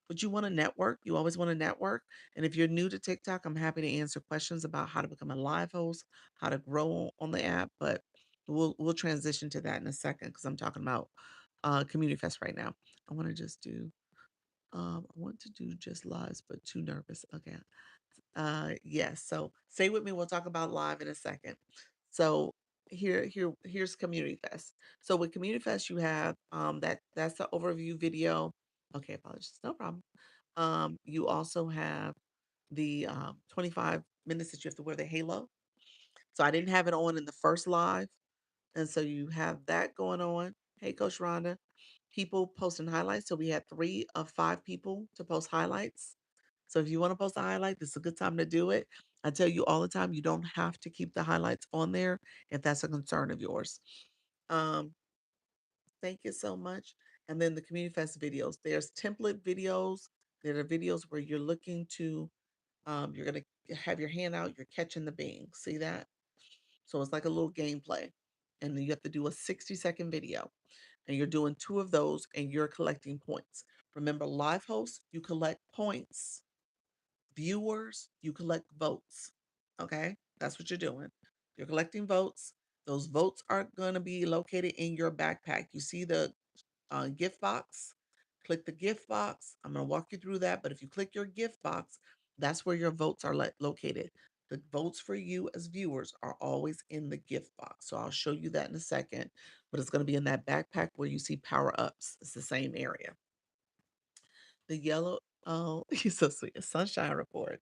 but you want to network. You always want to network. And if you're new to TikTok, I'm happy to answer questions about how to become a live host, how to grow on the app. But we'll transition to that in a second because I'm talking about Community Fest right now. I want to just do. I want to do just lives, but too nervous. Okay. Yes. So stay with me. We'll talk about live in a second. So here's Community Fest. So with Community Fest, you have that's the overview video. Okay, apologies. No problem. You also have the 25 minutes that you have to wear the halo. So I didn't have it on in the first live. And so you have that going on. Hey, Coach Rhonda. People posting highlights. So we had 3 of 5 people to post highlights. So if you want to post a highlight, this is a good time to do it. I tell you all the time, you don't have to keep the highlights on there if that's a concern of yours. Um, thank you so much. And then the Community Fest videos. There's template videos. There are videos where you're looking to, you're going to have your hand out, you're catching the bean. See that? So it's like a little gameplay. And then you have to do a 60-second video. And you're doing 2 of those and you're collecting points. Remember, live hosts, you collect points. Viewers, you collect votes. Okay, that's what you're doing. You're collecting votes. Those votes are going to be located in your backpack. You see the gift box? Click the gift box. I'm going to walk you through that. But if you click your gift box, that's where your votes are located. The votes for you as viewers are always in the gift box. So I'll show you that in a second. But it's going to be in that backpack where you see power ups. It's the same area. The yellow, oh, you're so sweet. A sunshine report.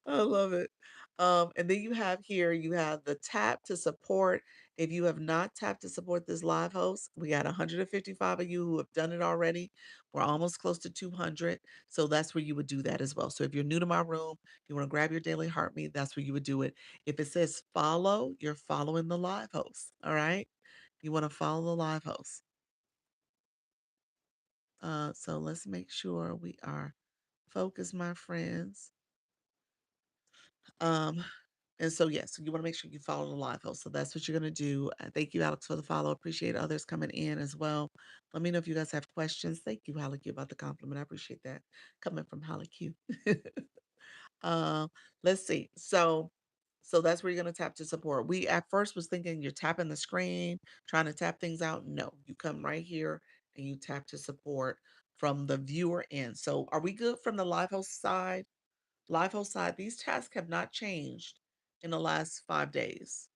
I love it. And then you have the tap to support. If you have not tapped to support this live host, we got 155 of you who have done it already. We're almost close to 200. So that's where you would do that as well. So if you're new to my room, you want to grab your daily heartbeat, that's where you would do it. If it says follow, you're following the live host. All right. You want to follow the live host. So let's make sure we are focused, my friends. Um, and so, yes, you want to make sure you follow the live host. So that's what you're going to do. Thank you, Alex, for the follow. Appreciate others coming in as well. Let me know if you guys have questions. Thank you, Holly Q, about the compliment. I appreciate that coming from Holly Q. uh, let's see. So that's where you're going to tap to support. We at first was thinking you're tapping the screen, trying to tap things out. No, you come right here and you tap to support from the viewer end. So are we good from the live host side? Live host side, these tasks have not changed in the last 5 days.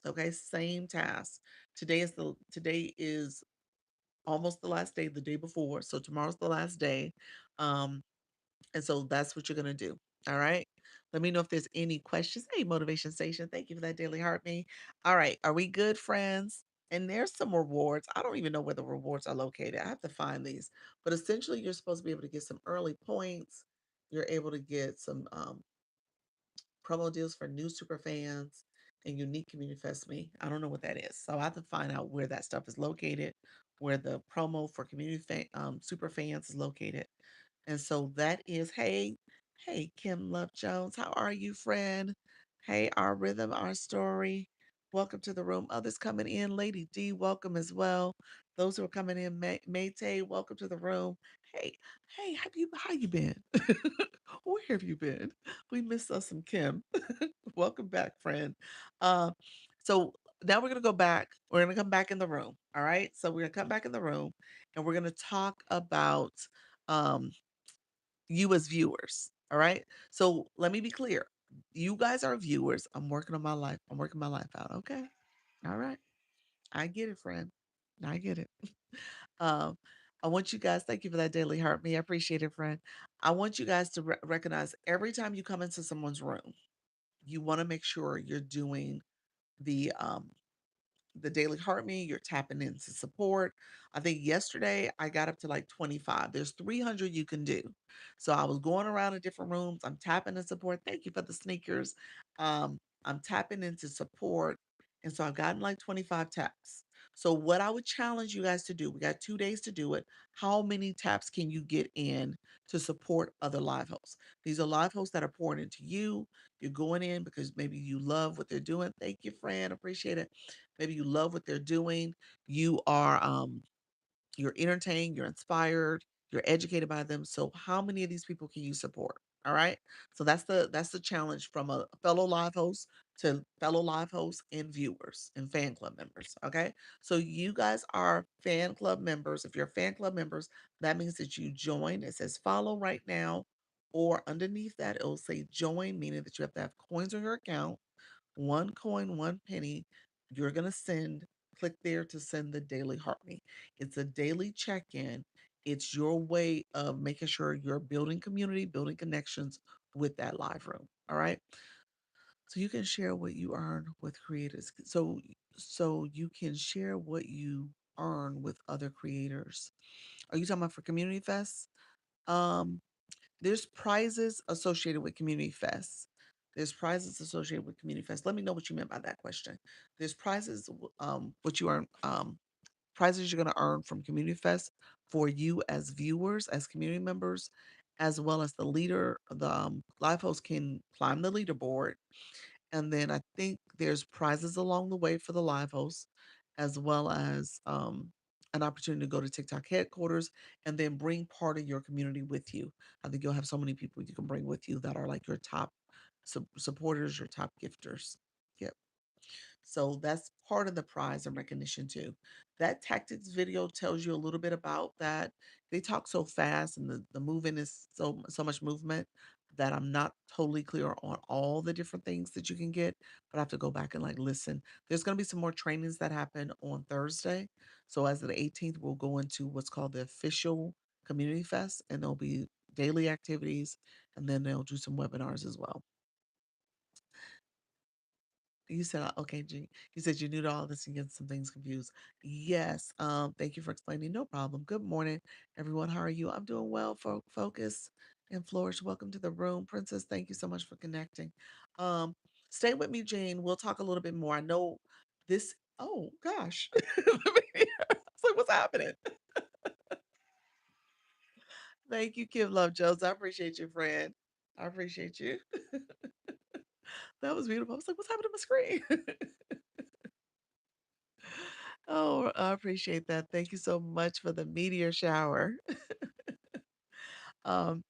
Okay, same task. Today is almost the last day, the day before. So tomorrow's the last day. Um, and so that's what you're gonna do. All right. Let me know if there's any questions. Hey, Motivation Station, thank you for that daily heart me. All right, are we good, friends? And there's some rewards. I don't even know where the rewards are located. I have to find these. But essentially, you're supposed to be able to get some early points. You're able to get some promo deals for new super fans and unique community fest me. I don't know what that is. So I have to find out where that stuff is located, where the promo for super fans is located. And so that is, hey, Kim Love Jones, how are you, friend? Hey, our rhythm, our story. Welcome to the room. Others coming in, Lady D, welcome as well. Those who are coming in, Maytay, welcome to the room. Hey, hey, how you been? Where have you been? We miss us some Kim. Welcome back, friend. Uh, so now we're gonna go back. We're gonna come back in the room. All right. So we're gonna come back in the room and we're gonna talk about um you as viewers. All right. So let me be clear. You guys are viewers. I'm working on my life. I'm working my life out. Okay. All right. I get it, friend. I get it. Um, I want you guys, thank you for that daily heart me. I appreciate it, friend. I want you guys to recognize every time you come into someone's room, you want to make sure you're doing the daily heart me, you're tapping into support. I think yesterday I got up to like 25. There's 300 you can do. So I was going around in different rooms. I'm tapping in support. Thank you for the sneakers. I'm tapping into support. And so I've gotten like 25 taps. So what I would challenge you guys to do, we got 2 days to do it. How many taps can you get in to support other live hosts? These are live hosts that are pouring into you. You're going in because maybe you love what they're doing. Thank you, friend. Appreciate it. Maybe you love what they're doing. You are you're entertained, you're inspired, you're educated by them. So how many of these people can you support? All right. So that's the challenge from a fellow live host to fellow live hosts and viewers and fan club members. Okay. So you guys are fan club members. If you're fan club members, that means that you join. It says follow right now, or underneath that, it'll say join, meaning that you have to have coins on your account, 1 coin, 1 penny. You're going to click there to send the daily heart me. It's a daily check in. It's your way of making sure you're building community, building connections with that live room. All right. So you can share what you earn with creators. So you can share what you earn with other creators. Are you talking about for Community Fest? Um, there's prizes associated with Community Fest. There's prizes associated with Community Fest. Let me know what you meant by that question. There's prizes, what you earn, prizes you're going to earn from Community Fest for you as viewers, as community members, as well as the leader. The live host can climb the leaderboard, and then I think there's prizes along the way for the live hosts, as well as an opportunity to go to TikTok headquarters and then bring part of your community with you. I think you'll have so many people you can bring with you that are like your top supporters, your top gifters. Yep. So that's part of the prize and recognition too. That tactics video tells you a little bit about that. They talk so fast and the movement is so much movement that I'm not totally clear on all the different things that you can get, but I have to go back and like listen. There's gonna be some more trainings that happen on Thursday. So as of the 18th, we'll go into what's called the official community fest, and there'll be daily activities, and then they'll do some webinars as well. You said, okay, G. You said you knew all this and get some things confused. Yes. Thank you for explaining. No problem. Good morning, everyone. How are you? I'm doing well. Focus and flourish. Welcome to the room, Princess. Thank you so much for connecting. Um, stay with me, Jane. We'll talk a little bit more. I know this. Oh gosh, it's like what's happening? Thank you, Kim Love Jones. I appreciate you, friend. I appreciate you. That was beautiful. I was like, what's happening to my screen? Oh, I appreciate that. Thank you so much for the meteor shower. Um,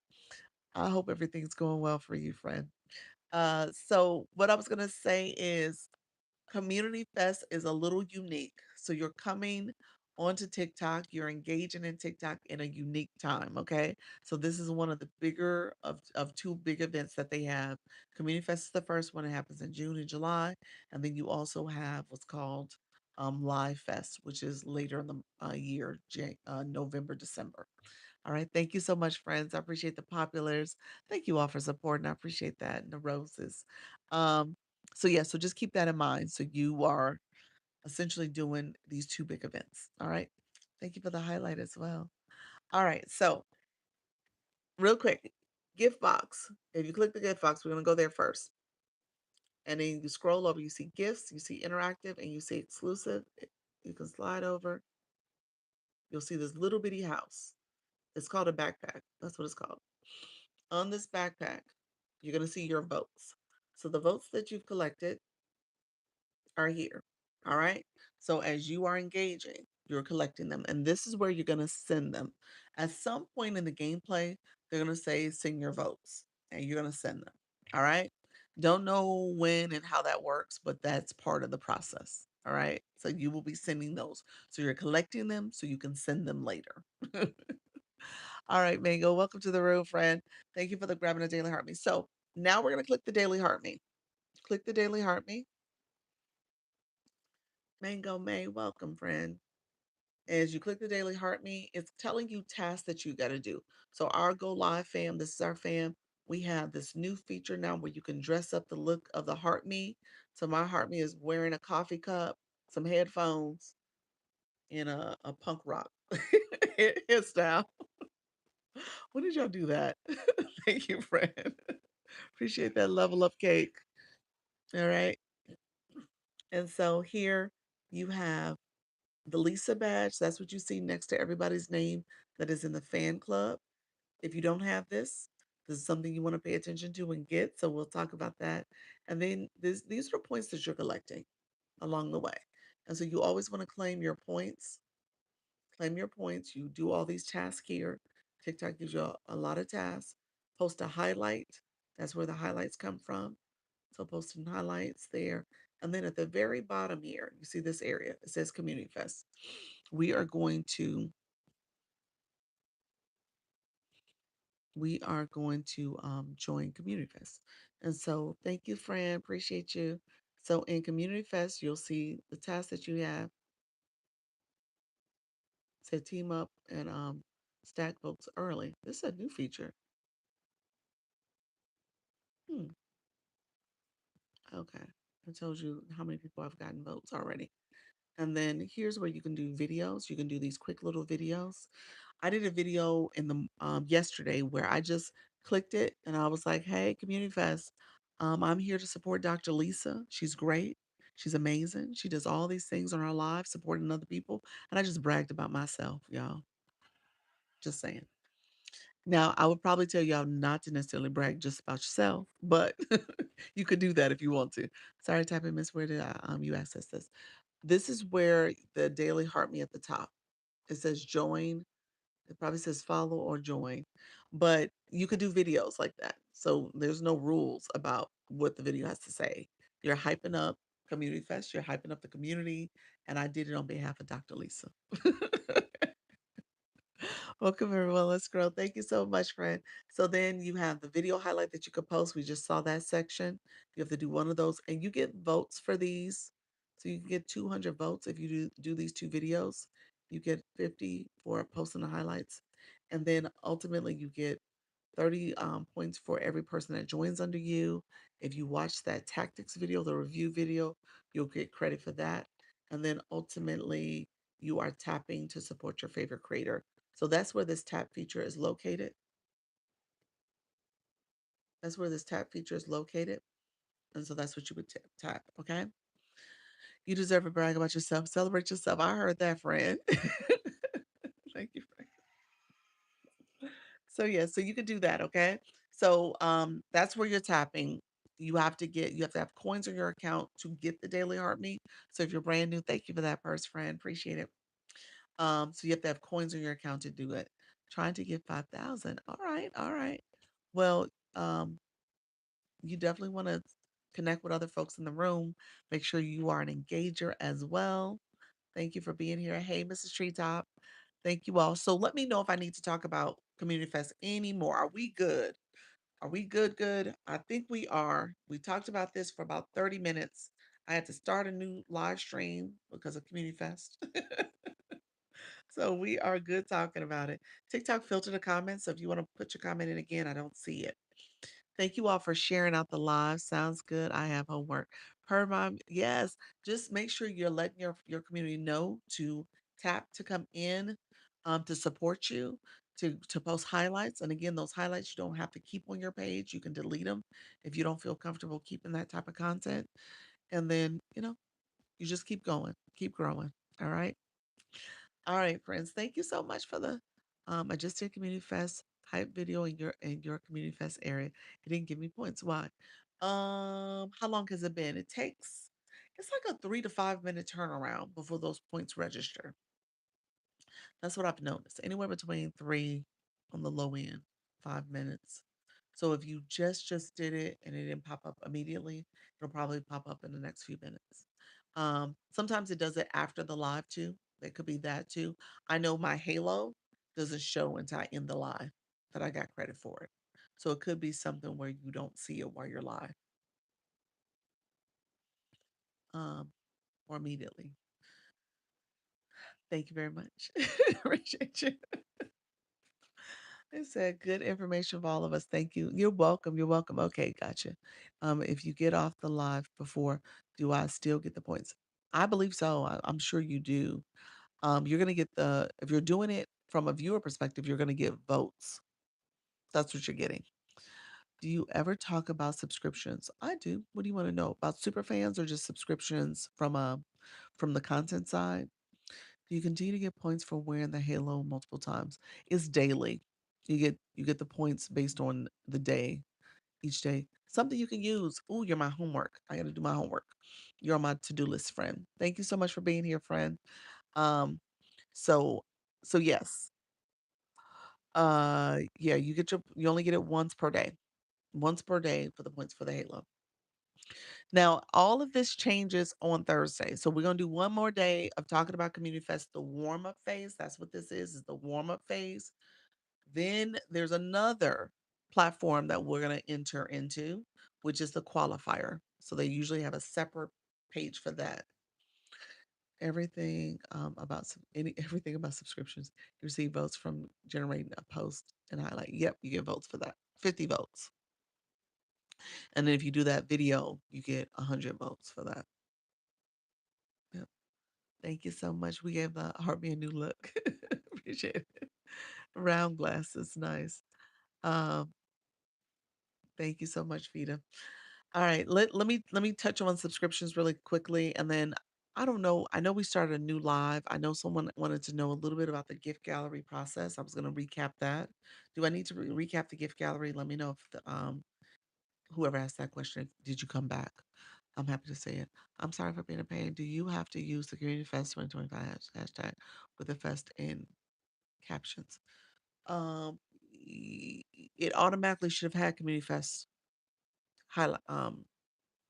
I hope everything's going well for you, friend. So what I was gonna say is Community Fest is a little unique. So you're coming onto TikTok, you're engaging in TikTok in a unique time, okay? So this is one of the bigger of two big events that they have. Community Fest is the first one. It happens in June and July, and then you also have what's called Live Fest, which is later in the year, November, December. All right. Thank you so much, friends. I appreciate the populars. Thank you all for supporting. I appreciate that. And the roses. Um, so yeah, so just keep that in mind. So you are essentially doing these two big events. All right. Thank you for the highlight as well. All right. So real quick, gift box. If you click the gift box, we're gonna go there first. And then you scroll over, you see gifts, you see interactive, and you see exclusive. You can slide over. You'll see this little bitty house. It's called a backpack. That's what it's called. On this backpack, you're gonna see your votes. So the votes that you've collected are here. All right. So as you are engaging, you're collecting them. And this is where you're going to send them. At some point in the gameplay, they're going to say, send your votes, and you're going to send them. All right. Don't know when and how that works, but that's part of the process. All right. So you will be sending those. So you're collecting them so you can send them later. All right, Mango, welcome to the room, friend. Thank you for the grabbing a daily heart me. So now we're gonna click the daily heart me. Click the daily heart me. Mango May, welcome, friend. As you click the daily heart me, it's telling you tasks that you got to do. So our Go Live fam, this is our fam. We have this new feature now where you can dress up the look of the heart me. So my heart me is wearing a coffee cup, some headphones, and a punk rock hairstyle. When did y'all do that? Thank you, friend. Appreciate that level up cake. All right. And so here you have the Lisa badge. That's what you see next to everybody's name that is in the fan club. If you don't have this, this is something you want to pay attention to and get. So we'll talk about that. And then these are points that you're collecting along the way. And so you always want to claim your points. Claim your points. You do all these tasks here. TikTok gives you a lot of tasks. Post a highlight. That's where the highlights come from. So posting highlights there. And then at the very bottom here, you see this area. It says Community Fest. We are going to join Community Fest. And so thank you, friend. Appreciate you. So in Community Fest, you'll see the tasks that you have. Say team up and stack votes early. This is a new feature. Hmm. Okay. I told you how many people have gotten votes already. And then here's where you can do videos. You can do these quick little videos. I did a video in the yesterday where I just clicked it and I was like, "Hey, Community Fest, I'm here to support Dr. Lisa. She's great. She's amazing. She does all these things on her live, supporting other people." And I just bragged about myself, y'all. Just saying. Now, I would probably tell y'all not to necessarily brag just about yourself, but you could do that if you want to. Sorry, typing Miss, where did you access this? This is where the daily heart me at the top. It says join. It probably says follow or join, but you could do videos like that. So there's no rules about what the video has to say. You're hyping up Community Fest, you're hyping up the community, and I did it on behalf of Dr. Lisa. Welcome everyone. Let's grow. Thank you so much, friend. So then you have the video highlight that you could post. We just saw that section. You have to do one of those, and you get votes for these. So you can get 200 votes if you do these two videos. You get 50 for posting the highlights, and then ultimately you get 30 points for every person that joins under you. If you watch that tactics video, the review video, you'll get credit for that. And then ultimately, you are tapping to support your favorite creator. So that's where this tap feature is located. That's where this tap feature is located. And so that's what you would tap. Okay. You deserve a brag about yourself. Celebrate yourself. I heard that, friend. Thank you, friend. So yeah, so you could do that, okay? So that's where you're tapping. You have to have coins on your account to get the daily heart meet. So if you're brand new, thank you for that purse, friend. Appreciate it. So you have to have coins on your account to do it. Trying to get 5,000. All right, all right. Well, um, you definitely want to connect with other folks in the room. Make sure you are an engager as well. Thank you for being here. Hey, Mrs. Treetop. Thank you all. So let me know if I need to talk about Community Fest anymore. Are we good? Are we good? Good. I think we are. We talked about this for about 30 minutes. I had to start a new live stream because of Community Fest. So we are good talking about it. TikTok filtered the comments. So if you want to put your comment in again, I don't see it. Thank you all for sharing out the live. Sounds good. I have homework. Per mom, yes. Just make sure you're letting your community know to tap to come in, to support you, to post highlights. And again, those highlights you don't have to keep on your page. You can delete them if you don't feel comfortable keeping that type of content. And then you just keep going, keep growing. All right. All right, friends. Thank you so much for the I just did Community Fest hype video in your Community Fest area. It didn't give me points. Why? How long has it been? It's like a 3 to 5 minute turnaround before those points register. That's what I've noticed. Anywhere between three on the low end, 5 minutes. So if you just did it and it didn't pop up immediately, it'll probably pop up in the next few minutes. Sometimes it does it after the live too. It could be that too. I know my Halo doesn't show until I end the live that I got credit for it. So it could be something where you don't see it while you're live, um, or immediately. Thank you very much. Appreciate you. It said good information for all of us. Thank you. You're welcome. You're welcome. Okay, gotcha. If you get off the live before, do I still get the points? I believe so. I'm sure you do. You're gonna get if you're doing it from a viewer perspective, you're gonna get votes. That's what you're getting. Do you ever talk about subscriptions? I do. What do you want to know about super fans or just subscriptions from the content side? Do you continue to get points for wearing the halo multiple times? It's daily. You get the points based on the day, each day. Something you can use. Ooh, you're my homework. I got to do my homework. You're on my to-do list, friend. Thank you so much for being here, friend. Um, so so yes. Yeah, you only get it once per day. Once per day for the points for the halo. Now, all of this changes on Thursday. So we're gonna do one more day of talking about Community Fest, the warm-up phase. That's what this is the warm-up phase. Then there's another platform that we're gonna enter into, which is the qualifier. So they usually have a separate page for that. Everything everything about subscriptions. You receive votes from generating a post and highlight. Yep, you get votes for that. 50 votes. And then if you do that video, you get 100 votes for that. Yep. Thank you so much. We gave the Heart Me a new look. Appreciate it. Round glasses, nice. Um, Thank you so much, Vita. All right, let me touch on subscriptions really quickly, and then I don't know. I know we started a new live. I know someone wanted to know a little bit about the gift gallery process. I was going to recap that. Do I need to recap the gift gallery? Let me know if whoever asked that question, did you come back? I'm happy to say it. I'm sorry for being a pain. Do you have to use the Community Fest 2025 hashtag with the fest in captions? Um, it automatically should have had Community Fest highlight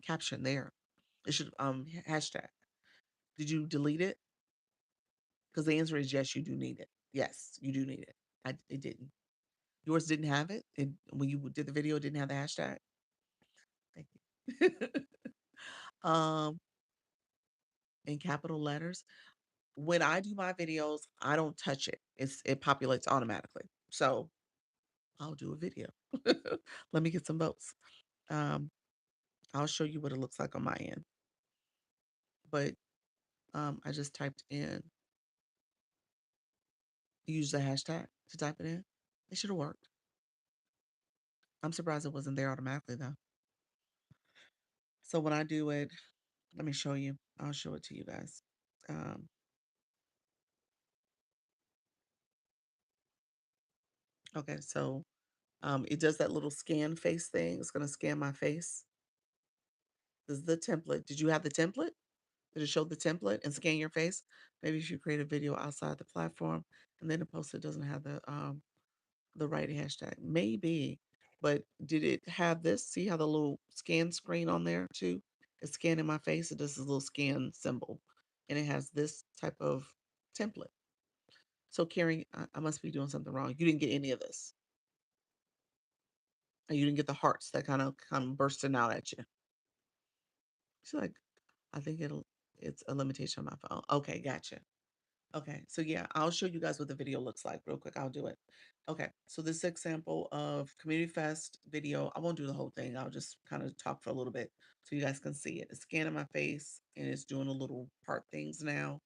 caption there. It should hashtag. Did you delete it? Because the answer is yes, you do need it. Yes, you do need it. It didn't. Yours didn't have it. When you did the video, it didn't have the hashtag. Thank you. um, in capital letters. When I do my videos, I don't touch it. It populates automatically. So I'll do a video. Let me get some votes. Um, I'll show you what it looks like on my end. But I just typed in, use the hashtag to type it in. It should have worked. I'm surprised it wasn't there automatically though. So when I do it, let me show you. I'll show it to you guys. Um, okay, so it does that little scan face thing. It's gonna scan my face. This is the template. Did you have the template? Did it show the template and scan your face? Maybe if you create a video outside the platform and then the post it doesn't have the right hashtag. Maybe, but did it have this? See how the little scan screen on there too? It's scanning my face. It does this little scan symbol, and it has this type of template. So, Carrie, I must be doing something wrong. You didn't get any of this. And you didn't get the hearts that kind of bursting out at you. She's like, I think it's a limitation on my phone. Okay, gotcha. Okay, so yeah, I'll show you guys what the video looks like real quick. I'll do it. Okay, so this example of Community Fest video, I won't do the whole thing. I'll just kind of talk for a little bit so you guys can see it. It's scanning my face and it's doing a little part things now.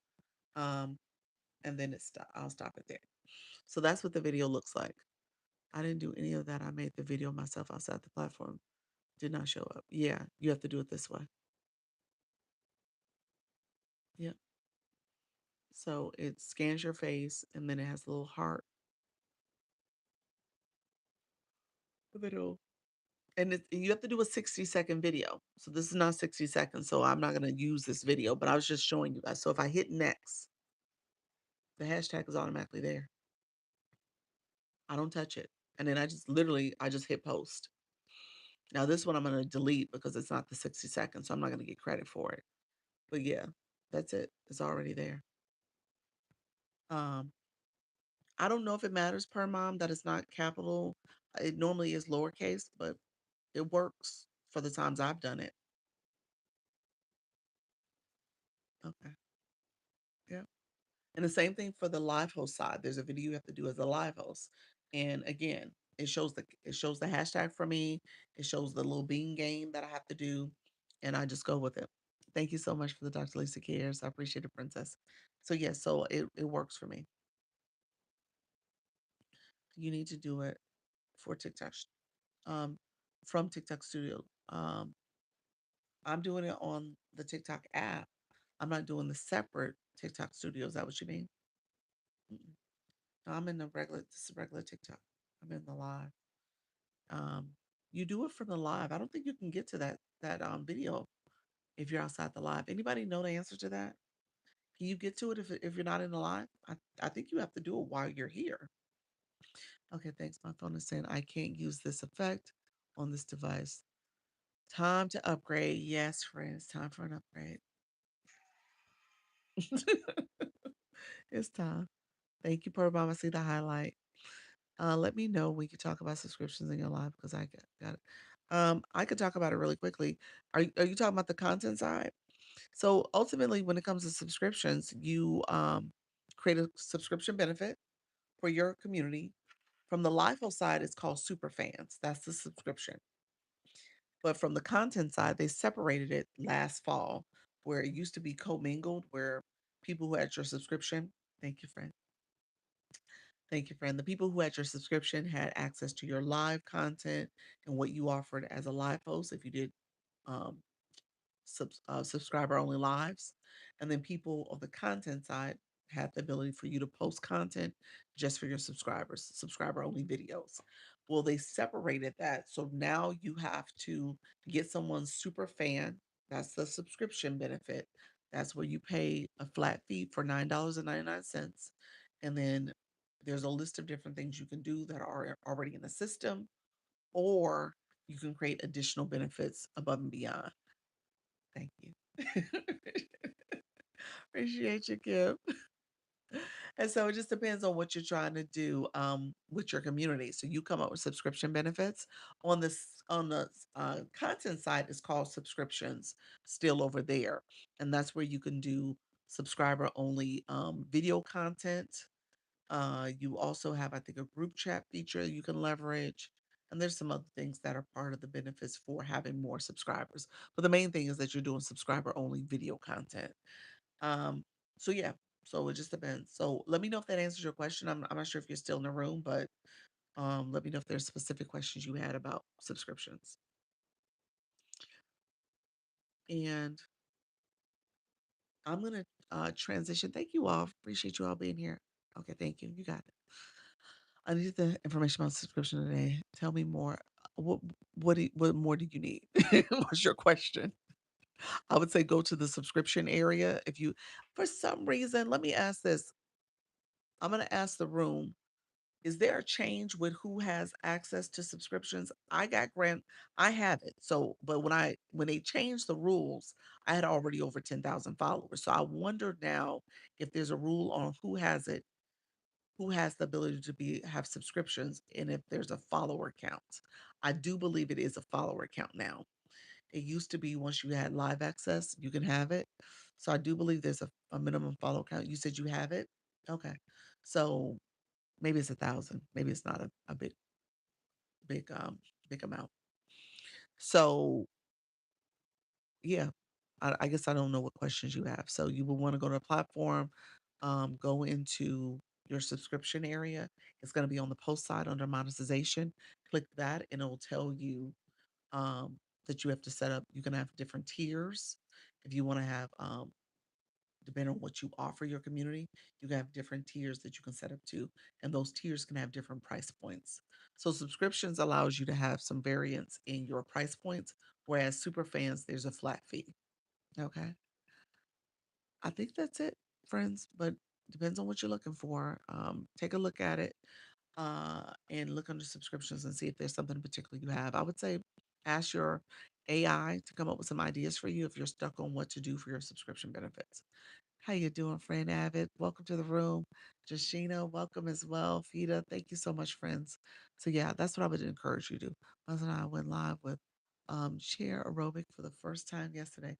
Um, and then I'll stop it there. So that's what the video looks like. I didn't do any of that. I made the video myself outside the platform. Did not show up. Yeah, you have to do it this way. Yeah. So it scans your face and then it has a little heart. The video. And you have to do a 60-second video. So this is not 60 seconds. So I'm not going to use this video, but I was just showing you guys. So if I hit next, the hashtag is automatically there. I don't touch it. And then I just hit post. Now this one I'm going to delete because it's not the 60 seconds. So I'm not going to get credit for it. But yeah, that's it. It's already there. Um, I don't know if it matters per mom that it's not capital. It normally is lowercase, but it works for the times I've done it. Okay. Yeah. And the same thing for the live host side. There's a video you have to do as a live host. And again, it shows the hashtag for me. It shows the little bean game that I have to do. And I just go with it. Thank you so much for the Dr. Lisa Cares. I appreciate it, Princess. So yes, so it works for me. You need to do it for TikTok. Um, from TikTok Studio. I'm doing it on the TikTok app. I'm not doing the separate TikTok Studio. Is that what you mean? Mm-mm. No, I'm in the regular. This is regular TikTok. I'm in the live. Um, you do it from the live. I don't think you can get to that video if you're outside the live. Anybody know the answer to that? Can you get to it if you're not in the live? I think you have to do it while you're here. Okay, thanks. My phone is saying I can't use this effect on this device. Time to upgrade. Yes, friends, time for an upgrade. It's time. Thank you, Per Mom. I see the highlight. Let me know we can talk about subscriptions in your life because I got it. I could talk about it really quickly. Are you talking about the content side? So ultimately, when it comes to subscriptions, you create a subscription benefit for your community. From the LIFO side, it's called super fans. That's the subscription. But from the content side, they separated it last fall, where it used to be commingled, where people who had your subscription, thank you, friend. Thank you, friend. The people who had your subscription had access to your live content and what you offered as a live host if you did um, subscriber only lives. And then people on the content side had the ability for you to post content just for your subscribers, subscriber only videos. Well, they separated that. So now you have to get someone's super fan. That's the subscription benefit. That's where you pay a flat fee for $9.99. And then there's a list of different things you can do that are already in the system, or you can create additional benefits above and beyond. Thank you. Appreciate you, Kim. And so it just depends on what you're trying to do with your community. So you come up with subscription benefits on the content side. It's called subscriptions still over there, and that's where you can do subscriber only video content. You also have, I think, a group chat feature you can leverage. And there's some other things that are part of the benefits for having more subscribers. But the main thing is that you're doing subscriber only video content. Um, so yeah, so it just depends. So let me know if that answers your question. I'm not sure if you're still in the room, but let me know if there's specific questions you had about subscriptions. And I'm gonna transition. Thank you all. Appreciate you all being here. Okay, thank you. You got it. I need the information about subscription today. Tell me more. What what more do you need? What's your question? I would say go to the subscription area. If you, for some reason, let me ask this. I'm gonna ask the room. Is there a change with who has access to subscriptions? I have it. So, but when they changed the rules, I had already over 10,000 followers. So I wonder now if there's a rule on who has it, who has the ability to have subscriptions, and if there's a follower count. I do believe it is a follower count now. It used to be once you had live access, you can have it. So I do believe there's a minimum follow count. You said you have it? Okay. So maybe it's 1,000. Maybe it's not a big big amount. So yeah, I guess I don't know what questions you have. So you will want to go to the platform, go into your subscription area. It's going to be on the post side under monetization. Click that and it will tell you that you have to set up. You can have different tiers if you want to have depending on what you offer your community, you can have different tiers that you can set up to, and those tiers can have different price points. So subscriptions allows you to have some variance in your price points, whereas super fans, there's a flat fee. Okay. I think that's it, friends, but depends on what you're looking for. Take a look at it and look under subscriptions and see if there's something in particular you have. I would say ask your AI to come up with some ideas for you if you're stuck on what to do for your subscription benefits. How you doing, friend Avid? Welcome to the room. Jashina, welcome as well. Fida, thank you so much, friends. So yeah, that's what I would encourage you to do. My husband and I went live with chair aerobic for the first time yesterday.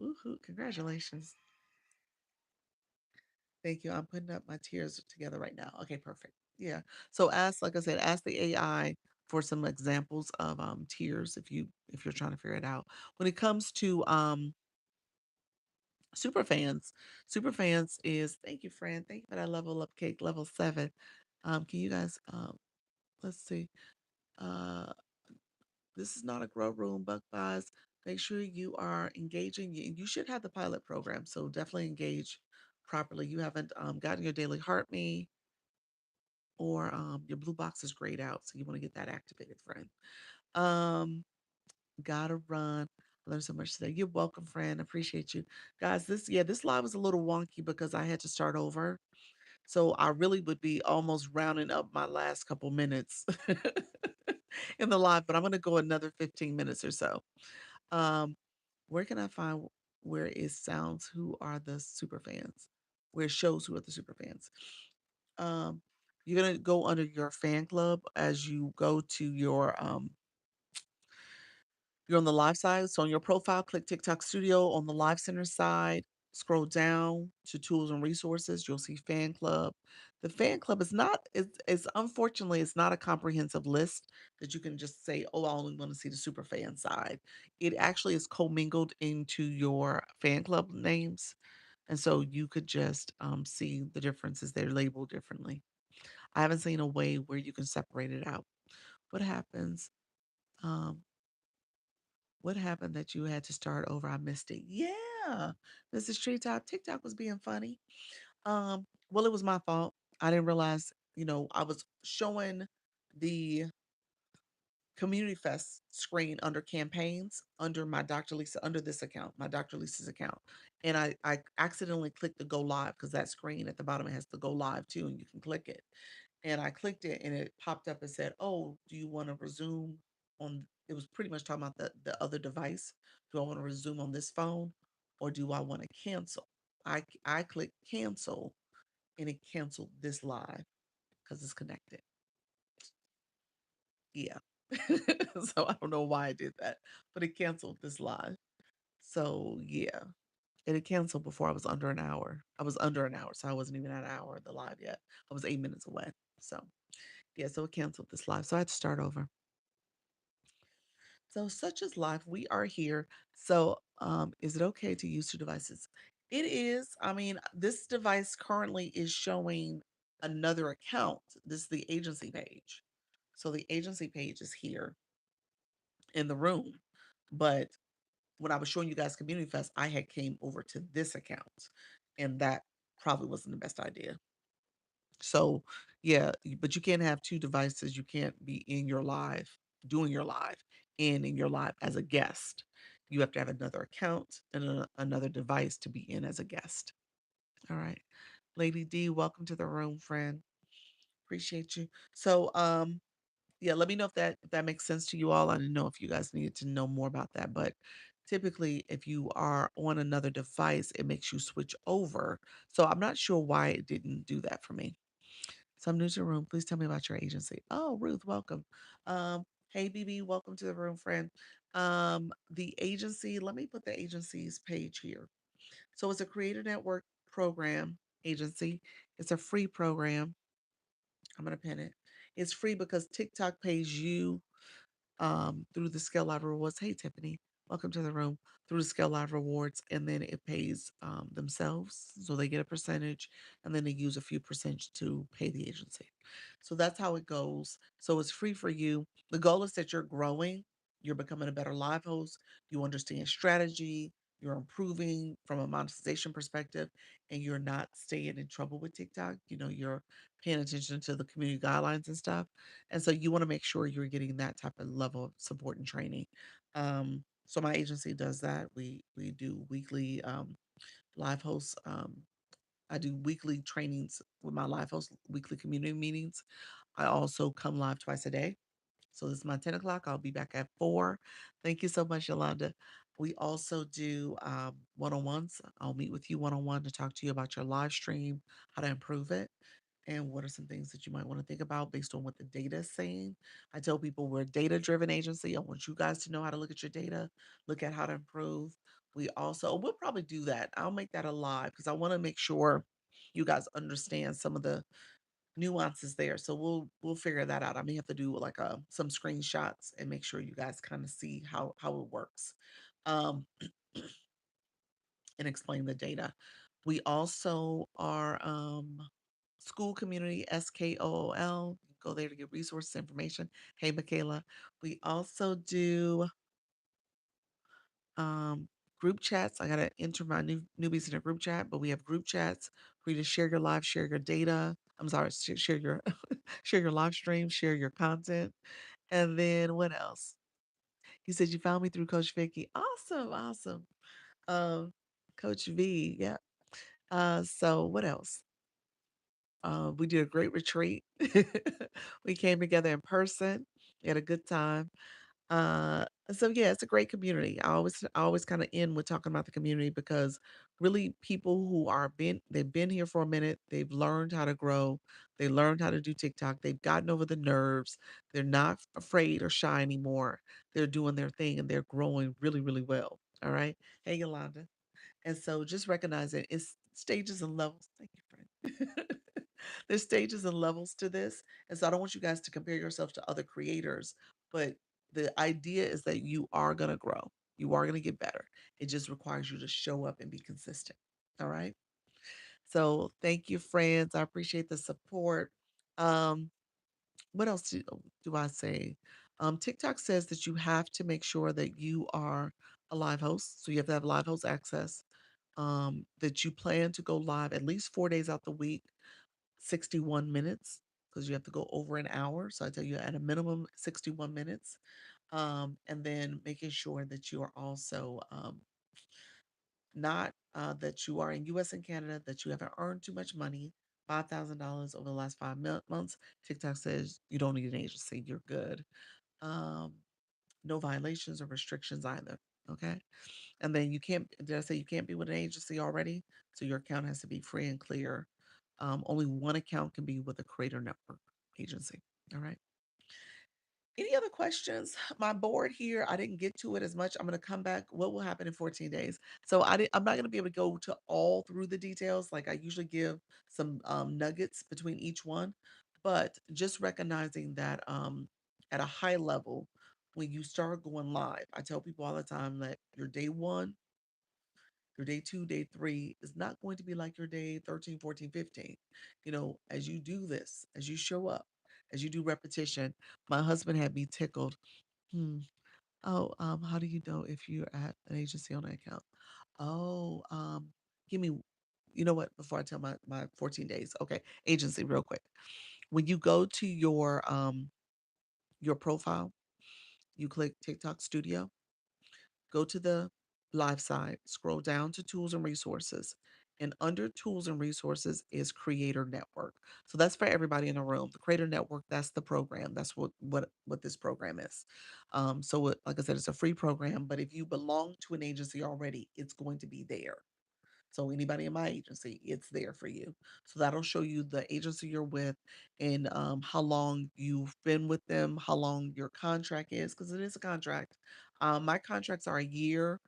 Woohoo, congratulations. Thank you. I'm putting up my tiers together right now. Okay, perfect. Yeah. So ask, like I said, ask the AI for some examples of tiers if you're trying to figure it out. When it comes to super fans, super fans is thank you, friend. Thank you for that level up cake, level 7. Can you guys let's see. Uh this is not a grow room, bug buys. Make sure you are engaging. You should have the pilot program, so definitely engage properly. You haven't gotten your daily heart me or your blue box is grayed out, so you want to get that activated, friend. Um, gotta run. I learned so much today. You're welcome, friend. Appreciate you, guys. This live was a little wonky because I had to start over, so I really would be almost rounding up my last couple minutes in the live, but I'm gonna go another 15 minutes or so. Um, where can I find where it sounds who are the super fans? Where it shows who are the super fans? Um, you're gonna go under your fan club as you go to you're on the live side. So on your profile, click TikTok Studio on the Live Center side. Scroll down to tools and resources. You'll see fan club. The fan club is not, it's unfortunately, it's not a comprehensive list that you can just say, oh, I only want to see the super fan side. It actually is commingled into your fan club names. And so you could just see the differences. They're labeled differently. I haven't seen a way where you can separate it out. What happens? Um, what happened that you had to start over? I missed it. Yeah, Mrs. Treetop, TikTok was being funny. Well, it was my fault. I didn't realize, I was showing the Community Fest screen under campaigns under my Dr. Lisa, under this account, my Dr. Lisa's account. And I accidentally clicked the go live because that screen at the bottom has the go live too, and you can click it. And I clicked it and it popped up and said, oh, do you want to resume on, it was pretty much talking about the other device. Do I want to resume on this phone or do I want to cancel? I clicked cancel and it canceled this live because it's connected. Yeah. So I don't know why I did that, but it canceled this live. So yeah. And it canceled before I was under an hour. I was under an hour, so I wasn't even at an hour of the live yet. I was 8 minutes away. So yeah, so it canceled this live. So I had to start over. So such is life. We are here. So is it okay to use two devices? It is. I mean, this device currently is showing another account. This is the agency page. So the agency page is here in the room. But when I was showing you guys Community Fest, I had came over to this account. And that probably wasn't the best idea. So yeah, but you can't have two devices. You can't be in your live, doing your live, and in your live as a guest. You have to have another account and another device to be in as a guest. All right. Lady D, welcome to the room, friend. Appreciate you. So yeah, let me know if that makes sense to you all. I didn't know if you guys needed to know more about that, but typically if you are on another device, it makes you switch over. So I'm not sure why it didn't do that for me. So I'm new to the room. Please tell me about your agency. Oh, Ruth, welcome. Hey BB, welcome to the room, friend. The agency, let me put the agency's page here. So it's a creator network program agency. It's a free program. I'm gonna pin it. It's free because TikTok pays you through the Scale Live Rewards. Hey, Tiffany, welcome to the room. Through the Scale Live Rewards, and then it pays themselves, so they get a percentage, and then they use a few percentage to pay the agency. So that's how it goes. So it's free for you. The goal is that you're growing, you're becoming a better live host, you understand strategy, you're improving from a monetization perspective, and you're not staying in trouble with TikTok. You're paying attention to the community guidelines and stuff. And so you want to make sure you're getting that type of level of support and training. So my agency does that. We do weekly live hosts. I do weekly trainings with my live host, weekly community meetings. I also come live twice a day. So this is my 10 o'clock. I'll be back at 4. Thank you so much, Yolanda. We also do one-on-ones. I'll meet with you one-on-one to talk to you about your live stream, how to improve it, and what are some things that you might want to think about based on what the data is saying. I tell people we're a data-driven agency. I want you guys to know how to look at your data, look at how to improve. We'll probably do that. I'll make that a live because I want to make sure you guys understand some of the nuances there. So we'll figure that out. I may have to do like some screenshots and make sure you guys kind of see how it works. Um, and explain the data. We also are school community SKOOL. Go there to get resources information. Hey Michaela. We also do um group chats. I gotta enter my newbies in a group chat, but we have group chats for you to share your live, share your data. I'm sorry, share your share your live stream, share your content. And then what else? He said you found me through Coach Vicky. Awesome, awesome. Um, Coach V, yeah. So what else? We did a great retreat. We came together in person. We had a good time. So yeah, it's a great community. I always kind of end with talking about the community because really people who they've been here for a minute, they've learned how to grow, they learned how to do TikTok, they've gotten over the nerves, they're not afraid or shy anymore. They're doing their thing and they're growing really, really well. All right. Hey Yolanda. And so just recognizing it's stages and levels. Thank you, friend. There's stages and levels to this. And so I don't want you guys to compare yourself to other creators, but the idea is that you are going to grow. You are going to get better. It just requires you to show up and be consistent. All right. So thank you, friends. I appreciate the support. Um, what else do I say? TikTok says that you have to make sure that you are a live host. So you have to have live host access, that you plan to go live at least 4 days out the week, 61 minutes, because you have to go over an hour. So I tell you at a minimum 61 minutes. And then making sure that you are also not that you are in US and Canada, that you haven't earned too much money, $5,000 over the last 5 months. TikTok says you don't need an agency, you're good. Um, no violations or restrictions either. Okay. And then did I say you can't be with an agency already? So your account has to be free and clear. Only one account can be with a creator network agency. All right. Any other questions? My board here, I didn't get to it as much. I'm going to come back. What will happen in 14 days? So I'm not going to be able to go to all through the details. Like I usually give some nuggets between each one, but just recognizing that at a high level, when you start going live, I tell people all the time that your day one, your day two, day three is not going to be like your day 13, 14, 15. As you do this, as you show up, as you do repetition, my husband had me tickled. Hmm. Oh, how do you know if you're at an agency on an account? Oh, give me, you know what, before I tell my 14 days. Okay, agency real quick. When you go to your profile, you click TikTok Studio, go to the live side, scroll down to tools and resources. And under tools and resources is Creator Network. So that's for everybody in the room. The Creator Network, that's the program. That's what this program is. Like I said, it's a free program, but if you belong to an agency already, it's going to be there. So anybody in my agency, it's there for you. So that'll show you the agency you're with and how long you've been with them, how long your contract is, because it is a contract. My contracts are a year,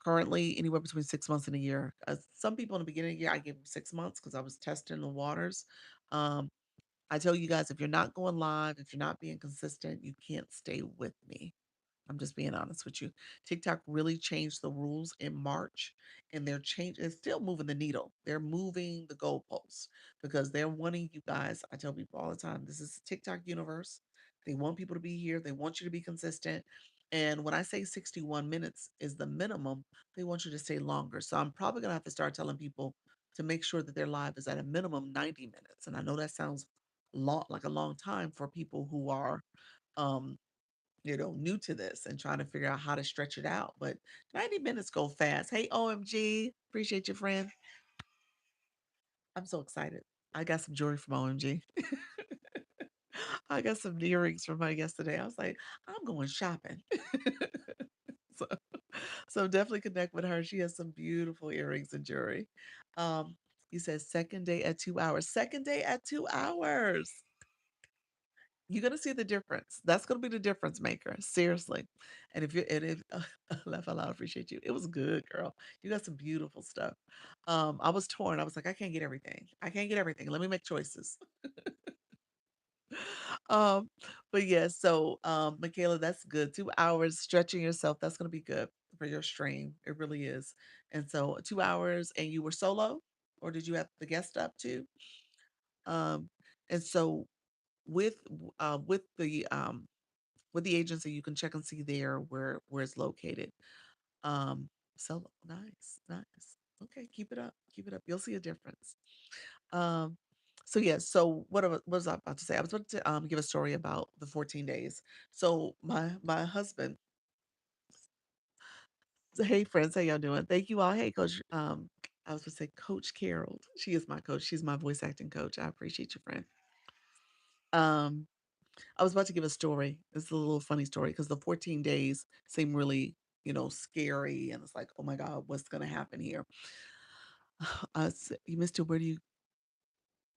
currently anywhere between 6 months and a year. Some people in the beginning of the year, I gave them 6 months because I was testing the waters. Um, I tell you guys, if you're not going live, if you're not being consistent, you can't stay with me. I'm just being honest with you. TikTok really changed the rules in March, and it's still moving the needle. They're moving the goalposts because they're wanting you guys. I tell people all the time, this is TikTok universe. They want people to be here. They want you to be consistent. And when I say 61 minutes is the minimum, they want you to stay longer. So I'm probably gonna have to start telling people to make sure that their live is at a minimum 90 minutes. And I know that sounds like a long time for people who are um new to this and trying to figure out how to stretch it out. But 90 minutes go fast. Hey, OMG, appreciate you, friend. I'm so excited. I got some jewelry from OMG. I got some earrings from her yesterday. I was like, I'm going shopping. So, So definitely connect with her. She has some beautiful earrings and jewelry. Um, you said second day at 2 hours. Second day at 2 hours. You're gonna see the difference. That's gonna be the difference maker, seriously. And if laugh out loud, appreciate you. It was good, girl. You got some beautiful stuff. I was torn. I was like, I can't get everything. I can't get everything. Let me make choices. Um, but yeah, so Michaela, that's good. 2 hours stretching yourself, that's gonna be good for your stream. It really is. And so 2 hours and you were solo, or did you have the guest up too? Um, and so with with the agency, you can check and see there where it's located. So nice, nice. Okay, keep it up, keep it up. You'll see a difference. Um, so yeah, so what was I about to say? I was about to give a story about the 14 days. So my husband, so, hey friends, how y'all doing? Thank you all. Hey, Coach. I was gonna say Coach Carol. She is my coach. She's my voice acting coach. I appreciate you, friend. Um, I was about to give a story. It's a little funny story because the 14 days seem really, scary, and it's like, oh my God, what's gonna happen here? Mister, where do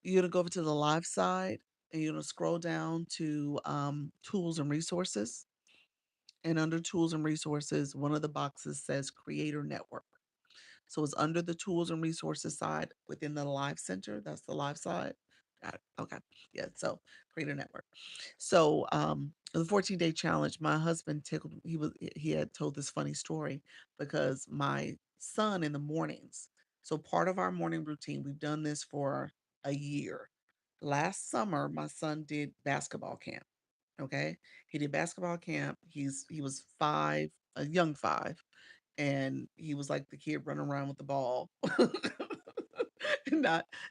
you're gonna go over to the live side and you're gonna scroll down to tools and resources. And under tools and resources, one of the boxes says creator network. So it's under the tools and resources side within the live center. That's the live side. Got it. Okay. Yeah. So creator network. So the 14-day challenge, my husband tickled, he had told this funny story because my son in the mornings. So part of our morning routine, we've done this for a year. Last summer, my son did basketball camp. Okay. He did basketball camp. He was 5, a young 5, and he was like the kid running around with the ball. And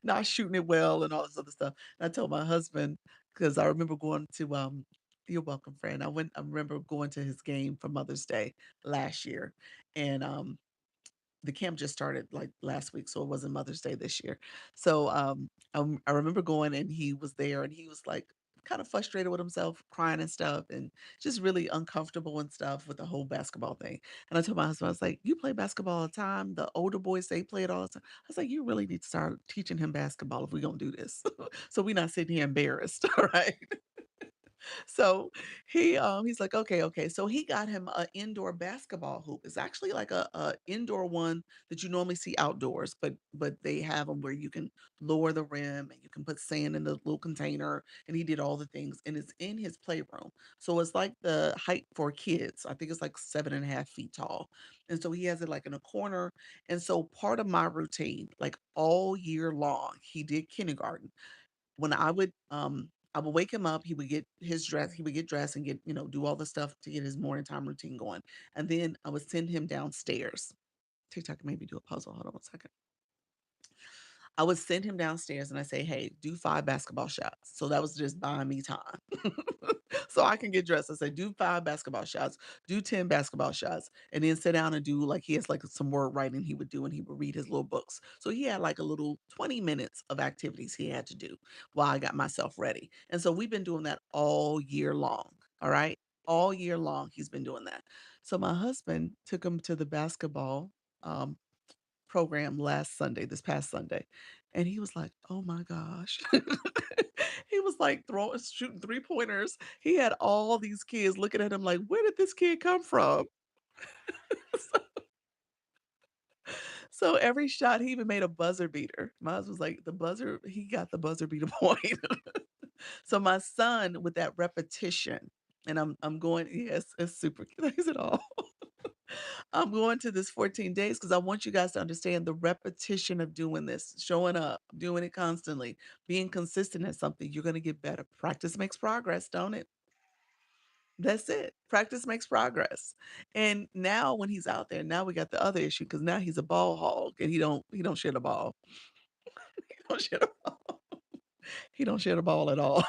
not shooting it well and all this other stuff. And I told my husband, because I remember going to you're welcome, friend. I remember going to his game for Mother's Day last year. And the camp just started like last week, so it wasn't Mother's Day this year. So I remember going and he was there and he was like kind of frustrated with himself, crying and stuff, and just really uncomfortable and stuff with the whole basketball thing. And I told my husband, I was like, "You play basketball all the time. The older boys they play it all the time." I was like, "You really need to start teaching him basketball if we're gonna do this, so we're not sitting here embarrassed, all right?" So he's like, okay, okay. So he got him an indoor basketball hoop. It's actually like a indoor one that you normally see outdoors, but they have them where you can lower the rim and you can put sand in the little container. And he did all the things, and it's in his playroom. So it's like the height for kids. I think it's like 7.5 feet tall. And so he has it like in a corner. And so part of my routine, like all year long, he did kindergarten when I would wake him up, he would get dressed and get, do all the stuff to get his morning time routine going. And then I would send him downstairs. TikTok maybe do a puzzle. Hold on 1 second. I would send him downstairs and I say, "Hey, do 5 basketball shots." So that was just buying me time. So I can get dressed. I say, "Do 5 basketball shots, do 10 basketball shots," and then sit down and do like he has like some word writing he would do and he would read his little books. So he had like a little 20 minutes of activities he had to do while I got myself ready. And so we've been doing that all year long. All right. All year long, he's been doing that. So my husband took him to the basketball um, program last Sunday, this past Sunday, and he was like, "Oh my gosh." He was like throwing shooting three-pointers. He had all these kids looking at him like, "Where did this kid come from?" So every shot, he even made a buzzer beater. My husband was like, "The buzzer he got the buzzer beater point." So my son with that repetition, and I'm going, yes, it's super cute. Is it all? I'm going to this 14 days because I want you guys to understand the repetition of doing this, showing up, doing it constantly, being consistent at something. You're going to get better. Practice makes progress, don't it? That's it. Practice makes progress. And now when he's out there, now we got the other issue because now he's a ball hog and he don't share the ball. He don't share the ball. He don't share the ball at all.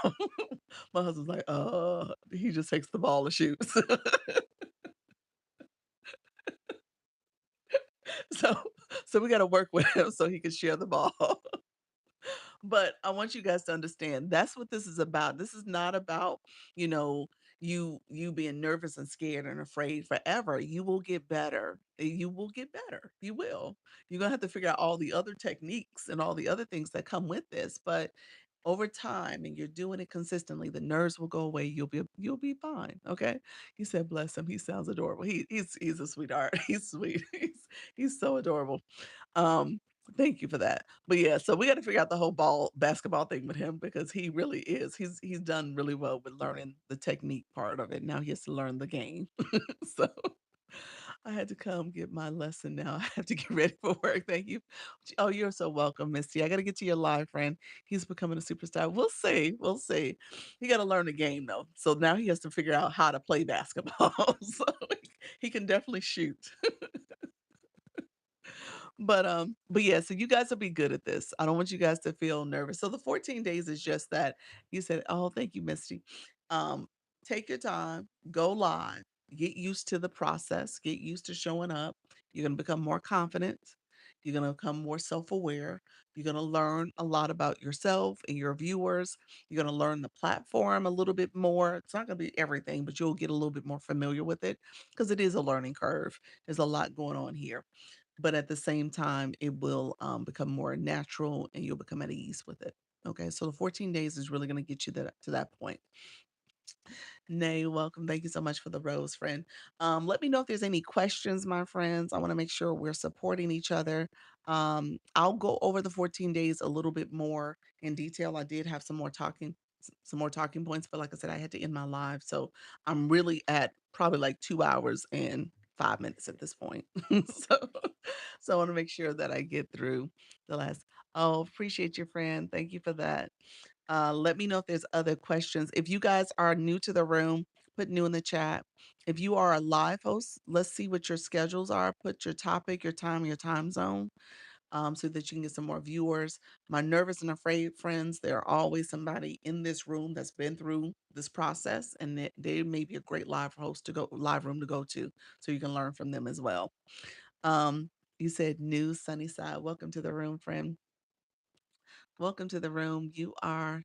My husband's like, he just takes the ball and shoots. So so we gotta work with him so he can share the ball. But I want you guys to understand that's what this is about. This is not about, you know, you being nervous and scared and afraid forever. You will get better. You will get better. You will. You're gonna have to figure out all the other techniques and all the other things that come with this, but over time and you're doing it consistently, the nerves will go away. You'll be fine. Okay. He said, bless him. He sounds adorable. He's a sweetheart. He's sweet. He's so adorable. Um, Thank you for that. But yeah, so we got to figure out the whole basketball thing with him because he really is. He's done really well with learning the technique part of it. Now he has to learn the game. So I had to come get my lesson now. I have to get ready for work. Thank you. Oh, you're so welcome, Misty. I got to get to your live friend. He's becoming a superstar. We'll see. We'll see. He got to learn the game though. So now he has to figure out how to play basketball. So he can definitely shoot. But yeah, so you guys will be good at this. I don't want you guys to feel nervous. So the 14 days is just that. You said, "Oh, thank you, Misty." Um, Take your time, go live, get used to the process, get used to showing up. You're gonna become more confident. You're gonna become more self-aware. You're gonna learn a lot about yourself and your viewers. You're gonna learn the platform a little bit more. It's not gonna be everything, but you'll get a little bit more familiar with it because it is a learning curve. There's a lot going on here, but at the same time, it will become more natural and you'll become at ease with it. Okay, so the 14 days is really going to get you to that point. Nay, welcome. Thank you so much for the rose, friend. Let me know if there's any questions, my friends. I want to make sure we're supporting each other. I'll go over the 14 days a little bit more in detail. I did have some more talking points, but like I said, I had to end my live. So I'm really at probably like 2 hours and 5 minutes at this point. so, so I want to make sure that I get through the last. Oh, appreciate your friend. Thank you for that. Let me know if there's other questions. If you guys are new to the room, put new in the chat. If you are a live host, let's see what your schedules are. Put your topic, your time zone, so that you can get some more viewers. My nervous and afraid friends, there are always somebody in this room that's been through this process, and they may be a great live room to go to, so you can learn from them as well. You said new sunny side. Welcome to the room, friend. Welcome to the room. You are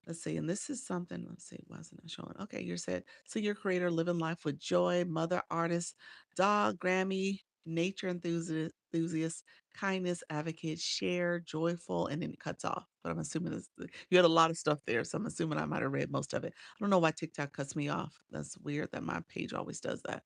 Let's see, and this is something, let's see, why isn't it showing? Okay, you said, so your creator, living life with joy, mother, artist, dog, Grammy, nature enthusiast, kindness, advocate, share, joyful, and then it cuts off. But I'm assuming you had a lot of stuff there, so I'm assuming I might have read most of it. I don't know why TikTok cuts me off. That's weird that my page always does that.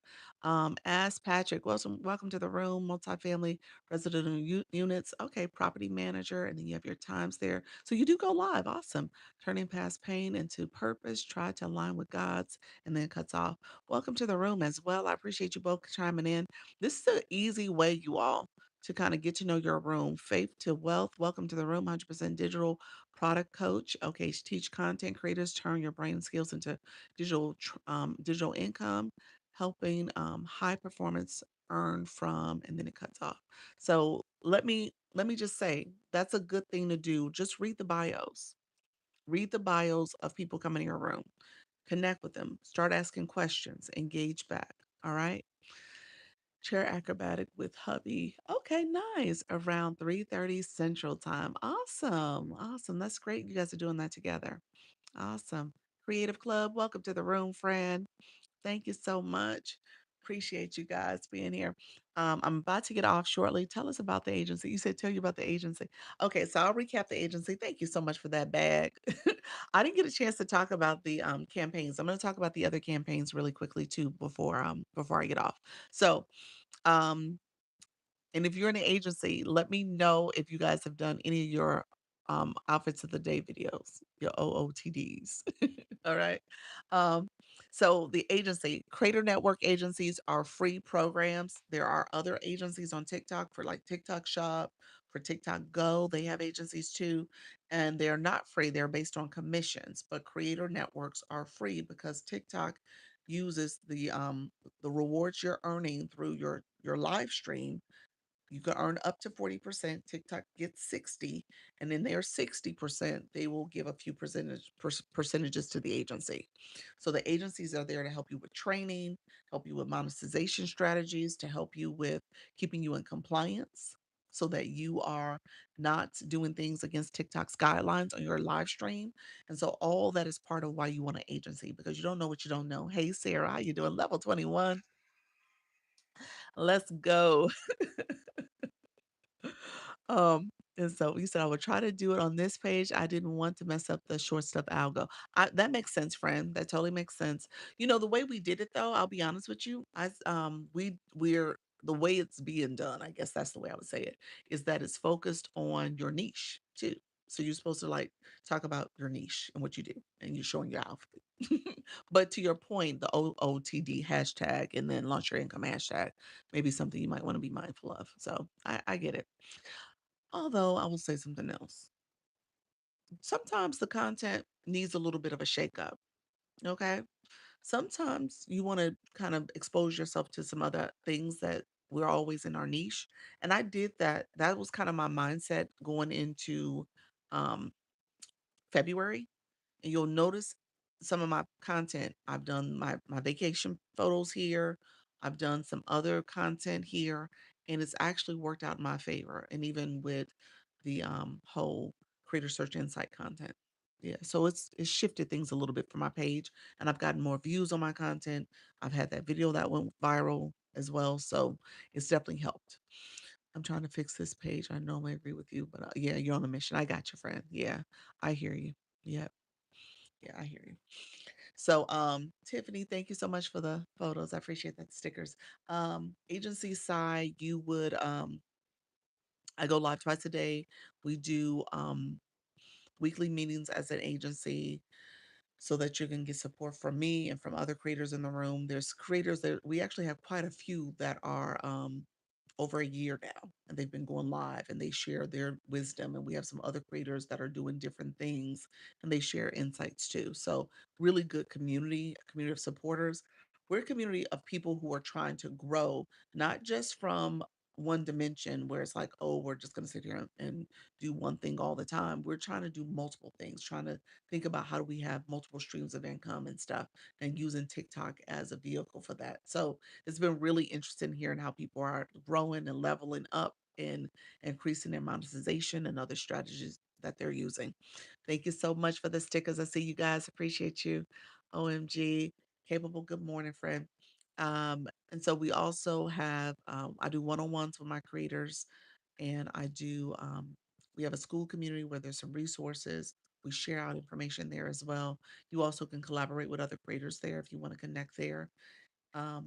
Ask Patrick, welcome to the room, multifamily residential units. Okay, property manager, and then you have your times there. So you do go live. Awesome. Turning past pain into purpose, try to align with God's, and then cuts off. Welcome to the room as well. I appreciate you both chiming in. This is an easy way, you all, to kind of get to know your room. Faith to wealth. Welcome to the room. 100% digital product coach. Okay, teach content creators, turn your brain skills into digital income, helping high performance earn from, and then it cuts off. So let me just say that's a good thing to do. Just read the bios. Read the bios of people coming in your room. Connect with them. Start asking questions. Engage back. All right. Chair acrobatic with hubby. Okay, nice. Around 3:30 Central Time. Awesome. Awesome. That's great. You guys are doing that together. Awesome. Creative Club, welcome to the room, friend. Thank you so much. Appreciate you guys being here. I'm about to get off shortly. Tell us about the agency. You said tell you about the agency. Okay, so I'll recap the agency. Thank you so much for that bag. I didn't get a chance to talk about the campaigns. I'm going to talk about the other campaigns really quickly too before I get off. So um and if you're in an agency, let me know if you guys have done any of your outfits of the day videos, your OOTDs. All right. Um, so the agency, Creator Network agencies are free programs. There are other agencies on TikTok for like TikTok Shop, for TikTok Go. They have agencies too, and they're not free. They're based on commissions, but Creator Networks are free because TikTok uses the rewards you're earning through your live stream. You can earn up to 40%. TikTok gets 60, and then their 60%, they will give a few percentages to the agency. So the agencies are there to help you with training, help you with monetization strategies, to help you with keeping you in compliance. so that you are not doing things against TikTok's guidelines on your live stream. And so all that is part of why you want an agency because you don't know what you don't know. Hey Sarah, how you doing? Level 21. Let's go. Um, and so you said I would try to do it on this page. I didn't want to mess up the short stuff algo. That makes sense, friend. That totally makes sense. You know, the way we did it though, I'll be honest with you. We're the way it's being done, I guess that's the way I would say it, is that it's focused on your niche too. So you're supposed to like talk about your niche and what you do, and you're showing your outfit. But to your point, the OOTD hashtag and then launch your income hashtag may be something you might want to be mindful of. So I get it. Although I will say something else. Sometimes the content needs a little bit of a shakeup. Okay. Sometimes you want to kind of expose yourself to some other things that we're always in our niche. And I did that. That was kind of my mindset going into um, February. And you'll notice some of my content. I've done my vacation photos here. I've done some other content here, and it's actually worked out in my favor. And even with the whole creator search insight content. Yeah, so it's shifted things a little bit for my page, and I've gotten more views on my content. I've had that video that went viral as well, so it's definitely helped. I'm trying to fix this page. I know I agree with you, but yeah, you're on a mission. I got you, friend. Yeah, I hear you. Yeah. Yeah, I hear you. So, Tiffany, thank you so much for the photos. I appreciate that stickers. Agency side, you would I go live twice a day. We do weekly meetings as an agency so that you can get support from me and from other creators in the room. There's creators that we actually have quite a few that are over a year now, and they've been going live and they share their wisdom. And we have some other creators that are doing different things and they share insights too. So, really good community, a community of supporters. We're a community of people who are trying to grow, not just from one dimension where it's like, oh, we're just going to sit here and do one thing all the time. We're trying to do multiple things, trying to think about how do we have multiple streams of income and stuff, and using TikTok as a vehicle for that. So, it's been really interesting hearing how people are growing and leveling up and increasing their monetization and other strategies that they're using. Thank you so much for the stickers. I see you guys. Appreciate you. OMG. Capable. Good morning, friend. And so we also have, I do one-on-ones with my creators, and we have a school community where there's some resources. We share out information there as well. You also can collaborate with other creators there if you want to connect there.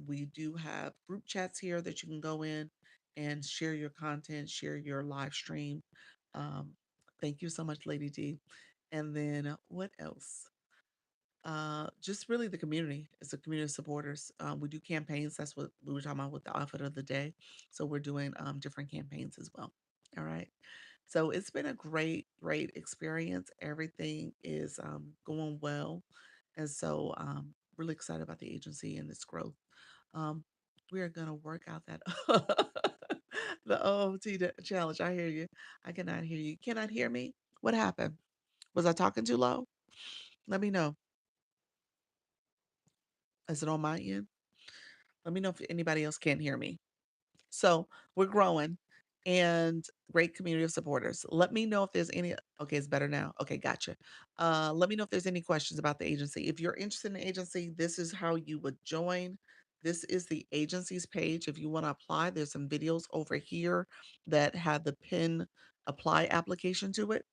We do have group chats here that you can go in and share your content, share your live stream. Um, thank you so much, Lady D. And then what else? Just really the community. It's a community of supporters. We do campaigns. That's what we were talking about with the outfit of the day. So we're doing different campaigns as well. All right. So it's been a great experience. Everything is going well. And so really excited about the agency and its growth. Um, we are gonna work out that the challenge. I hear you. I cannot hear you. Cannot hear me? What happened? Was I talking too low? Let me know. Is it on my end? Let me know if anybody else can't hear me. So we're growing and great community of supporters. Let me know if there's any. Okay, it's better now. Okay, gotcha. Let me know if there's any questions about the agency. If you're interested in the agency, this is how you would join. This is the agency's page. If you want to apply, there's some videos over here that have the pin apply application to it.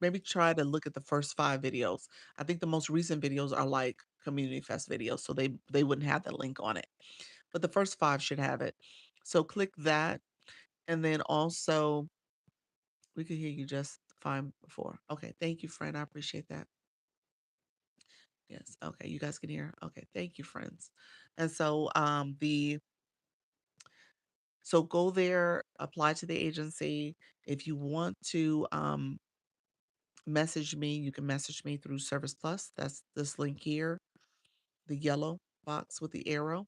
Maybe try to look at the first 5 videos. I think the most recent videos are like community fest videos, so they wouldn't have that link on it. But the first 5 should have it. So click that, and then also we could hear you just fine before. Okay, thank you, friend. I appreciate that. Yes. Okay, you guys can hear. Okay, thank you, friends. And so so go there, apply to the agency. If you want to message me, you can message me through Service Plus. That's this link here, the yellow box with the arrow.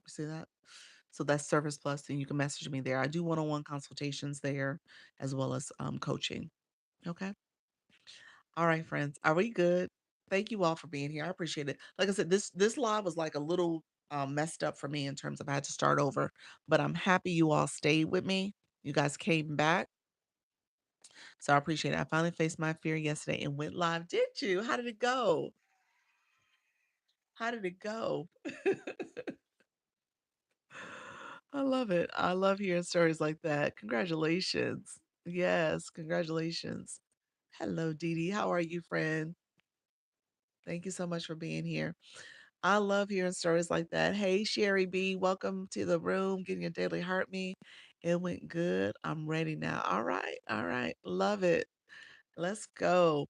You see that? So that's Service Plus, and you can message me there. I do one-on-one consultations there as well as coaching. Okay. All right, friends. Are we good? Thank you all for being here. I appreciate it. Like I said, this live was like a little messed up for me in terms of I had to start over. But I'm happy you all stayed with me. You guys came back. So I appreciate it. I finally faced my fear yesterday and went live. Did you? How did it go? How did it go? I love it. I love hearing stories like that. Congratulations. Yes, congratulations. Hello, Dee Dee. How are you, friend? Thank you so much for being here. I love hearing stories like that. Hey, Sherry B, welcome to the room. Getting your daily heart me. It went good. I'm ready now. All right. All right. Love it. Let's go.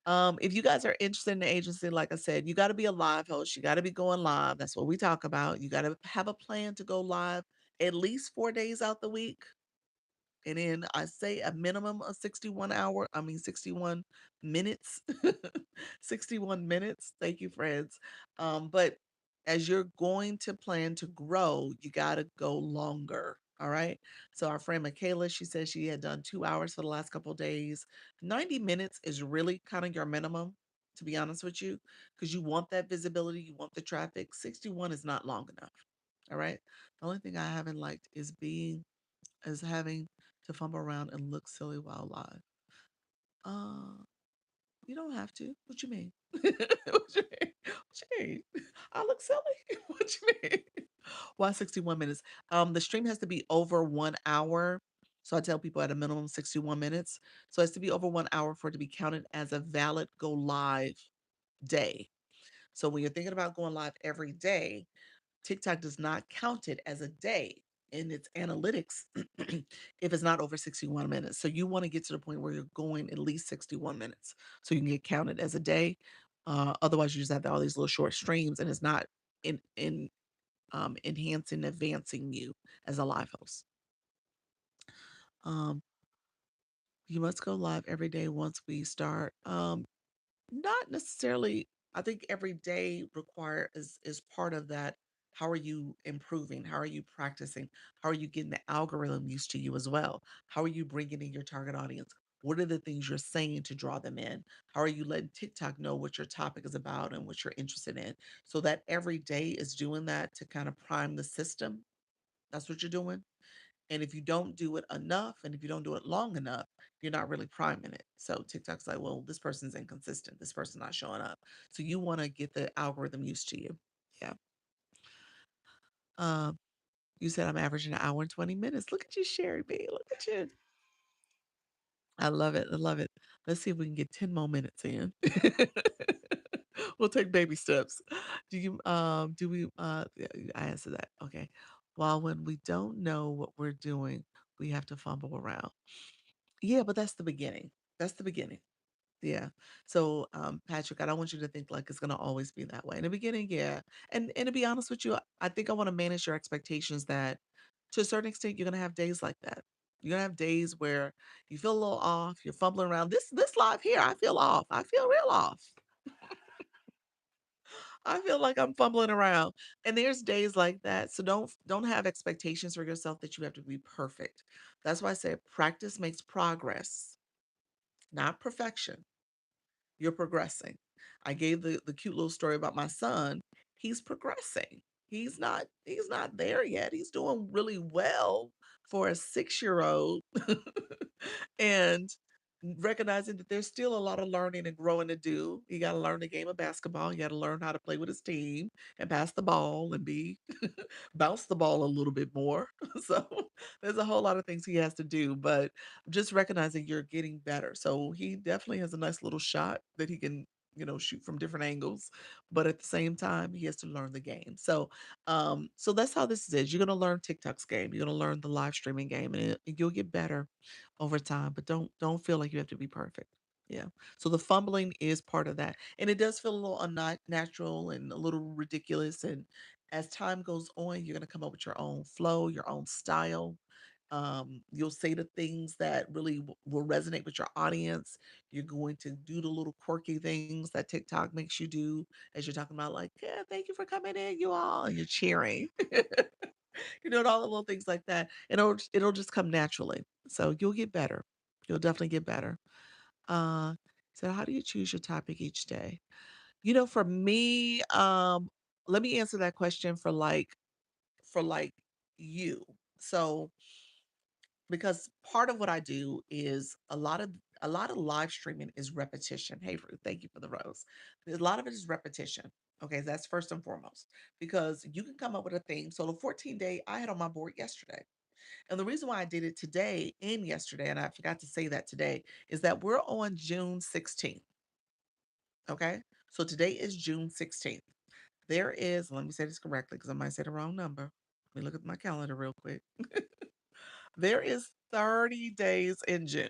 If you guys are interested in the agency, like I said, you got to be a live host. You got to be going live. That's what we talk about. You got to have a plan to go live at least 4 days out the week. And then I say a minimum of 61 minutes. 61 minutes. Thank you, friends. But as you're going to plan to grow, you got to go longer. All right. So our friend Michaela, she said she had done 2 hours for the last couple of days. 90 minutes is really kind of your minimum, to be honest with you, because you want that visibility, you want the traffic. 61 is not long enough. All right. The only thing I haven't liked is having to fumble around and look silly while live. Uh, you don't have to. What you mean? What you mean? What you mean? I look silly. What you mean? Why 61 minutes? The stream has to be over 1 hour. So I tell people at a minimum 61 minutes. So it has to be over 1 hour for it to be counted as a valid go live day. So when you're thinking about going live every day, TikTok does not count it as a day in its analytics if it's not over 61 minutes. So you want to get to the point where you're going at least 61 minutes so you can get counted as a day. Otherwise, you just have all these little short streams and it's not in enhancing, advancing you as a live host. Um, you must go live every day once we start. Not necessarily. I think every day is part of that. How are you improving? How are you practicing? How are you getting the algorithm used to you as well? How are you bringing in your target audience? What are the things you're saying to draw them in? How are you letting TikTok know what your topic is about and what you're interested in? So that every day is doing that to kind of prime the system. That's what you're doing. And if you don't do it enough and if you don't do it long enough, you're not really priming it. So TikTok's like, well, this person's inconsistent. This person's not showing up. So you want to get the algorithm used to you. Yeah. Um, you said I'm averaging an hour and 20 minutes. Look at you, Sherry B. Look at you. I love it. I love it. Let's see if we can get 10 more minutes in. We'll take baby steps. Do we yeah, I answer that. Okay. While when we don't know what we're doing, we have to fumble around. Yeah, but that's the beginning. That's the beginning. Yeah. So, Patrick, I don't want you to think like it's gonna always be that way. In the beginning, yeah. And to be honest with you, I think I want to manage your expectations that to a certain extent you're gonna have days like that. You're gonna have days where you feel a little off, you're fumbling around. This live here, I feel off. I feel real off. I feel like I'm fumbling around. And there's days like that. So don't have expectations for yourself that you have to be perfect. That's why I say practice makes progress, not perfection. You're progressing. I gave the cute little story about my son. He's progressing. He's not there yet. He's doing really well for a 6-year-old. And recognizing that there's still a lot of learning and growing to do. You got to learn the game of basketball. You got to learn how to play with his team and pass the ball and be bounce the ball a little bit more. So there's a whole lot of things he has to do, but just recognizing you're getting better. So he definitely has a nice little shot that he can, shoot from different angles, but at the same time, he has to learn the game. So that's how this is. You're gonna learn TikTok's game. You're gonna learn the live streaming game, and you'll get better over time. But don't feel like you have to be perfect. Yeah. So the fumbling is part of that, and it does feel a little unnatural and a little ridiculous. And as time goes on, you're gonna come up with your own flow, your own style. You'll say the things that really will resonate with your audience. You're going to do the little quirky things that TikTok makes you do as you're talking about, like, yeah, thank you for coming in, you all, and you're cheering. You're doing all the little things like that, and it'll just come naturally. So you'll get better. You'll definitely get better. So how do you choose your topic each day? For me, let me answer that question for like you. So because part of what I do is a lot of live streaming is repetition. Hey Ruth, thank you for the rose. A lot of it is repetition. Okay, that's first and foremost because you can come up with a theme. So the 14-day I had on my board yesterday. And the reason why I did it today and yesterday, and I forgot to say that today, is that we're on June 16th. Okay. So today is June 16th. There is, let me say this correctly because I might say the wrong number. Let me look at my calendar real quick. There is 30 days in June.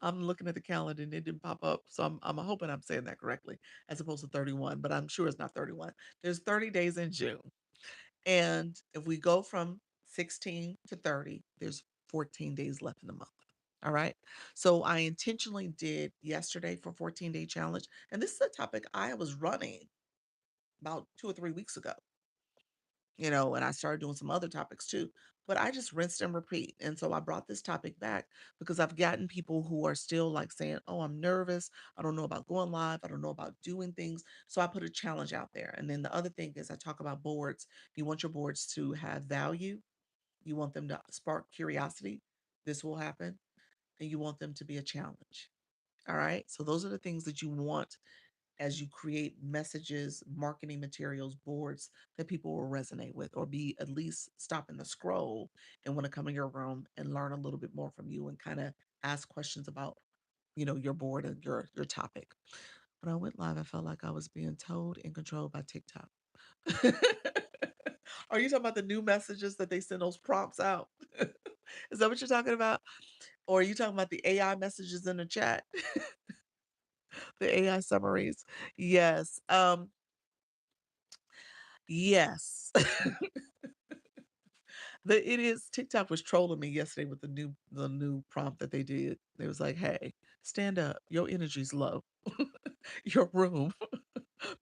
I'm looking at the calendar and it didn't pop up. So I'm hoping I'm saying that correctly as opposed to 31, but I'm sure it's not 31. There's 30 days in June. And if we go from 16 to 30, there's 14 days left in the month. All right. So I intentionally did yesterday for 14-day challenge. And this is a topic I was running about 2 or 3 weeks ago, and I started doing some other topics too. But I just rinsed and repeat. And so I brought this topic back because I've gotten people who are still like saying, oh, I'm nervous. I don't know about going live. I don't know about doing things. So I put a challenge out there. And then the other thing is I talk about boards. You want your boards to have value, you want them to spark curiosity. This will happen. And you want them to be a challenge. All right. So those are the things that you want as you create messages, marketing materials, boards that people will resonate with or be at least stopping the scroll and want to come in your room and learn a little bit more from you and kind of ask questions about, your board and your topic. When I went live, I felt like I was being told and controlled by TikTok. Are you talking about the new messages that they send those prompts out? Is that what you're talking about? Or are you talking about the AI messages in the chat? The AI summaries? Yes. Yes. It is TikTok was trolling me yesterday with the new prompt that they did. They was like, "Hey, stand up. Your energy's low. Your room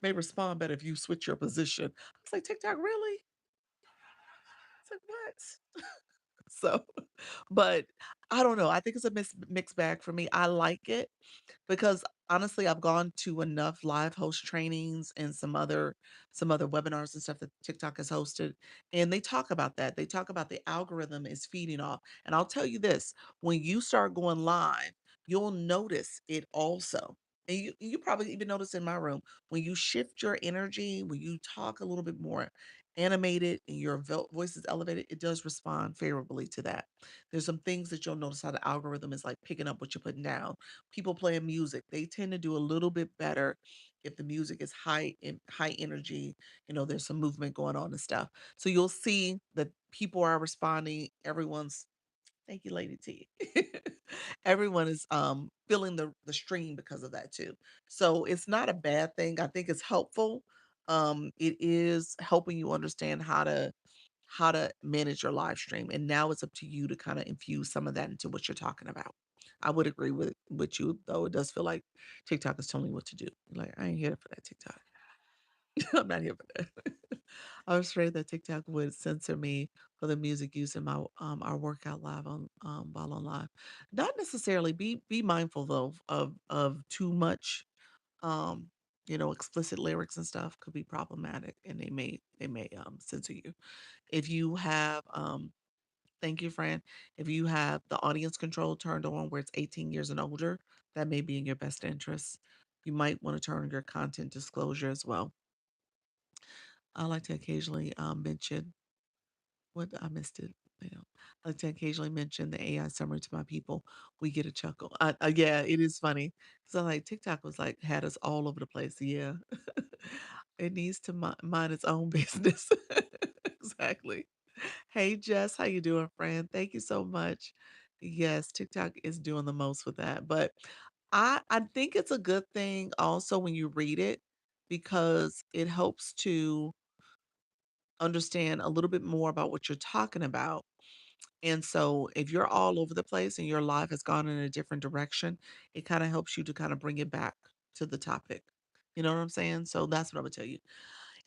may respond better if you switch your position." I was like, "TikTok, really?" It's like, "What?" So, but I don't know. I think it's a mixed bag for me. I like it because honestly, I've gone to enough live host trainings and some other webinars and stuff that TikTok has hosted, and they talk about that. They talk about the algorithm is feeding off. And I'll tell you this, when you start going live, you'll notice it also. And you probably even notice in my room when you shift your energy, when you talk a little bit more animated and your voice is elevated, it does respond favorably to that. There's some things that you'll notice how the algorithm is like picking up what you're putting down. People playing music, they tend to do a little bit better if the music is high energy, there's some movement going on and stuff. So you'll see that people are responding, everyone's thank you, Lady T. Everyone is feeling the stream because of that too. So it's not a bad thing. I think it's helpful. It is helping you understand how to manage your live stream. And now it's up to you to kind of infuse some of that into what you're talking about. I would agree with you, though it does feel like TikTok is telling you what to do. Like, I ain't here for that TikTok. I'm not here for that. I was afraid that TikTok would censor me for the music used in my our workout live on while on live. Not necessarily. Be mindful though of too much explicit lyrics and stuff could be problematic and they may censor you. If you have thank you, Fran. If you have the audience control turned on where it's 18 years and older, that may be in your best interest. You might want to turn your content disclosure as well. I like to occasionally mention what I missed it. I like to occasionally mention the AI summary to my people. We get a chuckle. Yeah, it is funny because I like TikTok was like had us all over the place. Yeah, it needs to mind its own business. Exactly. Hey Jess, how you doing, friend? Thank you so much. Yes, TikTok is doing the most with that, but I think it's a good thing also when you read it because it helps to understand a little bit more about what you're talking about. And so if you're all over the place and your life has gone in a different direction, it kind of helps you to kind of bring it back to the topic. You know what I'm saying? So that's what I would tell you.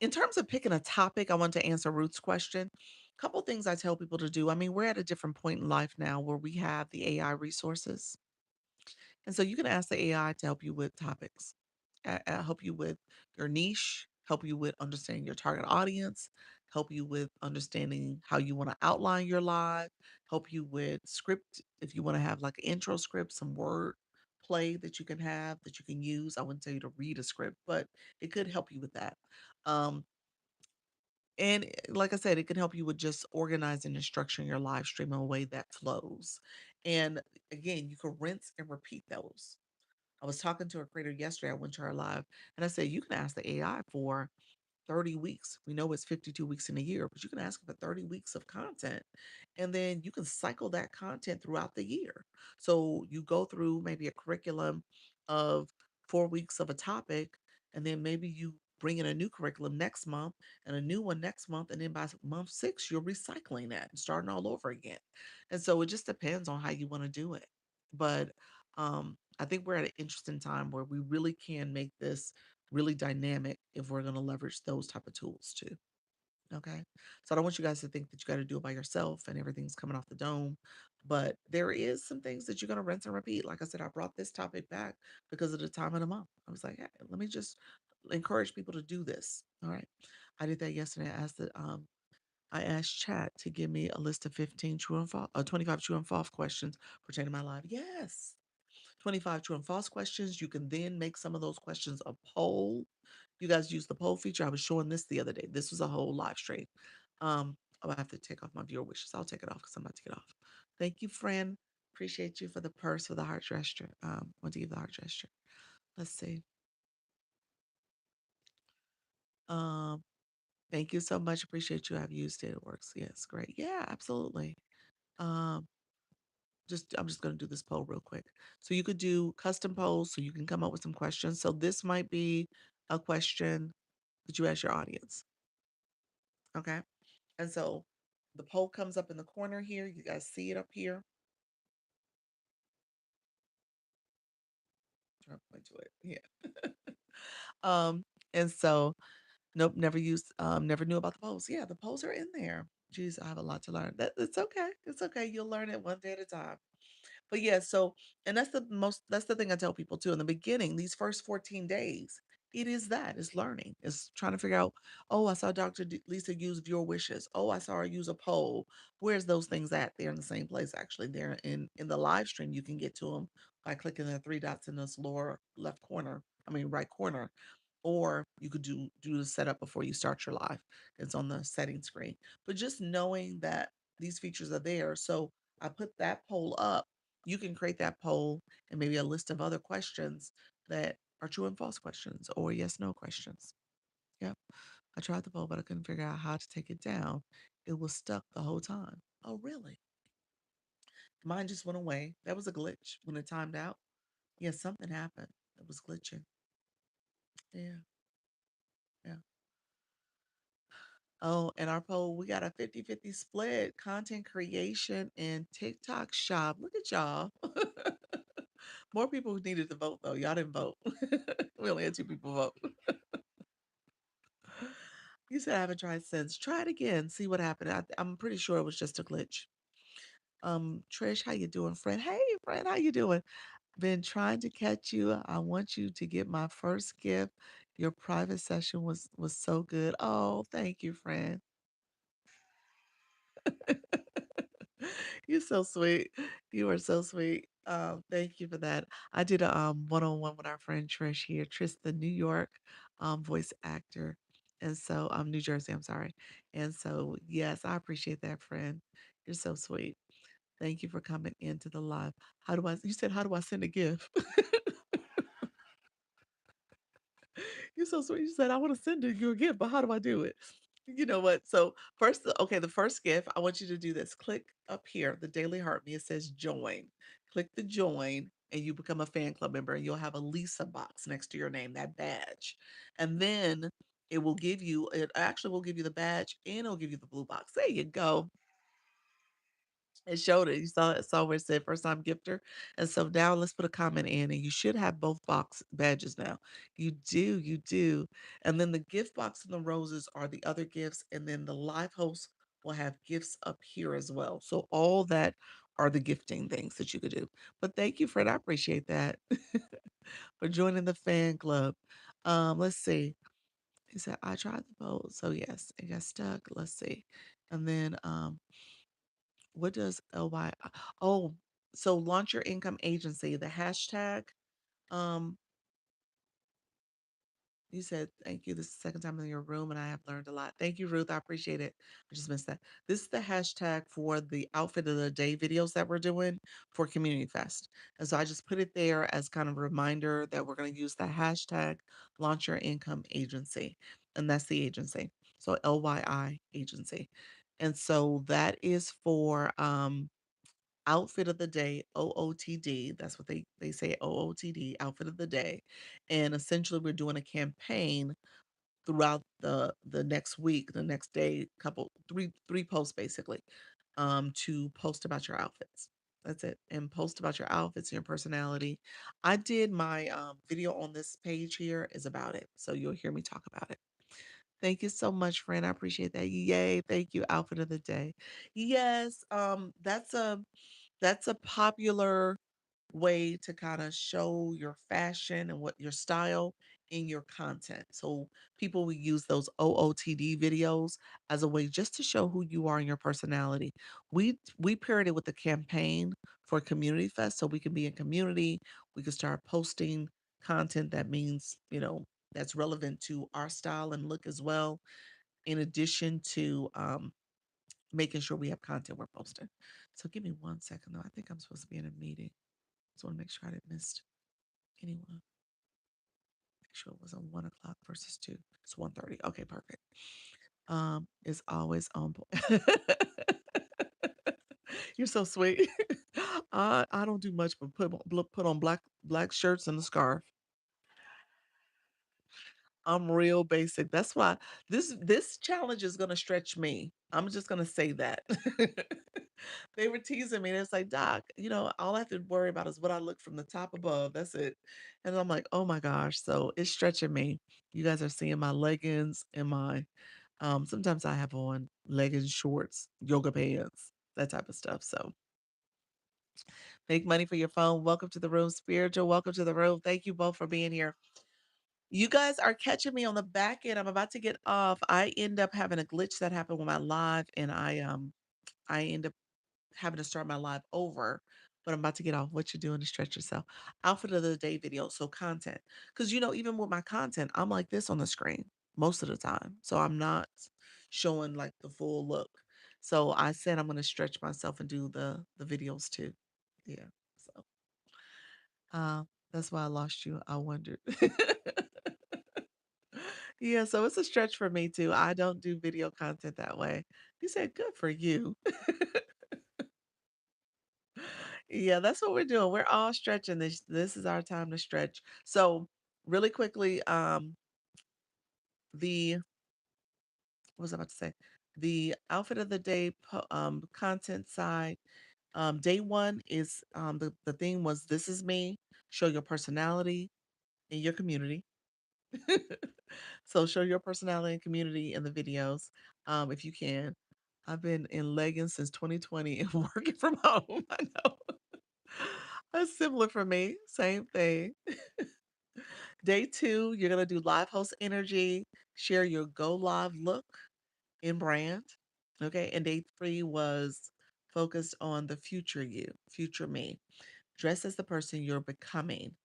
In terms of picking a topic, I want to answer Ruth's question. A couple things I tell people to do. I mean, we're at a different point in life now where we have the AI resources. And so you can ask the AI to help you with topics, help you with your niche, help you with understanding your target audience, help you with understanding how you want to outline your live, help you with script if you want to have like an intro script, some word play that you can have that you can use. I wouldn't tell you to read a script, but it could help you with that. Um, and like I said, it can help you with just organizing and structuring your live stream in a way that flows. And again, you can rinse and repeat those. I was talking to a creator yesterday. I went to her live and I said, you can ask the AI for 30 weeks. We know it's 52 weeks in a year, but you can ask for 30 weeks of content. And then you can cycle that content throughout the year. So you go through maybe a curriculum of 4 weeks of a topic, and then maybe you bring in a new curriculum next month and a new one next month. And then by month 6, you're recycling that and starting all over again. And so it just depends on how you want to do it. But I think we're at an interesting time where we really can make this really dynamic if we're going to leverage those type of tools too. Okay. So I don't want you guys to think that you got to do it by yourself and everything's coming off the dome. But there is some things that you're going to rinse and repeat. Like I said, I brought this topic back because of the time of the month. I was like, hey, let me just encourage people to do this. All right. I did that yesterday. I asked chat to give me a list of 15 true and false, 25 true and false questions pertaining to my life. Yes. 25 true and false questions. You can then make some of those questions a poll. You guys use the poll feature. I was showing this the other day. This was a whole live stream. Oh, I have to take off my viewer wishes. I'll take it off because I'm about to get off. Thank you, friend. Appreciate you for the purse, for the heart gesture. Want to give the heart gesture. Let's see. Um, Thank you so much. Appreciate you. I've used it. It works. Yes, great. Yeah, absolutely. Um, I'm just going to do this poll real quick. So you could do custom polls so you can come up with some questions. So this might be a question that you ask your audience. Okay. And so the poll comes up in the corner here. You guys see it up here. Try to point to it. Yeah. And so nope, never knew about the polls. Yeah, the polls are in there. Geez, I have a lot to learn. It's okay. It's okay. You'll learn it one day at a time. But yeah, so and that's the thing I tell people too. In the beginning, these first 14 days, it is that. It's learning. It's trying to figure out, oh, I saw Lisa use viewer wishes. Oh, I saw her use a poll. Where's those things at? They're in the same place actually. They're in the live stream. You can get to them by clicking the three dots in this lower left corner. I mean right corner. Or you could do the setup before you start your live. It's on the settings screen. But just knowing that these features are there. So I put that poll up. You can create that poll and maybe a list of other questions that are true and false questions or yes, no questions. Yep. I tried the poll, but I couldn't figure out how to take it down. It was stuck the whole time. Oh, really? Mine just went away. That was a glitch when it timed out. Yeah, something happened. It was glitching. Yeah, yeah. Oh, and our poll, we got a 50-50 split, content creation and TikTok shop. Look at y'all. More people needed to vote though. Y'all didn't vote. We only had 2 people vote. You said I haven't tried since. Try it again. See what happened. I'm pretty sure it was just a glitch. Trish, how you doing, friend? Hey, friend, how you doing? Been trying to catch you. I want you to get my first gift. Your private session was so good. Oh, thank you, friend. You're so sweet. You are so sweet. Thank you for that. I did a one-on-one with our friend Trish here, Trish, the New York voice actor. And so New Jersey, I'm sorry. And so yes, I appreciate that, friend. You're so sweet. Thank you for coming into the live. You said how do I send a gift? You're so sweet. You said, I want to send you a gift, but how do I do it? You know what? So first, okay, the first gift, I want you to do this. Click up here, the Daily Heart Me. It says join. Click the join and you become a fan club member and you'll have a Lisa box next to your name, that badge. And then it actually will give you the badge and it'll give you the blue box. There you go. It showed it. You saw where it said first time gifter. And so now let's put a comment in and you should have both box badges now. You do. And then the gift box and the roses are the other gifts. And then the live host will have gifts up here as well. So all that are the gifting things that you could do. But thank you, Fred. I appreciate that for joining the fan club. Let's see. He said, I tried the poll. So yes, it got stuck. Let's see. And then what does LY oh, so launch your income agency, the hashtag. Um, You said, thank you. This is the second time in your room, and I have learned a lot. Thank you, Ruth. I appreciate it. I just missed that. This is the hashtag for the outfit of the day videos that we're doing for Community Fest. And so I just put it there as kind of a reminder that we're going to use the hashtag launch your income agency. And that's the agency. So LYI agency. And so that is for outfit of the day, OOTD. That's what they say, OOTD, outfit of the day. And essentially we're doing a campaign throughout the next week, the next day, couple three posts basically, to post about your outfits. That's it. And post about your outfits and your personality. I did my video on this page here is about it. So you'll hear me talk about it. Thank you so much, friend. I appreciate that. Yay. Thank you. Outfit of the day. Yes, that's a popular way to kind of show your fashion and what your style in your content. So people will use those OOTD videos as a way just to show who you are and your personality. We paired it with a campaign for Community Fest so we can be in community. We can start posting content that means, that's relevant to our style and look as well, in addition to making sure we have content we're posting. So give me 1 second though. I think I'm supposed to be in a meeting. Just want to make sure I didn't miss anyone. Make sure it wasn't 1 o'clock versus 2. It's 1:30. Okay, perfect. It's always on point. You're so sweet. I don't do much but put on black shirts and a scarf. I'm real basic. That's why this challenge is gonna stretch me. I'm just gonna say that. They were teasing me. And it's like, Doc, all I have to worry about is what I look from the top above. That's it. And I'm like, oh my gosh. So it's stretching me. You guys are seeing my leggings and my sometimes I have on leggings, shorts, yoga pants, that type of stuff. So make money for your phone. Welcome to the room, spiritual. Welcome to the room. Thank you both for being here. You guys are catching me on the back end. I'm about to get off. I end up having a glitch that happened with my live, and I end up having to start my live over. But I'm about to get off. What you doing to stretch yourself? Outfit of the day video. So content. Because even with my content, I'm like this on the screen most of the time. So I'm not showing like the full look. So I said I'm gonna stretch myself and do the videos too. Yeah. So uh that's why I lost you. I wondered. Yeah, so it's a stretch for me too. I don't do video content that way. He said, good for you. Yeah, that's what we're doing. We're all stretching this. This is our time to stretch. So really quickly, the what was I about to say? The outfit of the day content side. Day one is the theme was this is me. Show your personality in your community. So show your personality and community in the videos, if you can. I've been in leggings since 2020 and working from home. I know. That's similar for me. Same thing. Day two, you're gonna do live host energy, share your go live look in brand. Okay. And day three was focused on the future you, future me. Dress as the person you're becoming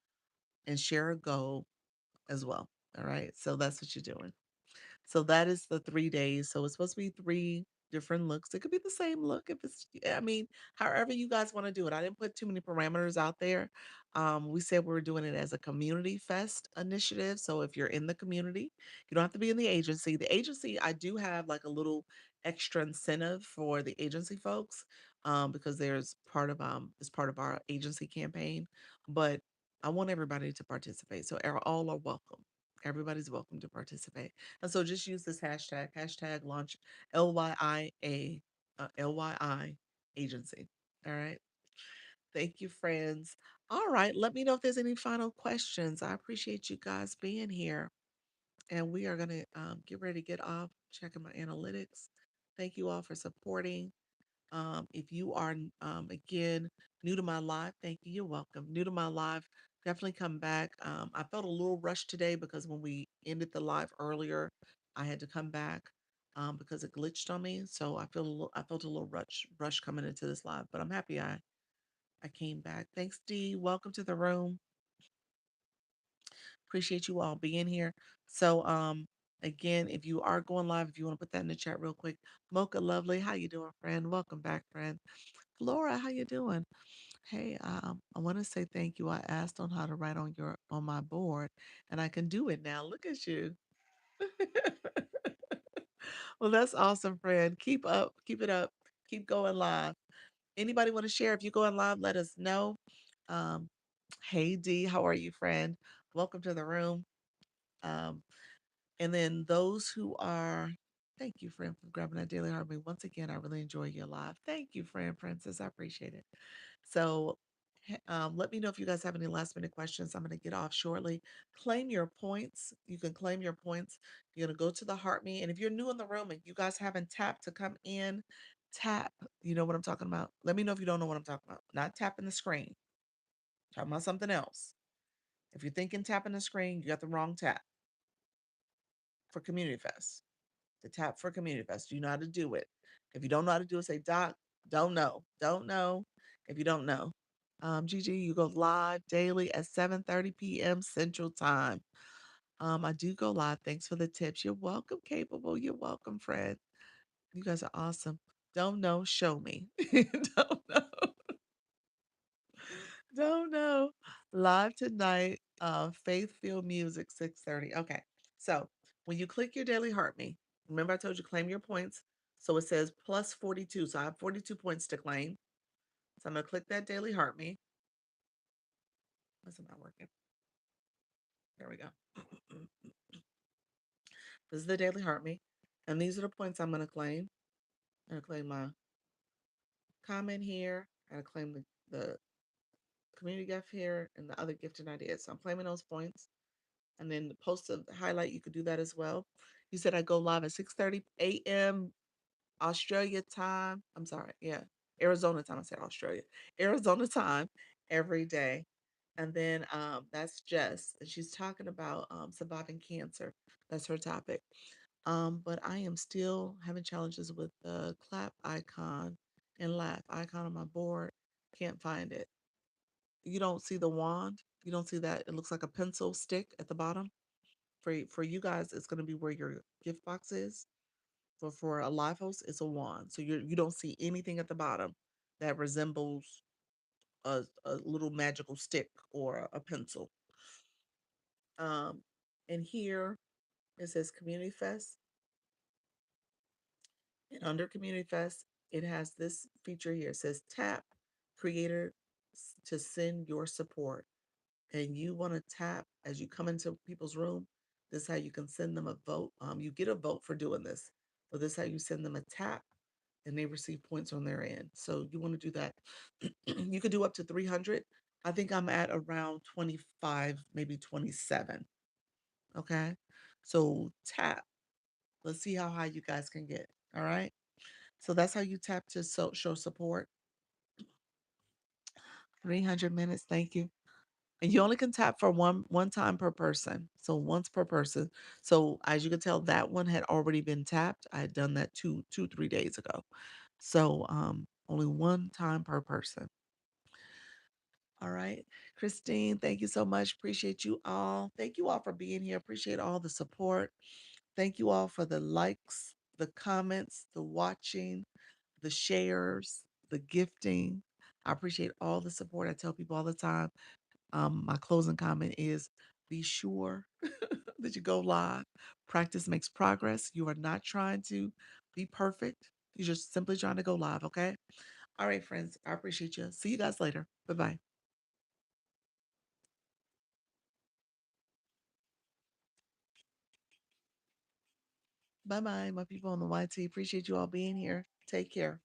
and share a goal as well. All right. So that's what you're doing. So that is the 3 days. So it's supposed to be three different looks. It could be the same look if it's, yeah, I mean, however you guys want to do it. I didn't put too many parameters out there. We said we were doing it as a community fest initiative. So if you're in the community, you don't have to be in the agency. The agency, I do have like a little extra incentive for the agency folks, because there's part of it's part of our agency campaign. But I want everybody to participate. So all are welcome. Everybody's welcome to participate. And so just use this hashtag launch LYIA, LYI agency. All right. Thank you, friends. All right. Let me know if there's any final questions. I appreciate you guys being here. And we are going to get ready to get off, checking my analytics. Thank you all for supporting. If you are, again, new to my live, thank you. You're welcome. New to my live, Definitely come back. I felt a little rushed today because when we ended the live earlier, I had to come back because it glitched on me. So I felt a little rush coming into this live, but I'm happy I came back. Thanks, Dee. Welcome to the room. Appreciate you all being here. So again, if you are going live, if you want to put that in the chat real quick, Mocha Lovely, how you doing, friend? Welcome back, friend. Flora, how you doing? Hey, I want to say thank you. I asked on how to write on my board, and I can do it now. Look at you. Well, that's awesome, friend. Keep it up, keep going live. Anybody want to share? If you going live, let us know. Um, hey D, how are you, friend? Welcome to the room. Um, and then those who are, thank you, friend, for grabbing that daily heartbeat. Once again, I really enjoy your live. Thank you, friend, Princess. I appreciate it. So let me know if you guys have any last minute questions. I'm going to get off shortly. Claim your points. You can claim your points. You're going to go to the Heart Me. And if you're new in the room and you guys haven't tapped to come in, tap. You know what I'm talking about? Let me know if you don't know what I'm talking about. Not tapping the screen, talking about something else. If you're thinking tapping the screen, you got the wrong tap for Community Fest. The tap for Community Fest. You know how to do it. If you don't know how to do it, say, Doc, don't know. Don't know if you don't know. Gigi, you go live daily at 7:30 p.m. Central Time. I do go live. Thanks for the tips. You're welcome, capable. You're welcome, Fred. You guys are awesome. Don't know, show me. Don't know. Don't know. Live tonight, Faith Filled Music, 6:30. Okay. So when you click your daily heart me, remember I told you claim your points. So it says plus 42. So I have 42 points to claim. So I'm gonna click that daily heart me. That's not working. There we go. This is the daily heart me. And these are the points I'm gonna claim. I'm gonna claim my comment here. I'm gonna claim the community gift here and the other gifting ideas. So I'm claiming those points. And then the post of the highlight, you could do that as well. You said I go live at 6:30 a.m. Australia time. I'm sorry, yeah, Arizona time. I said Australia, Arizona time every day. And then that's Jess, and she's talking about surviving cancer. That's her topic. But I am still having challenges with the clap icon and laugh icon on my board. Can't find it. You don't see the wand. You don't see that. It looks like a pencil stick at the bottom. For you guys, it's going to be where your gift box is. For a live host, it's a wand. So you don't see anything at the bottom that resembles a little magical stick or a pencil. Um, and here it says Community Fest. And under Community Fest, it has this feature here. It says tap creator to send your support. And you want to tap as you come into people's room. This is how you can send them a vote. You get a vote for doing this, but this is how you send them a tap and they receive points on their end. So you want to do that. You could do up to 300. I think I'm at around 25, maybe 27. Okay. So tap. Let's see how high you guys can get. All right. So that's how you tap to show support. 300 minutes. Thank you. And you only can tap for one time per person. So once per person. So as you can tell, that one had already been tapped. I had done that 3 days ago. So only one time per person. All right. Christine, thank you so much. Appreciate you all. Thank you all for being here. Appreciate all the support. Thank you all for the likes, the comments, the watching, the shares, the gifting. I appreciate all the support. I tell people all the time. My closing comment is be sure that you go live. Practice makes progress. You are not trying to be perfect. You're just simply trying to go live, okay? All right, friends. I appreciate you. See you guys later. Bye bye. Bye bye, my people on the YT. Appreciate you all being here. Take care.